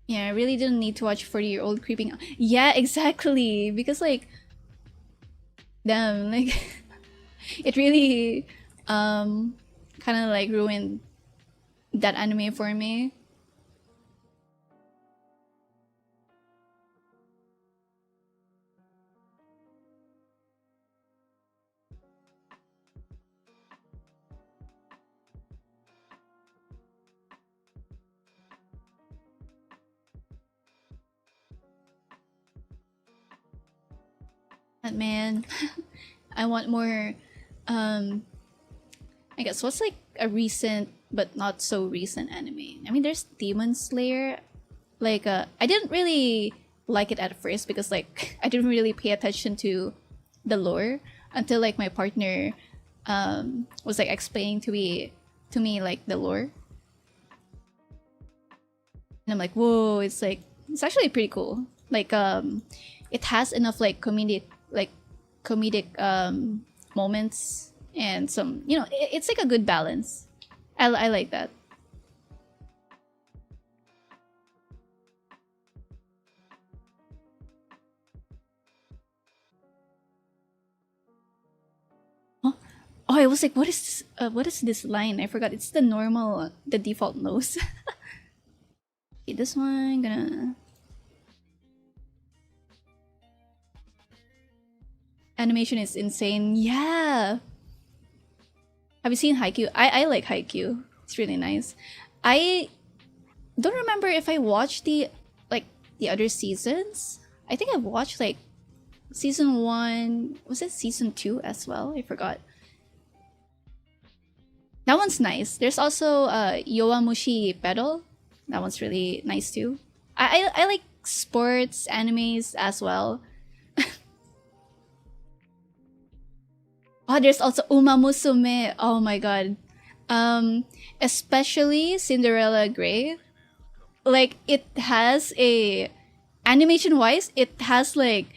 Yeah, I really didn't need to watch 40-year-old creeping out. Yeah, exactly. Because like, damn, like it really kind of like ruined that anime for me. want, man. I want more. I guess what's like a recent but not so recent anime. I mean, there's Demon Slayer. Like, I didn't really like it at first because like I didn't really pay attention to the lore until like my partner was like explaining to me like the lore, and I'm like, whoa, it's actually pretty cool. Like it has enough like comedic moments and some, you know, it's like a good balance. I like that. Huh? Oh, I was like, what is this? What is this line? I forgot. It's the normal, the default nose. Okay, this one gonna. Animation is insane. Yeah. Have you seen Haikyuu? I like Haikyuu. It's really nice. I don't remember if I watched the other seasons. I think I've watched like season 1. Was it season 2 as well? I forgot. That one's nice. There's also Yowamushi Pedal. That one's really nice too. I like sports animes as well. Oh, there's also Uma Musume. Oh my god. Especially Cinderella Grey. Like, it has a... Animation-wise, it has like...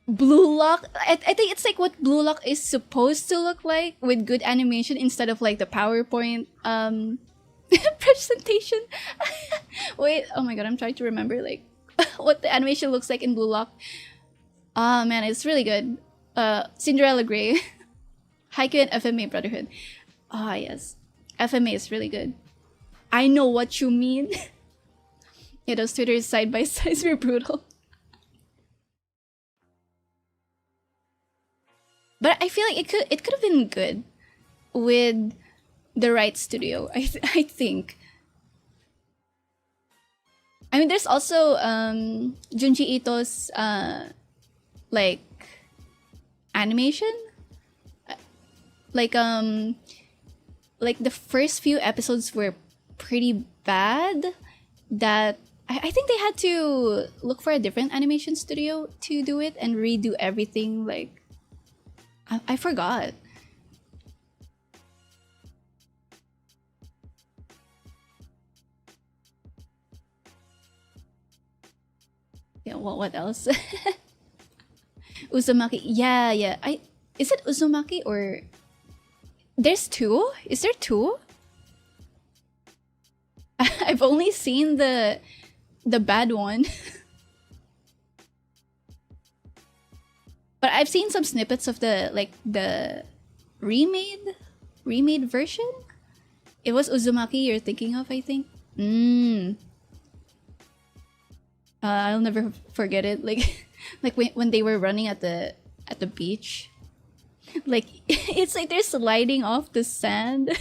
Blue Lock. I think it's like what Blue Lock is supposed to look like with good animation instead of like the PowerPoint presentation. Wait, oh my god, I'm trying to remember like what the animation looks like in Blue Lock. Ah man, it's really good. Cinderella Grey, Haikyuu, and FMA Brotherhood. Ah yes, FMA is really good. I know what you mean. Yeah, those Twitters side by sides were brutal. But I feel like it could have been good with the right studio. I think. I mean, there's also Junji Ito's like animation, like the first few episodes were pretty bad. That I think they had to look for a different animation studio to do it and redo everything. Like I forgot. Yeah, what else? Uzumaki. Yeah. Is it Uzumaki or there's two? Is there two? I've only seen the bad one. But I've seen some snippets of the remade version. It was Uzumaki you're thinking of, I think. I'll never forget it. Like when they were running at the beach. Like it's like they're sliding off the sand.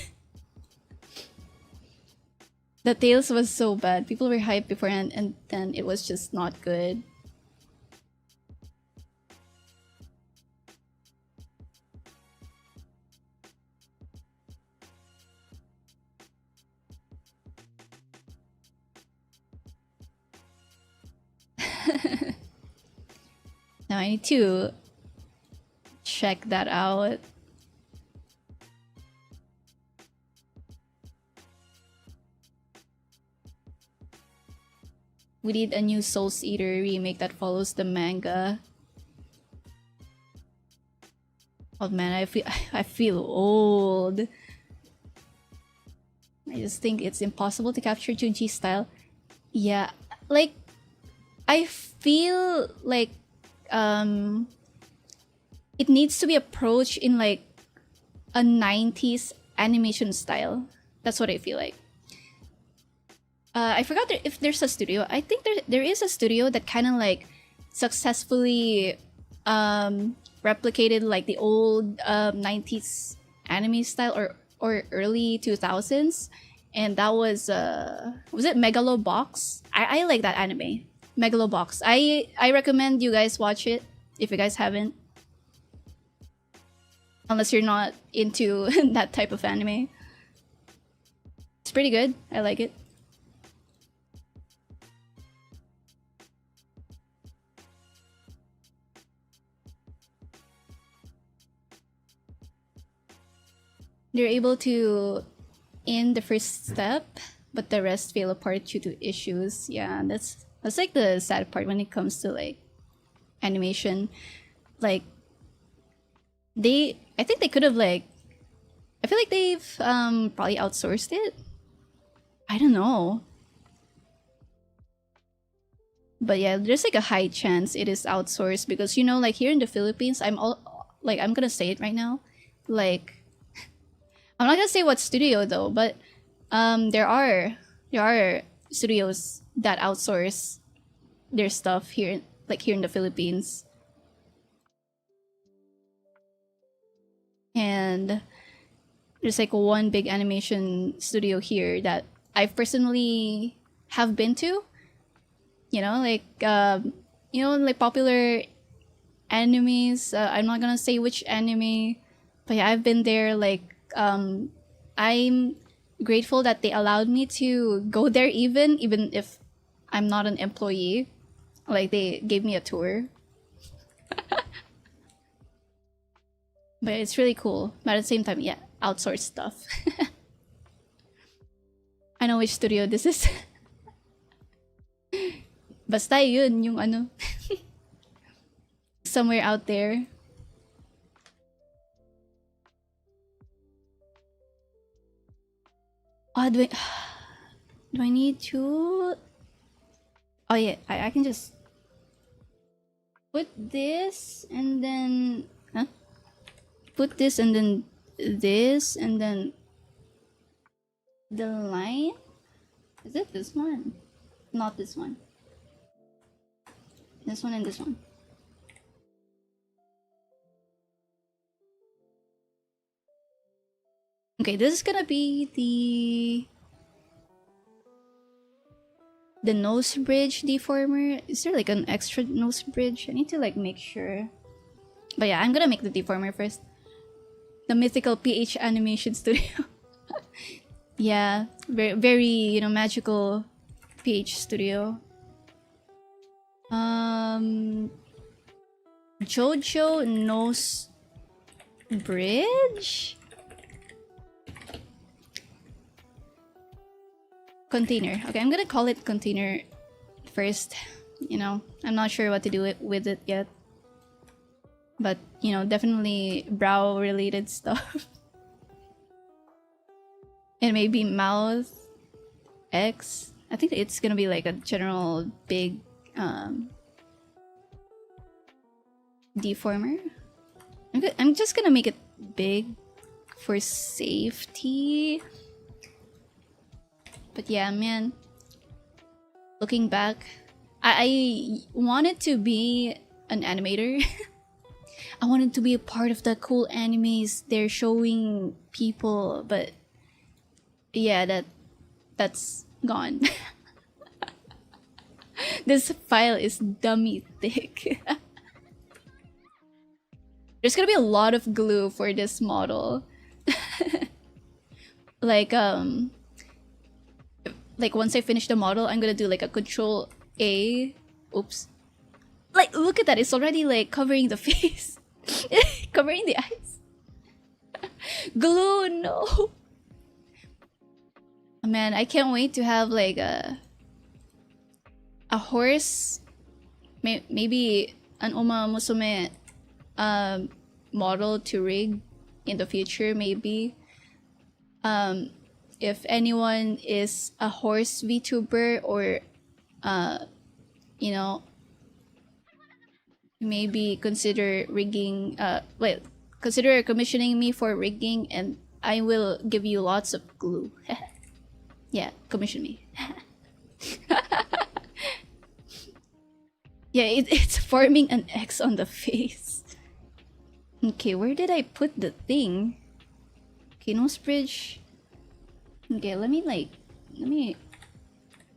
The Tales was so bad. People were hyped beforehand and then it was just not good. Now I need to check that out. We need a new Souls Eater remake that follows the manga. Oh man, I feel old. I just think it's impossible to capture Junji's style. Yeah, like I feel like it needs to be approached in like a 90s animation style. That's what I feel like. I forgot if there's a studio. I think there is a studio that kind of like successfully replicated like the old 90s anime style or early 2000s, and that was it Megalobox? I like that anime, Megalobox. I recommend you guys watch it. if you guys haven't. Unless you're not into that type of anime. It's pretty good. I like it. They're able to end the first step, but the rest fail apart due to issues. Yeah, that's like the sad part when it comes to like animation. Like I think they could have like, I feel like they've probably outsourced it. I don't know. But yeah, there's like a high chance it is outsourced because, you know, like here in the Philippines, I'm gonna say it right now. Like, I'm not gonna say what studio though, but there are studios that outsource their stuff here, like here in the Philippines. And there's like one big animation studio here that I personally have been to. You know, like like popular animes. I'm not gonna say which anime, but yeah, I've been there. Like, I'm grateful that they allowed me to go there, even if I'm not an employee. Like, they gave me a tour. But it's really cool. But at the same time, yeah, outsource stuff. I know which studio this is. Basta yun, yung ano. Somewhere out there. Oh, do I need to? Oh yeah, I can just put this and then put this and then this and then the line. Is it this one? Not this one. This one and this one. Okay, this is gonna be the nose bridge deformer. Is there like an extra nose bridge? I need to like make sure. But yeah, I'm gonna make the deformer first. The mythical PH Animation Studio. Yeah, very, very, you know, magical PH Studio. Jojo nose bridge? Container. Okay, I'm gonna call it container first. You know, I'm not sure what to do with it yet. But, you know, definitely brow related stuff. And maybe mouth X. I think it's gonna be like a general big deformer. I'm just gonna make it big for safety. But yeah, man, looking back, I wanted to be an animator. I wanted to be a part of the cool animes they're showing people, but yeah, that's gone. This file is dummy thick. There's gonna be a lot of glue for this model. Like once I finish the model, I'm gonna do like a Control A. Oops. Like, look at that, it's already like covering the face. Covering the eyes. Glue, no. Man, I can't wait to have like a horse, maybe an Uma Musume model to rig in the future, maybe. If anyone is a horse VTuber or you know, maybe consider rigging consider commissioning me for rigging and I will give you lots of glue. Yeah, commission me. Yeah, it's forming an X on the face. Okay, where did I put the thing? Okay, nose bridge. Okay, let me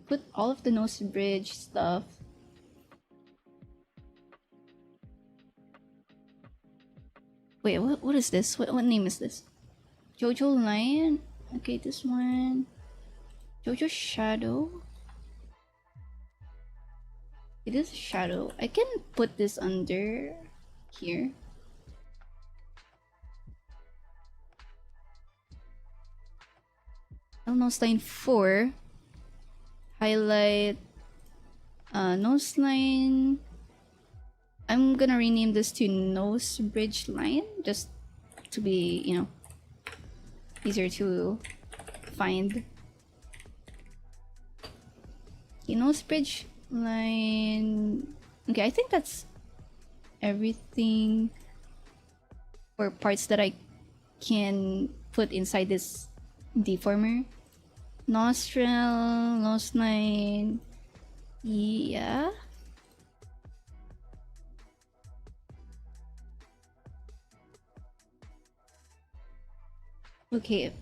put all of the nose bridge stuff. Wait, what is this? What name is this? Jojo Lion? Okay, this one. Jojo Shadow? It is Shadow. I can put this under here. Nose line 4. Highlight nose line. I'm gonna rename this to nose bridge line just to be, you know, easier to find. Okay, nose bridge line. Okay, I think that's everything or parts that I can put inside this deformer. Nostril, nose line. Yeah. Okay.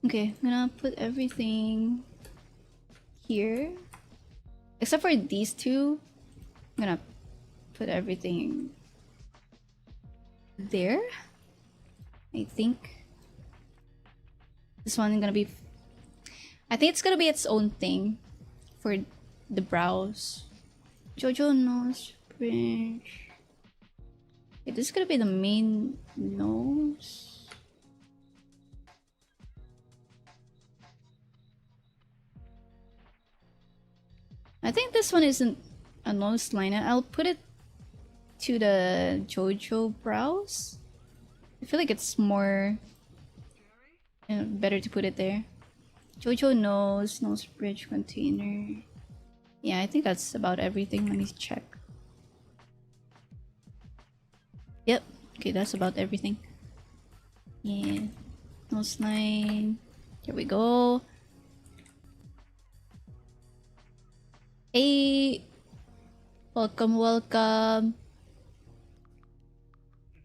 Okay, I'm gonna put everything here. Except for these two. I'm gonna put everything there. I think. This one is gonna be... I think it's gonna be its own thing for the brows. Jojo nose bridge. Okay, this is gonna be the main nose. I think this one isn't a nose line. I'll put it to the Jojo brows. I feel like it's more, you know, better to put it there. Jojo nose bridge container. Yeah, I think that's about everything. Let me check. Yep. Okay, that's about everything. Yeah. Nose line. Here we go. Hey! Welcome, welcome.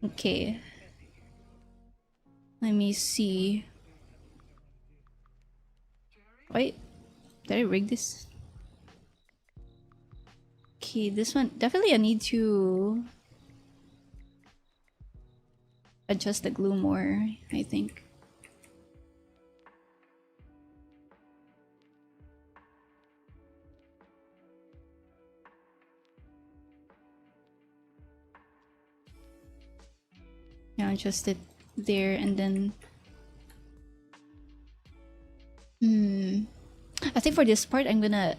Okay. Let me see. Wait. Did I rig this? Okay, this one. Definitely I need to adjust the glue more, I think. Yeah, adjust it there and then... I think for this part I'm gonna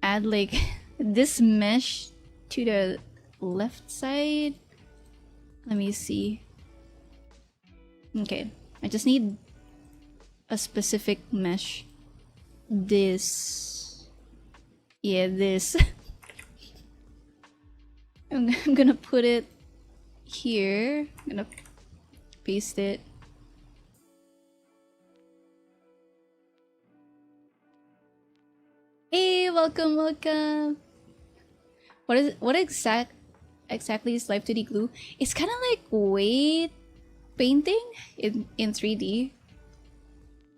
add like this mesh to the left side. Let me see. Okay, I just need a specific mesh. This. Yeah, this. I'm gonna put it here. I'm gonna paste it. Hey, welcome, welcome. What exactly is live2d glue? It's kind of like weight painting in 3D.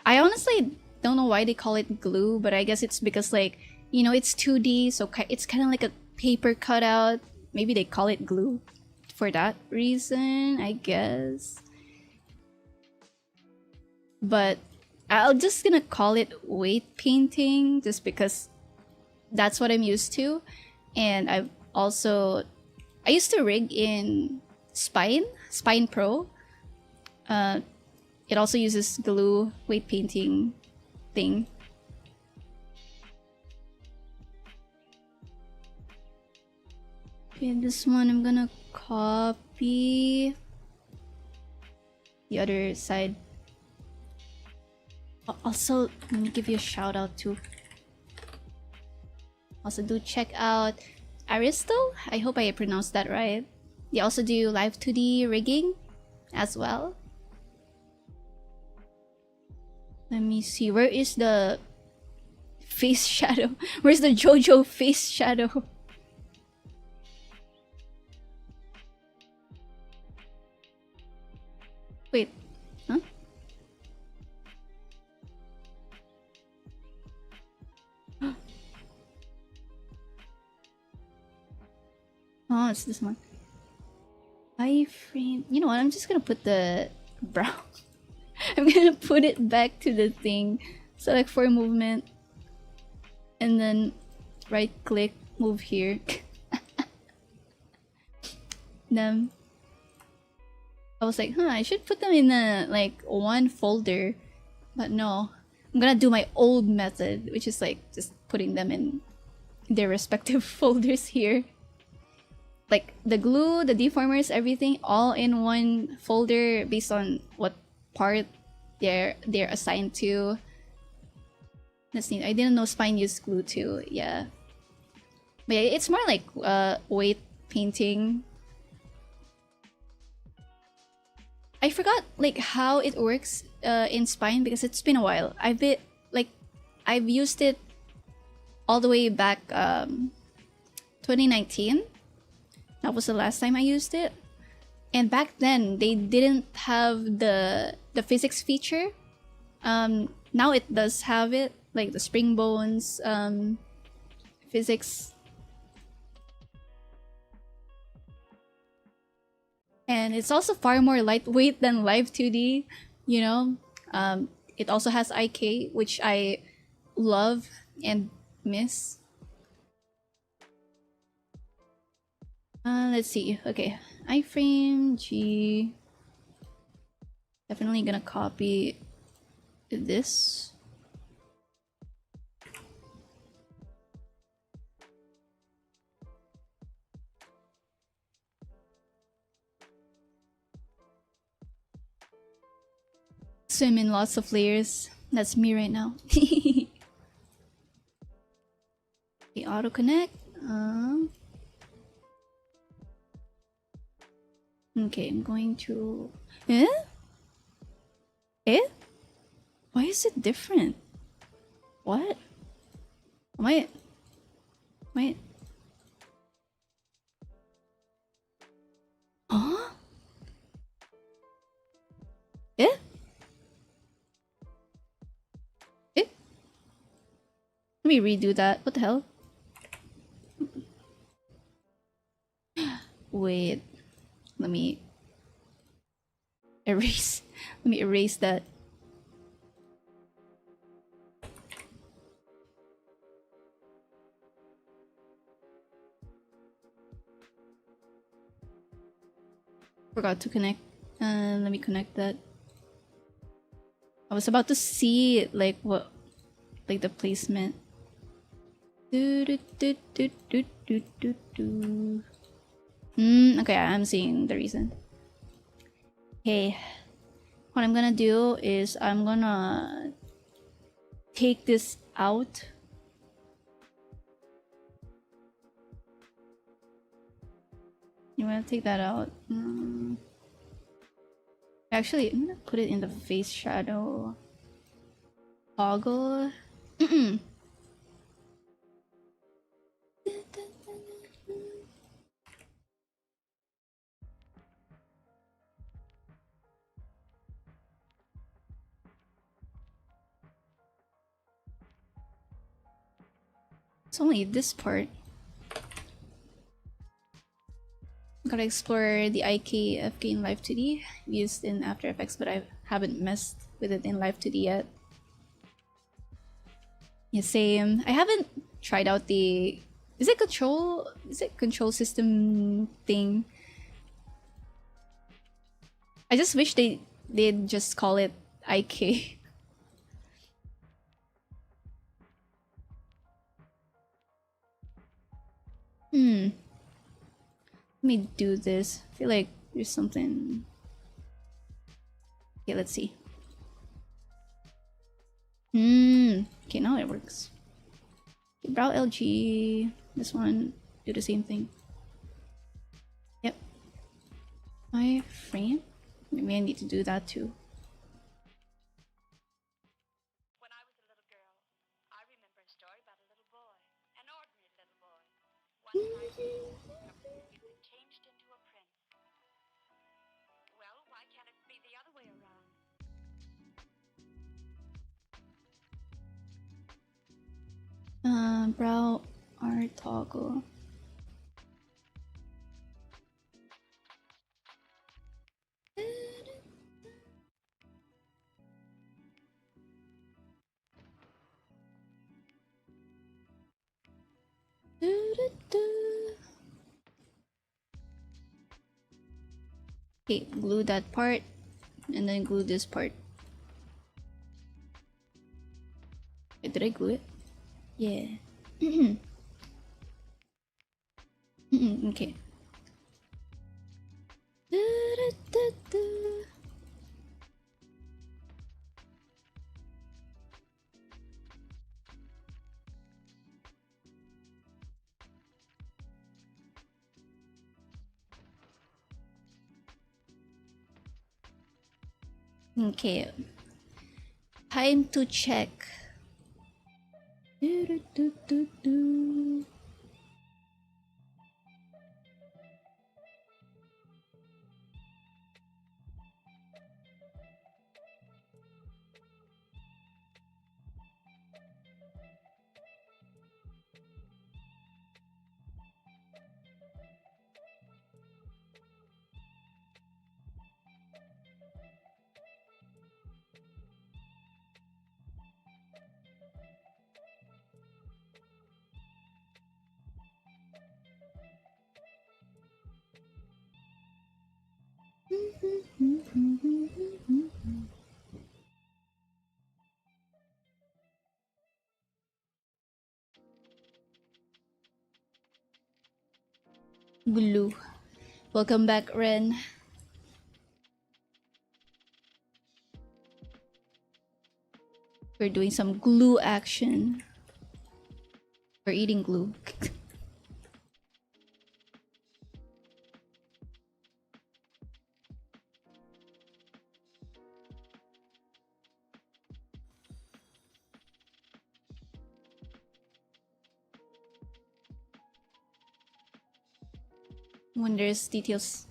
I honestly don't know why they call it glue, but I guess it's because, like, you know, it's 2D, so it's kind of like a paper cutout. Maybe they call it glue for that reason, I guess. But I'm just gonna call it weight painting just because that's what I'm used to. And I used to rig in Spine Pro. It also uses glue weight painting thing. Okay, this one I'm gonna copy the other side. Also, let me give you a shout out too. Also, do check out Aristo. I hope I pronounced that right. They also do live2d rigging as well. Let me see. Where is the face shadow? Where's the Jojo face shadow? Wait, huh? Oh, it's this one. Iframe. You know what? I'm just gonna put the brown. I'm gonna put it back to the thing. Select for movement. And then right click, move here. Then I was like, I should put them in a like one folder. But no. I'm gonna do my old method, which is like just putting them in their respective folders here. Like the glue, the deformers, everything all in one folder based on what part they're assigned to. That's neat. I didn't know Spine used glue too. Yeah, but yeah, it's more like weight painting. I forgot like how it works in Spine because it's been a while. I've used it all the way back 2019. That was the last time I used it. And back then they didn't have the physics feature. Now it does have it, like the spring bones physics. And it's also far more lightweight than live2d, you know. It also has IK, which I love and miss. Let's see. Okay, iframe G. Definitely gonna copy this. Swim in lots of layers. That's me right now. The auto connect. Okay, I'm going to. Eh? Why is it different? What? Wait. Huh? Eh? Let me redo that. What the hell? Wait. Let me erase. Let me erase that. Forgot to connect. Let me connect that. I was about to see like what, like the placement. Okay, I'm seeing the reason. Okay, what I'm gonna do is I'm gonna take this out. You wanna take that out? Actually, I'm gonna put it in the face shadow toggle. It's only this part. Gotta explore the IK FK in live2d used in After Effects, but I haven't messed with it in live2d yet. Yeah, same. I haven't tried out the is it control system thing. I just wish they'd just call it IK. Let me do this. I feel like there's something. Okay, let's see. Okay, now it works. Okay, brow LG. This one, do the same thing. Yep. My frame. Maybe I need to do that too. When I was a little girl, I remember a story about a little boy, an ordinary little boy. One night, he was changed into a prince. Well, why can't it be the other way Brow art toggle. Okay, glue that part and then glue this part. Okay, did I glue it? Yeah. Okay. Okay. Time to check. Glue. Welcome back, Ren. We're doing some glue action. We're eating glue. When there's details,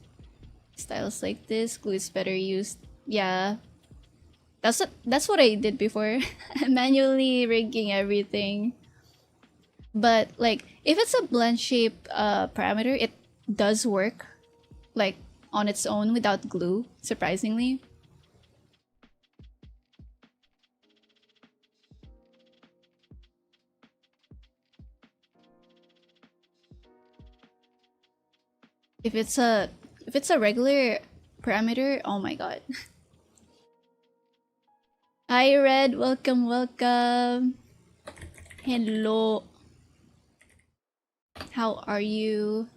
styles like this, glue is better used. Yeah, that's what I did before. Manually rigging everything. But like, if it's a blend shape parameter, it does work like on its own without glue, surprisingly. If it's a regular parameter, oh my god. Hi Red, welcome, welcome. Hello. How are you?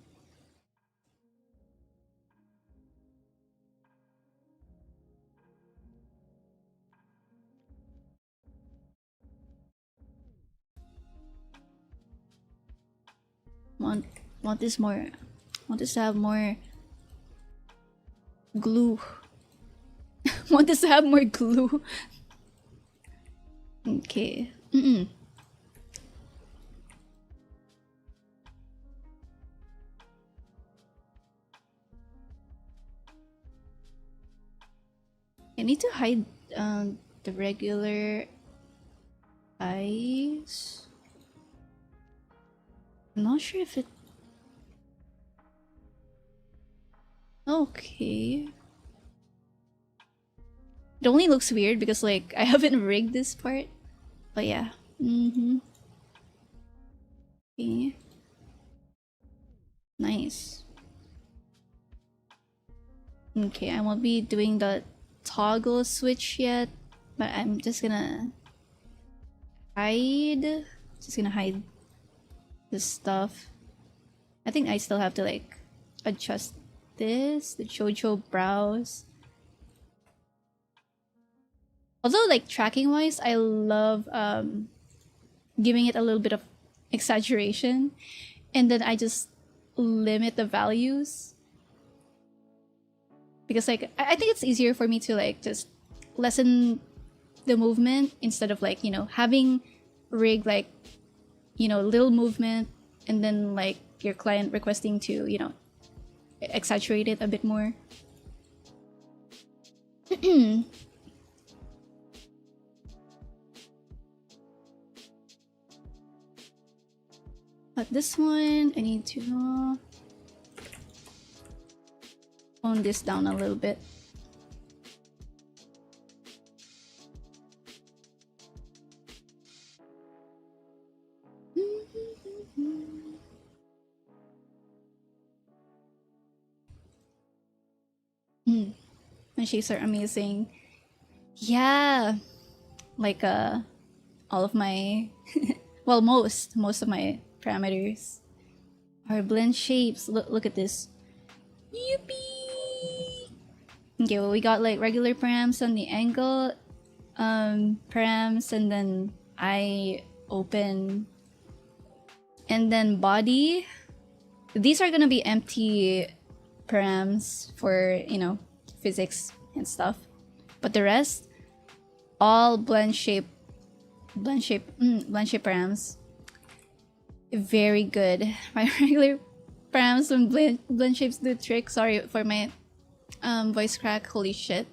Want this more? Want this to have more glue? Want this to have more glue? Okay. I need to hide the regular eyes. I'm not sure if it... Okay. It only looks weird because like I haven't rigged this part. But yeah. Okay. Nice. Okay, I won't be doing the toggle switch yet, but I'm just gonna hide. Just gonna hide this stuff. I think I still have to like adjust this, the JoJo brows. Although like tracking wise, I love giving it a little bit of exaggeration, and then I just limit the values. Because like I think it's easier for me to like just lessen the movement instead of like, you know, having rig like, you know, little movement and then like your client requesting to, you know, exaggerate it a bit more. But this one, I need to tone this down a little bit. My shapes are amazing. Yeah, like all of my well, most of my parameters are blend shapes. Look at this. Yippee! Okay, well, we got like regular params on the angle params, and then eye open, and then body. These are gonna be empty params for, you know, physics and stuff, but the rest all blend shape params. Very good. My regular params and blend shapes do trick. Sorry for my voice crack. Holy shit.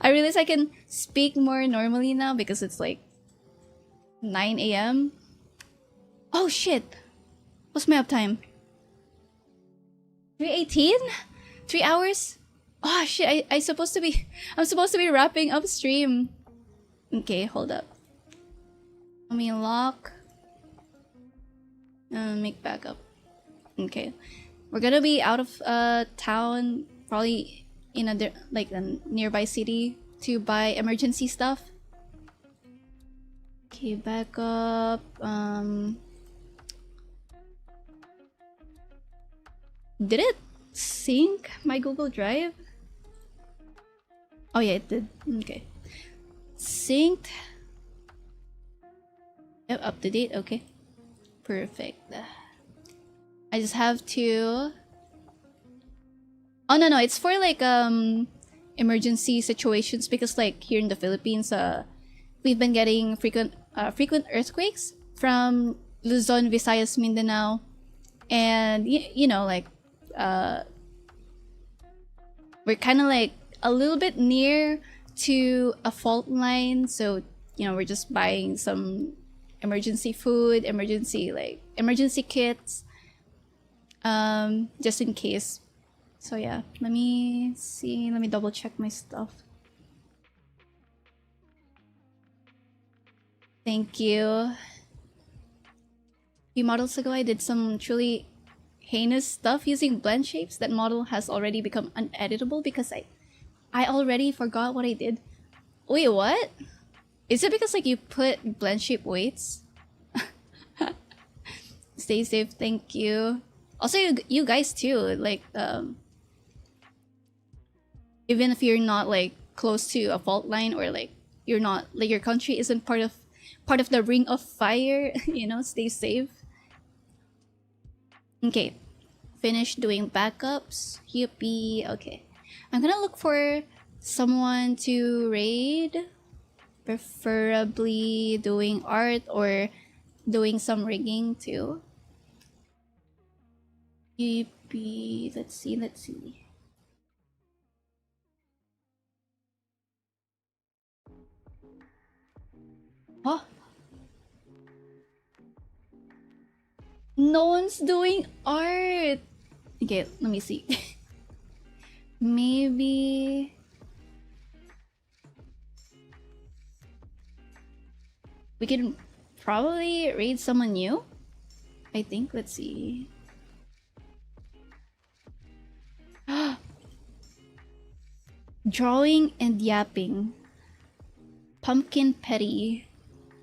I realize I can speak more normally now because it's like 9 a.m. Oh shit, what's my uptime? 3:18? 3 hours? Oh shit, I'm supposed to be wrapping up stream. Okay, hold up. Let me lock. Make backup. Okay. We're gonna be out of town, probably in a nearby city to buy emergency stuff. Okay, backup. Did it sync my Google Drive? Oh yeah, it did. Okay. Synced. Yep, up to date. Okay. Perfect. I just have to... Oh no, it's for like emergency situations, because like here in the Philippines, we've been getting frequent earthquakes from Luzon, Visayas, Mindanao, and you know, like we're kind of like a little bit near to a fault line, so you know, we're just buying some emergency food, emergency kits, just in case. So yeah, let me see, let me double check my stuff. Thank you. A few models ago, I did some truly heinous stuff using blend shapes. That model has already become uneditable because I already forgot what I did. Wait, what? Is it because like you put blend shape weights? Stay safe, thank you. Also, you guys too, like even if you're not like close to a fault line, or like you're not, like your country isn't part of the ring of fire, you know, stay safe. Okay, finish doing backups. Yippee. Okay, I'm gonna look for someone to raid, preferably doing art or doing some rigging too. Yippee. Let's see. Oh, no one's doing art. Okay, let me see. Maybe we can probably raid someone new, I think. Let's see. Drawing and yapping. Pumpkin Petty.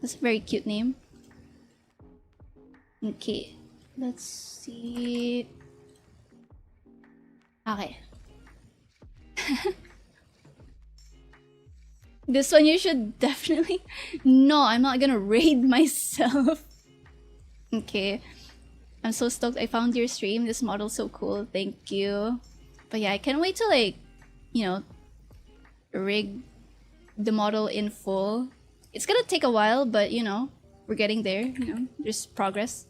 That's a very cute name. Okay, let's see. Okay. This one you should definitely... No, I'm not gonna raid myself. Okay. I'm so stoked I found your stream. This model's so cool. Thank you. But yeah, I can't wait to like, you know, rig the model in full. It's gonna take a while, but you know, we're getting there. You know, there's progress.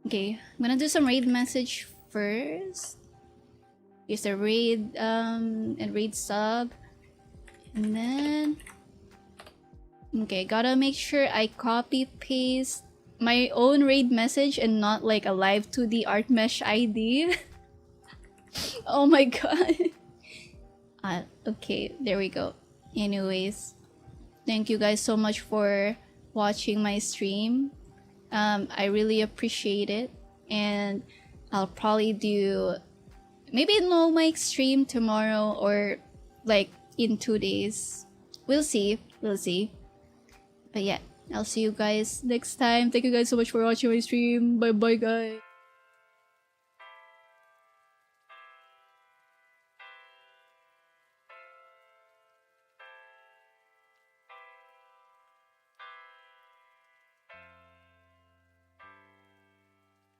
Okay, I'm gonna do some raid message first. Here's a raid and raid sub. And then... Okay, gotta make sure I copy paste my own raid message and not like a live2d art mesh ID. Oh my god. Okay, there we go. Anyways, thank you guys so much for watching my stream. I really appreciate it, and I'll probably do maybe no mic stream tomorrow or like in 2 days. We'll see. But yeah, I'll see you guys next time. Thank you guys so much for watching my stream. Bye bye guys.